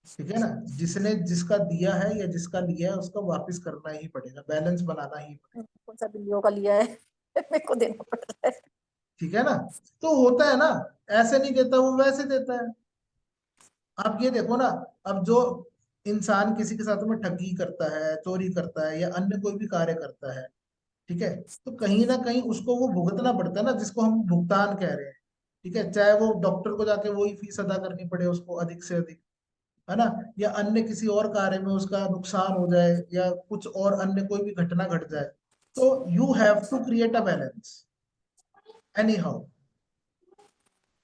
ठीक है ना? जिसने जिसका दिया है या जिसका लिया है उसको वापस करना ही पड़ेगा, बैलेंस बनाना ही पड़ेगा। कौन सा बिल्लियों का लिया है मेरे को देना पड़ रहा है। ठीक है ना? तो होता है ना, ऐसे नहीं देता वो वैसे देता है। आप ये देखो ना, अब जो इंसान किसी के साथ में ठगी करता है, चोरी करता है, या अन्य कोई भी कार्य करता है, ठीक है, तो कहीं ना कहीं उसको वो भुगतना पड़ता है ना, जिसको हम भुगतान कह रहे हैं। ठीक है, चाहे वो डॉक्टर को जाके वही फीस अदा करनी पड़े उसको अधिक से अधिक, है ना, या अन्य किसी और कार्य में उसका नुकसान हो जाए, या कुछ और अन्य कोई भी घटना घट जाए, तो you have to create a balance anyhow.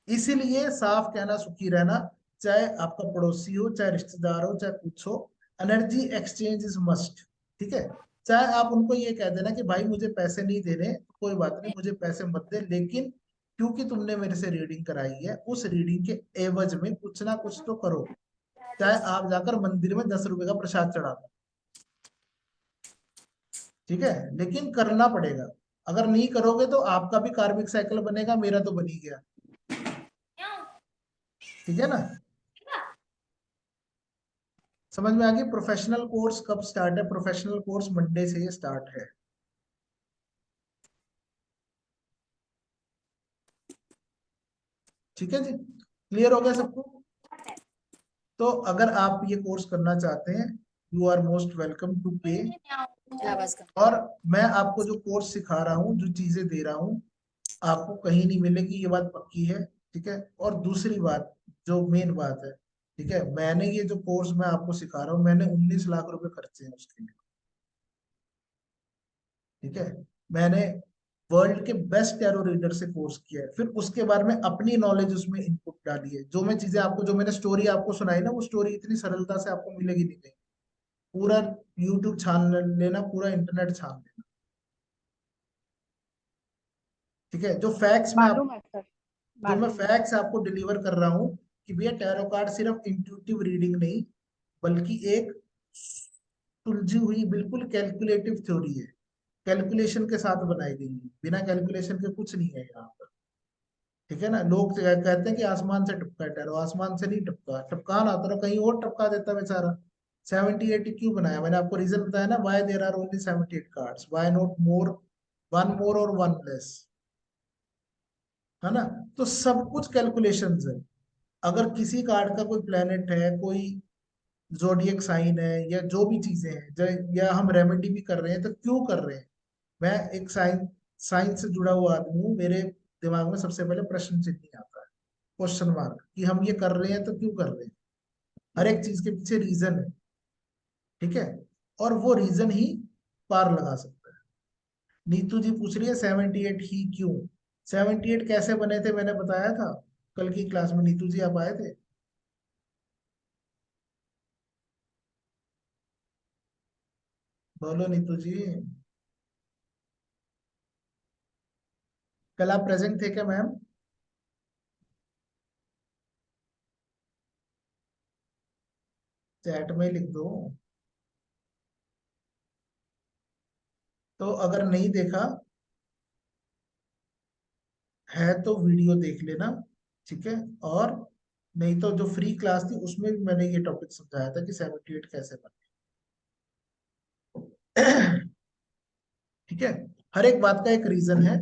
इसीलिए साफ कहना, सुखी रहना, चाहे आपका पड़ोसी हो, चाहे रिश्तेदार हो, चाहे कुछ हो, एनर्जी एक्सचेंज इज मस्ट। ठीक है? चाहे आप उनको ये कह देना कि भाई मुझे पैसे नहीं देने, कोई बात नहीं, मुझे पैसे मत दे, लेकिन क्योंकि तुमने मेरे से रीडिंग कराई है, उस रीडिंग के एवज में कुछ ना कुछ तो करो। चाहे आप जाकर मंदिर में 10 रुपए का प्रसाद चढ़ा दो। ठीक है? लेकिन करना पड़ेगा। अगर नहीं करोगे तो आपका भी कार्मिक साइकिल बनेगा, मेरा तो बन ही गया। ठीक है ना? समझ में आ गई? प्रोफेशनल कोर्स कब स्टार्ट है? प्रोफेशनल कोर्स मंडे से स्टार्ट है। ठीक है जी, क्लियर हो गया सबको? तो अगर आप ये कोर्स करना चाहते हैं, you are most welcome to pay. और मैं आपको जो कोर्स सिखा रहा हूँ, जो चीजें दे रहा हूँ, आपको कहीं नहीं मिलेगी, ये बात पक्की है। ठीक है? और दूसरी बात, जो मेन बात है, ठीक है, मैंने ये जो कोर्स मैं आपको सिखा रहा हूँ, मैंने 19 लाख रुपए खर्चे हैं उसके लिए। ठीक है? मैंने वर्ल्ड के बेस्ट टैरो रीडर से कोर्स किया है, फिर उसके बाद में अपनी नॉलेज उसमें इनपुट डाली है। जो मैं चीजें आपको, जो मैंने स्टोरी आपको सुनाई ना, वो स्टोरी इतनी सरलता से आपको मिलेगी नहीं कहीं। पूरा यूट्यूब छान लेना, पूरा इंटरनेट छान लेना। ठीक है? जो फैक्ट्स मैं मालूम है सर, जो मैं मालूम है। फैक्ट्स आपको डिलीवर कर रहा हूँ कि भैया टैरो कार्ड सिर्फ इंट्यूटिव रीडिंग नहीं, बल्कि एक सुलझी हुई बिल्कुल कैलकुलेटिव थ्योरी है। कैलकुलेशन के साथ बनाई गई है, बिना कैलकुलेशन के कुछ नहीं है यहाँ पर। ठीक है ना? लोग कहते हैं कि आसमान से टपका है टैरो, आसमान से नहीं टपका, टपकाना होता ना कहीं और टपका देता बेचारा। 78 क्यों बनाया? मैंने आपको रीजन बताया ना, why there are only 78 cards, why not more, one more और वन लेस, है ना? तो सब कुछ कैलकुलेशंस है। अगर किसी कार्ड का कोई प्लेनेट है, कोई जोडियक साइन है, या जो भी चीजें हैं, या हम रेमेडी भी कर रहे हैं, तो क्यों कर रहे हैं? मैं एक साइंस से जुड़ा हुआ आदमी हूँ, मेरे दिमाग में सबसे पहले प्रश्न चिन्ह ही आता है, क्वेश्चन मार्क, कि हम ये कर रहे हैं तो क्यों कर रहे हैं। हर एक चीज के पीछे रीजन है। ठीक है? और वो रीजन ही पार लगा सकता है। नीतू जी पूछ रही है 78 ही क्यों? 78 कैसे बने थे मैंने बताया था कल की क्लास में। नीतू जी आप आए थे? बोलो नीतू जी, कल आप प्रेजेंट थे क्या मैम? चैट में लिख दो। तो अगर नहीं देखा है तो वीडियो देख लेना। ठीक है? और नहीं तो जो फ्री क्लास थी उसमें भी मैंने ये टॉपिक समझाया था कि 78 कैसे बने। ठीक है? हर एक बात का एक रीजन है,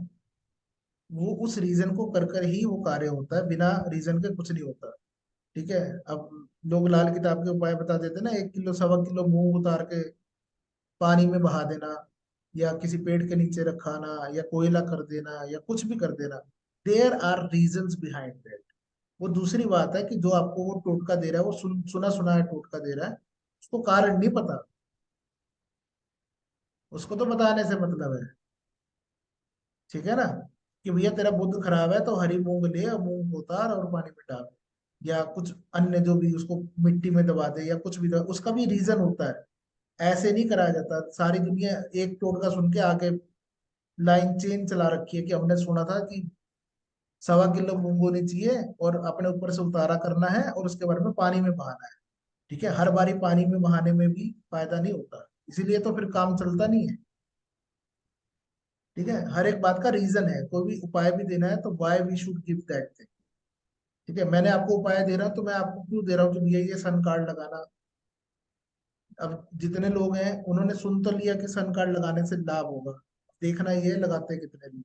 वो उस रीजन को कर कर ही वो कार्य होता है, बिना रीजन के कुछ नहीं होता। ठीक है। अब लोग लाल किताब के उपाय बता देते ना, 1 किलो 1.25 किलो मूंग उतार के पानी में बहा देना, या किसी पेड़ के नीचे रखाना, या कोयला कर देना, या कुछ भी कर देना। There are reasons behind that. वो दूसरी बात है कि जो आपको वो टोटका दे रहा है, वो सुना सुना है टोटका दे रहा है, उसको कारण नहीं पता, उसको तो बताने से मतलब है। ठीक है ना, कि भैया तेरा बुद्ध खराब है तो हरी मूंग ले और मूंग उतार और पानी में डाल, या कुछ अन्य जो भी, उसको मिट्टी में दबा दे, या कुछ भी उसका भी रीजन होता है। ऐसे नहीं कराया जाता। सारी दुनिया एक टोटका सुन के आके लाइन चेन चला रखी है कि हमने सुना था कि 1.25 किलो मूंग होनी चाहिए और अपने ऊपर से उतारा करना है और उसके बारे में पानी में बहाना है। ठीक है, हर बारी पानी में बहाने में भी फायदा नहीं होता, इसीलिए तो फिर काम चलता नहीं है। ठीक है, हर एक बात का रीजन है। कोई भी उपाय भी देना है तो why we should give that thing. ठीक है, मैंने आपको उपाय दे रहा हूँ तो मैं आपको क्यों दे रहा हूँ कि भैया ये सन कार्ड लगाना। अब जितने लोग हैं उन्होंने सुन तो लिया कि सन कार्ड लगाने से लाभ होगा, देखना ये लगाते हैं कितने लोग।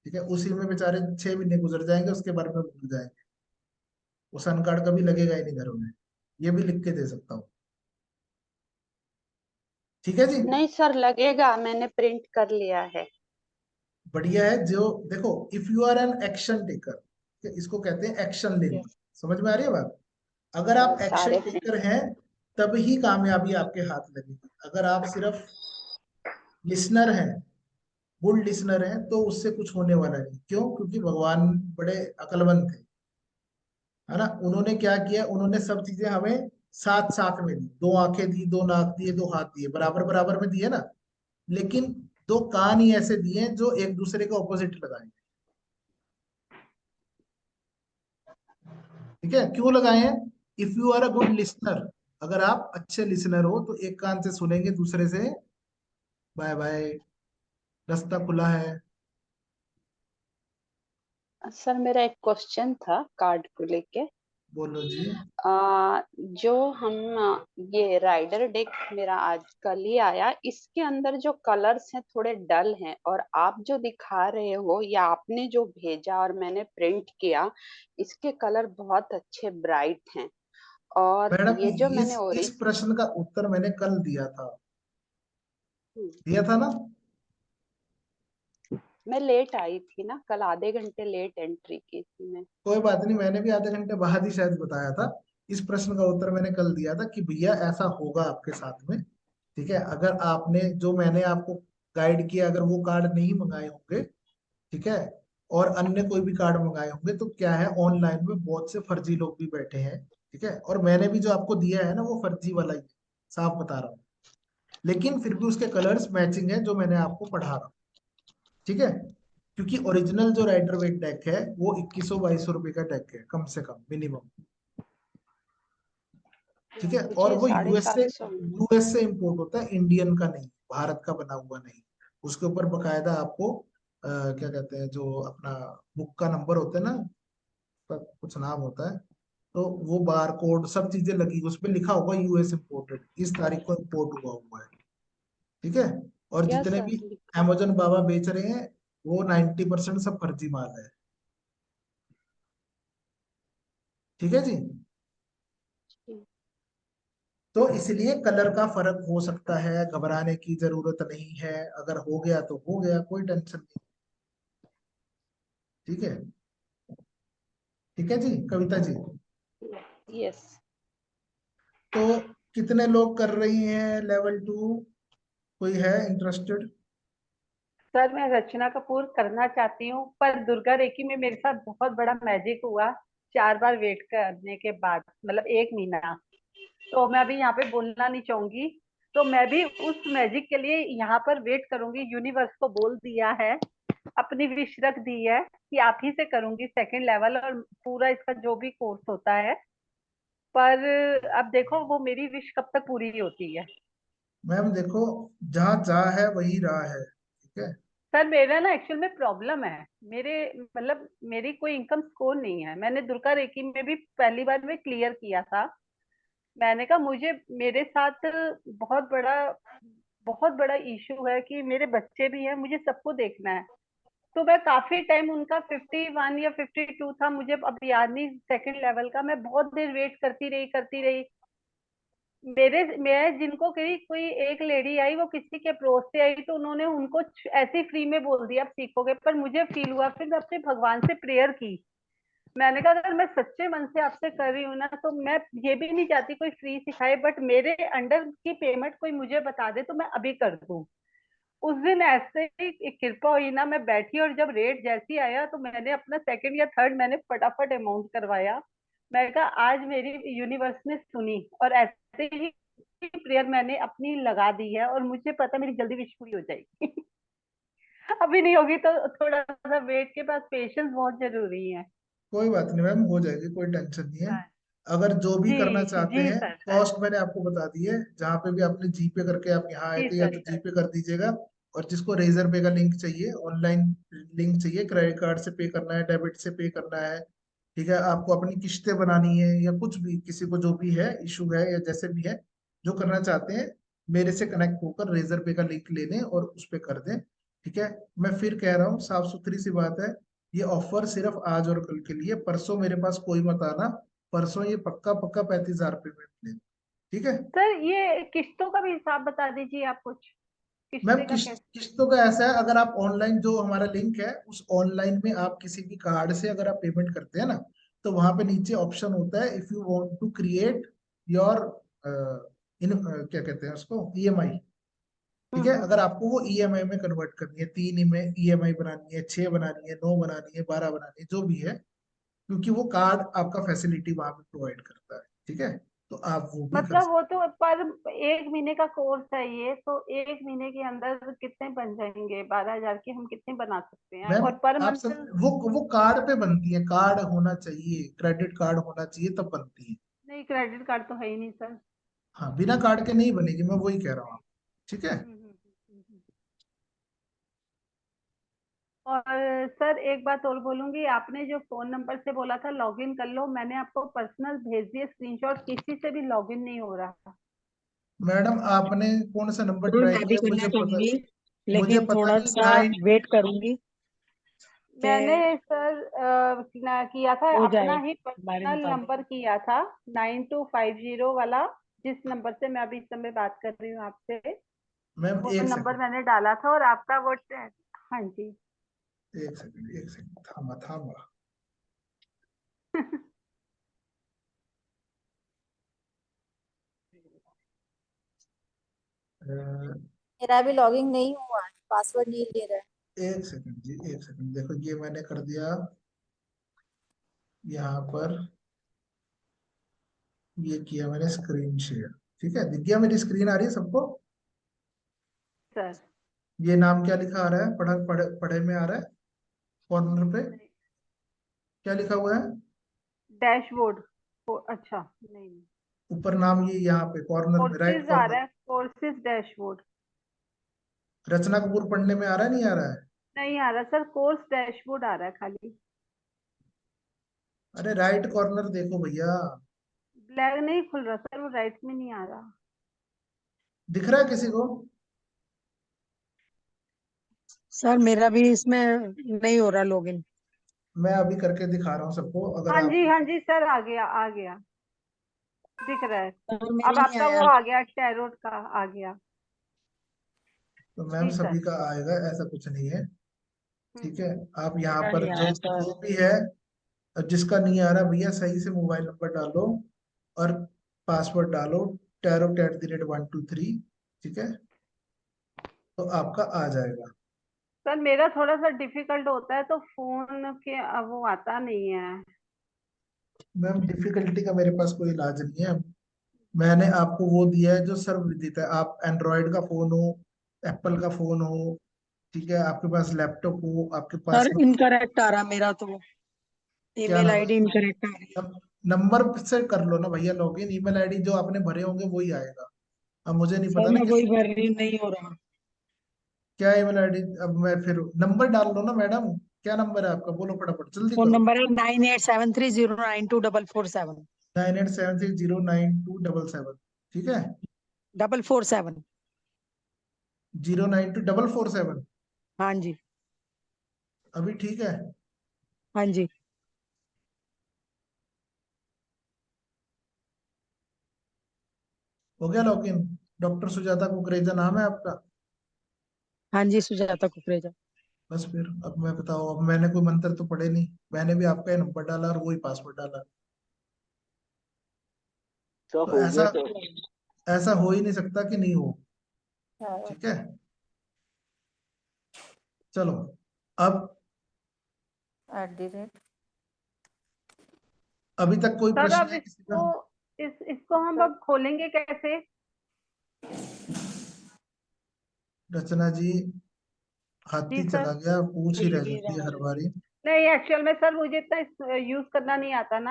ठीक है, उसी में बेचारे 6 महीने गुजर जाएंगे, उसके बारे में भूल जाएंगे। वो सन कार्ड कभी लगेगा ही नहीं घरों में, ये भी लिख के दे सकता हूँ। ठीक है जी। नहीं सर, लगेगा, मैंने प्रिंट कर लिया है। बढ़िया है। जो देखो, if you are an action taker, इसको कहते हैं एक्शन लेना। समझ में आ रही है बात? अगर आप एक्शन सारे टेकर हैं तब ही कामयाबी आपके हाथ लगेगी। अगर आप सिर्फ लिसनर हैं, गुड लिसनर हैं, तो उससे कुछ होने वाला नहीं। क्यों? क्योंकि भगवान बड़े अक्लमंद थे, है ना। उन्होंने क्या किया, उन्होंने सब चीजें हमें साथ साथ में दी। 2 आंखें दी, 2 नाक दिए, 2 हाथ दिए, बराबर बराबर में दिए ना। लेकिन 2 कान ही ऐसे दिए जो एक दूसरे के ऑपोजिट लगाए। ठीक है, क्यों लगाए हैं? If you are a good listener, अगर आप अच्छे लिसनर हो तो एक कान से सुनेंगे, दूसरे से बाय बाय, रास्ता खुला है। सर मेरा एक क्वेश्चन था कार्ड को लेके। बोलो जी। जो हम ये राइडर डेक मेरा आज कल ही आया, इसके अंदर जो कलर्स हैं थोड़े डल हैं, और आप जो दिखा रहे हो या आपने जो भेजा और मैंने प्रिंट किया, इसके कलर बहुत अच्छे ब्राइट हैं। और मैडम, ये जो मैंने इस प्रश्न का उत्तर मैंने कल दिया था। दिया था ना? मैं लेट आई थी ना कल, आधे घंटे लेट एंट्री की थी मैं। कोई बात नहीं, मैंने भी आधे घंटे बाद ही शायद बताया था। इस प्रश्न का उत्तर मैंने कल दिया था कि भैया ऐसा होगा आपके साथ में। ठीक है, अगर आपने जो मैंने आपको गाइड किया, अगर वो कार्ड नहीं मंगाए होंगे, ठीक है, और अन्य कोई भी कार्ड मंगाए होंगे, तो क्या है, ऑनलाइन में बहुत से फर्जी लोग भी बैठे हैं। ठीक है, और मैंने भी जो आपको दिया है ना, वो फर्जी वाला ही है, साफ बता रहा हूँ। लेकिन फिर भी उसके कलर्स मैचिंग है जो मैंने आपको पढ़ा रहा हूँ। ठीक है, क्योंकि ओरिजिनल जो राइडर वेट डेक है वो 2100-2200 रुपए का डेक है, कम से कम मिनिमम। ठीक है, और मुझे वो यूएस 750 से इंपोर्ट होता है, इंडियन का नहीं, भारत का बना हुआ नहीं। उसके ऊपर बकायदा आपको क्या कहते हैं, जो अपना बुक का नंबर होता है ना, उसका कुछ नाम होता है, तो वो बार कोड सब चीजें लगी, उस पर लिखा होगा यूएस इंपोर्टेड, इस तारीख को इंपोर्ट हुआ है। ठीक है, और यस जितने सर भी लिखा है। अमेजन बाबा बेच रहे हैं वो 90% सब फर्जी माल है। ठीक है जी। तो इसलिए कलर का फर्क हो सकता है, घबराने की जरूरत नहीं है। अगर हो गया तो हो गया, कोई टेंशन नहीं। ठीक है। ठीक है जी, कविता जी। यस तो कितने लोग कर रही हैं लेवल 2? कोई है इंटरेस्टेड? सर मैं रचना कपूर करना चाहती हूँ, पर दुर्गा रेकी में मेरे साथ बहुत बड़ा मैजिक हुआ 4 बार वेट करने के बाद, मतलब 1 महीना। तो मैं अभी यहाँ पे बोलना नहीं चाहूंगी। तो मैं भी उस मैजिक के लिए यहाँ पर वेट करूंगी। यूनिवर्स को बोल दिया है, अपनी विश रख दी है कि आप ही से करूंगी 2nd लेवल और पूरा इसका जो भी कोर्स होता है। पर अब देखो वो मेरी विश कब तक पूरी होती है। मैम देखो, जहाँ चाह है वही राह है। ठीक है। सर मेरा ना एक्चुअल में प्रॉब्लम है, मेरे मतलब मेरी कोई इनकम स्कोर नहीं है। मैंने दुर्गा रेकी में भी पहली बार में क्लियर किया था। मैंने कहा मुझे मेरे साथ बहुत बड़ा बहुत बड़ा इशू है कि मेरे बच्चे भी हैं, मुझे सबको देखना है। तो मैं काफी टाइम उनका 51 या 52 था, मुझे अब याद नहीं, सेकंड लेवल का। मैं बहुत देर वेट करती रही। मैं जिनको कही, कोई एक लेडी आई, वो किसी के पड़ोस से आई, तो उन्होंने उनको ऐसे फ्री में बोल दिया आप सीखोगे। पर मुझे फील हुआ, फिर मैं अपने भगवान से प्रेयर की। मैंने कहा अगर मैं सच्चे मन से आपसे कर रही हूँ ना, तो मैं ये भी नहीं चाहती कोई फ्री सिखाए, बट मेरे अंडर की पेमेंट कोई मुझे बता दे तो मैं अभी कर दूं। उस दिन ऐसे ही एक कृपा हुई ना, मैं बैठी और जब रेट जैसी आया तो मैंने अपना सेकंड या थर्ड मैंने फटाफट अमाउंट करवाया। मैं कहा आज मेरी यूनिवर्स ने सुनी, और ऐसे ही प्रेयर मैंने अपनी लगा दी है, और मुझे पता मेरी जल्दी विश पूरी हो जाएगी। अभी नहीं होगी तो थोड़ा सा वेट के पास पेशेंस बहुत जरूरी है। कोई बात नहीं मैम, हो जाएगी, कोई टेंशन नहीं है। हाँ, अगर जो भी करना जी चाहते जी हैं, सर। कॉस्ट मैंने आपको बता दी है। जहाँ पे भी आपने जीपे करके आप यहाँ आए जी थे, या सर। तो जीपे कर दीजिएगा। और जिसको रेजर पे का लिंक चाहिए, ऑनलाइन लिंक चाहिए, क्रेडिट कार्ड से पे करना है, डेबिट से पे करना है, ठीक है, आपको अपनी किस्तें बनानी है, या कुछ भी किसी को जो भी है इशू है, या जैसे भी है जो करना चाहते हैं, मेरे से कनेक्ट होकर रेजर पे का लिंक ले लें और उस पे कर दें। ठीक है। मैं फिर कह रहा हूँ, साफ सुथरी सी बात है, ये ऑफर सिर्फ आज और कल के लिए। परसों मेरे पास कोई मत आना। परसों ये पक्का पक्का 35,000 रुपये में मिलेगा। ठीक है सर ये किस्तों का भी हिसाब बता दीजिए आप कुछ, मैम। किस्ते का कैसे? किस्तों का ऐसा है, अगर आप ऑनलाइन जो हमारा लिंक है, उस ऑनलाइन में आप किसी भी कार्ड से अगर आप पेमेंट करते हैं ना, तो वहां पे नीचे ऑप्शन होता है, if you want to create your in क्या कहते हैं उसको, ईएमआई। ठीक है। अगर आपको वो ईएमआई में कन्वर्ट करनी है, 3 में ईएमआई बनानी है, 6 बनानी है, 9 बनानी है, 12 बनानी है, जो भी है, क्योंकि वो कार्ड आपका फैसिलिटी वहां पे प्रोवाइड करता है। ठीक है। तो आप वो भी कर मतलब सकते वो तो पर 1 महीने का कोर्स है ये, तो 1 महीने के अंदर कितने बन जाएंगे? 12,000 के हम कितने बना सकते हैं हैं? मैम। और पर आप मंथ? सब वो कार्ड पे बनती है, कार्ड होना चाहिए, क्रेडिट कार्ड होना चाहिए, तब बनती है। नहीं, क्रेडिट कार्ड तो है ही नहीं सर। हाँ, बिना कार्ड के नहीं बनेगी, मैं वही कह रहा हूँ। ठीक है। हम्म। और सर एक बात और बोलूंगी, आपने जो फोन नंबर से बोला था लॉगिन कर लो, मैंने आपको पर्सनल भेज दिए स्क्रीनशॉट, किसी से भी लॉगिन नहीं हो रहा। मैडम आपने कौन सा नंबर तो ट्राई मैं भी किया, करना मुझे पता, चाहूंगी, मुझे लेकिन पता थोड़ा नहीं सा कहाँ। वेट करूंगी मैंने कि सर किया था हो अपना जाए ही हमारे पर्सनल मुताबिक। नंबर किया था, 9250 वाला, जिस नंबर से मैं अभी इस समय बात कर रही हूँ आपसे। मैम वो एक नंबर सेकंड, मैंने डाला था और आपका वो हाँ जी। एक सेकंड, एक सेकंड, थामा थामा। मेरा अभी लॉगिंग नहीं हुआ है, पासवर्ड नहीं ले रहा है। एक सेकंड जी, एक सेकंड, देखो ये मैंने कर दिया यहाँ पर, ये किया मैंने स्क्रीन शेयर। ठीक है, दिख गया, मेरी स्क्रीन आ रही है सबको? सर ये नाम क्या लिखा आ रहा है, पढ़े पढ़े पढ़े में आ रहा है कॉर्नर पे, क्या लिखा हुआ है? डैशबोर्ड। अच्छा नहीं, ऊपर नाम, ये यहाँ पे कॉर्नर में, राइट कोर्सेज आ कॉर्नर। रहा है, कोर्सेज डैशबोर्ड। रचना कपूर पढ़ने में आ रहा है, नहीं आ रहा है? नहीं आ रहा सर, कोर्स डैशबोर्ड आ रहा है खाली। अरे राइट कॉर्नर देखो भैया, ब्लैक नहीं खुल रहा सर, वो राइट में नहीं आ रहा। दिख रहा है किसी को? सर मेरा भी इसमें नहीं हो रहा लॉगिन। मैं अभी करके दिखा रहा हूँ सबको, अगर आप। हाँ जी सर, आ गया आ गया, दिख रहा है। सर मेरा अब नहीं आपका वो आया। आ गया, टैरोट का आ गया। तो मैम जी सर। सभी का आएगा, ऐसा कुछ नहीं है। ठीक है। आप यहाँ मेरा पर नहीं जो आया सर। जो भी है, जिसका नहीं आ रहा भैया, सही से मोबाइल नंबर डालो और पासवर्ड डालो, tarot@123। ठीक है, तो आपका आ जाएगा। सर मेरा थोड़ा सा डिफिकल्ट होता है, तो फोन के वो आता नहीं है। मैम डिफिकल्टी का मेरे पास कोई इलाज नहीं है। मैंने आपको वो दिया है जो सर्वविदित है। आप एंड्रॉयड का फोन हो, एप्पल का फोन हो, ठीक है, आपके पास लैपटॉप हो, आपके पास सर इनकरेक्ट आ रहा मेरा तो, क्या ईमेल नंबर, आईडी इनकरेक्ट आ रही है। नंबर से कर लो ना भैया लॉगिन। ईमेल आईडी जो आपने भरे होंगे वही आएगा। अब मुझे नहीं सर पता ना मैं किस वही भर रही हूँ, नहीं हो रहा। क्या ईमेल आईडी। अब मैं फिर नंबर डाल लो ना मैडम, क्या नंबर है आपका, बोलो फटाफट, जल्दी फोन करो। नंबर है 9873092447। 9873092447। ठीक है, 447। 092447। हाँ जी। अभी ठीक है? हाँ जी। हो गया लॉगिन? डॉक्टर सुजाता कुकरेजा नाम है आपका? हाँ जी, सुजाता कुकरेजा। बस फिर अब मैं बताओ, अब मैंने कोई मंत्र तो पढ़े नहीं, मैंने भी आपका ही नंबर डाला और वही पासवर्ड डाला। सर तो हो ऐसा गया सर। ऐसा हो ही नहीं सकता कि नहीं हो। ठीक है, चलो अब @ अभी तक कोई सर प्रश्न अब है किसी का? इसको हम अब खोलेंगे कैसे? रचना जी, जी हाथी सर। चला गया, पूछ ही रह जाती है हर बारी। नहीं एक्चुअल में सर मुझे इतना यूज करना नहीं आता ना।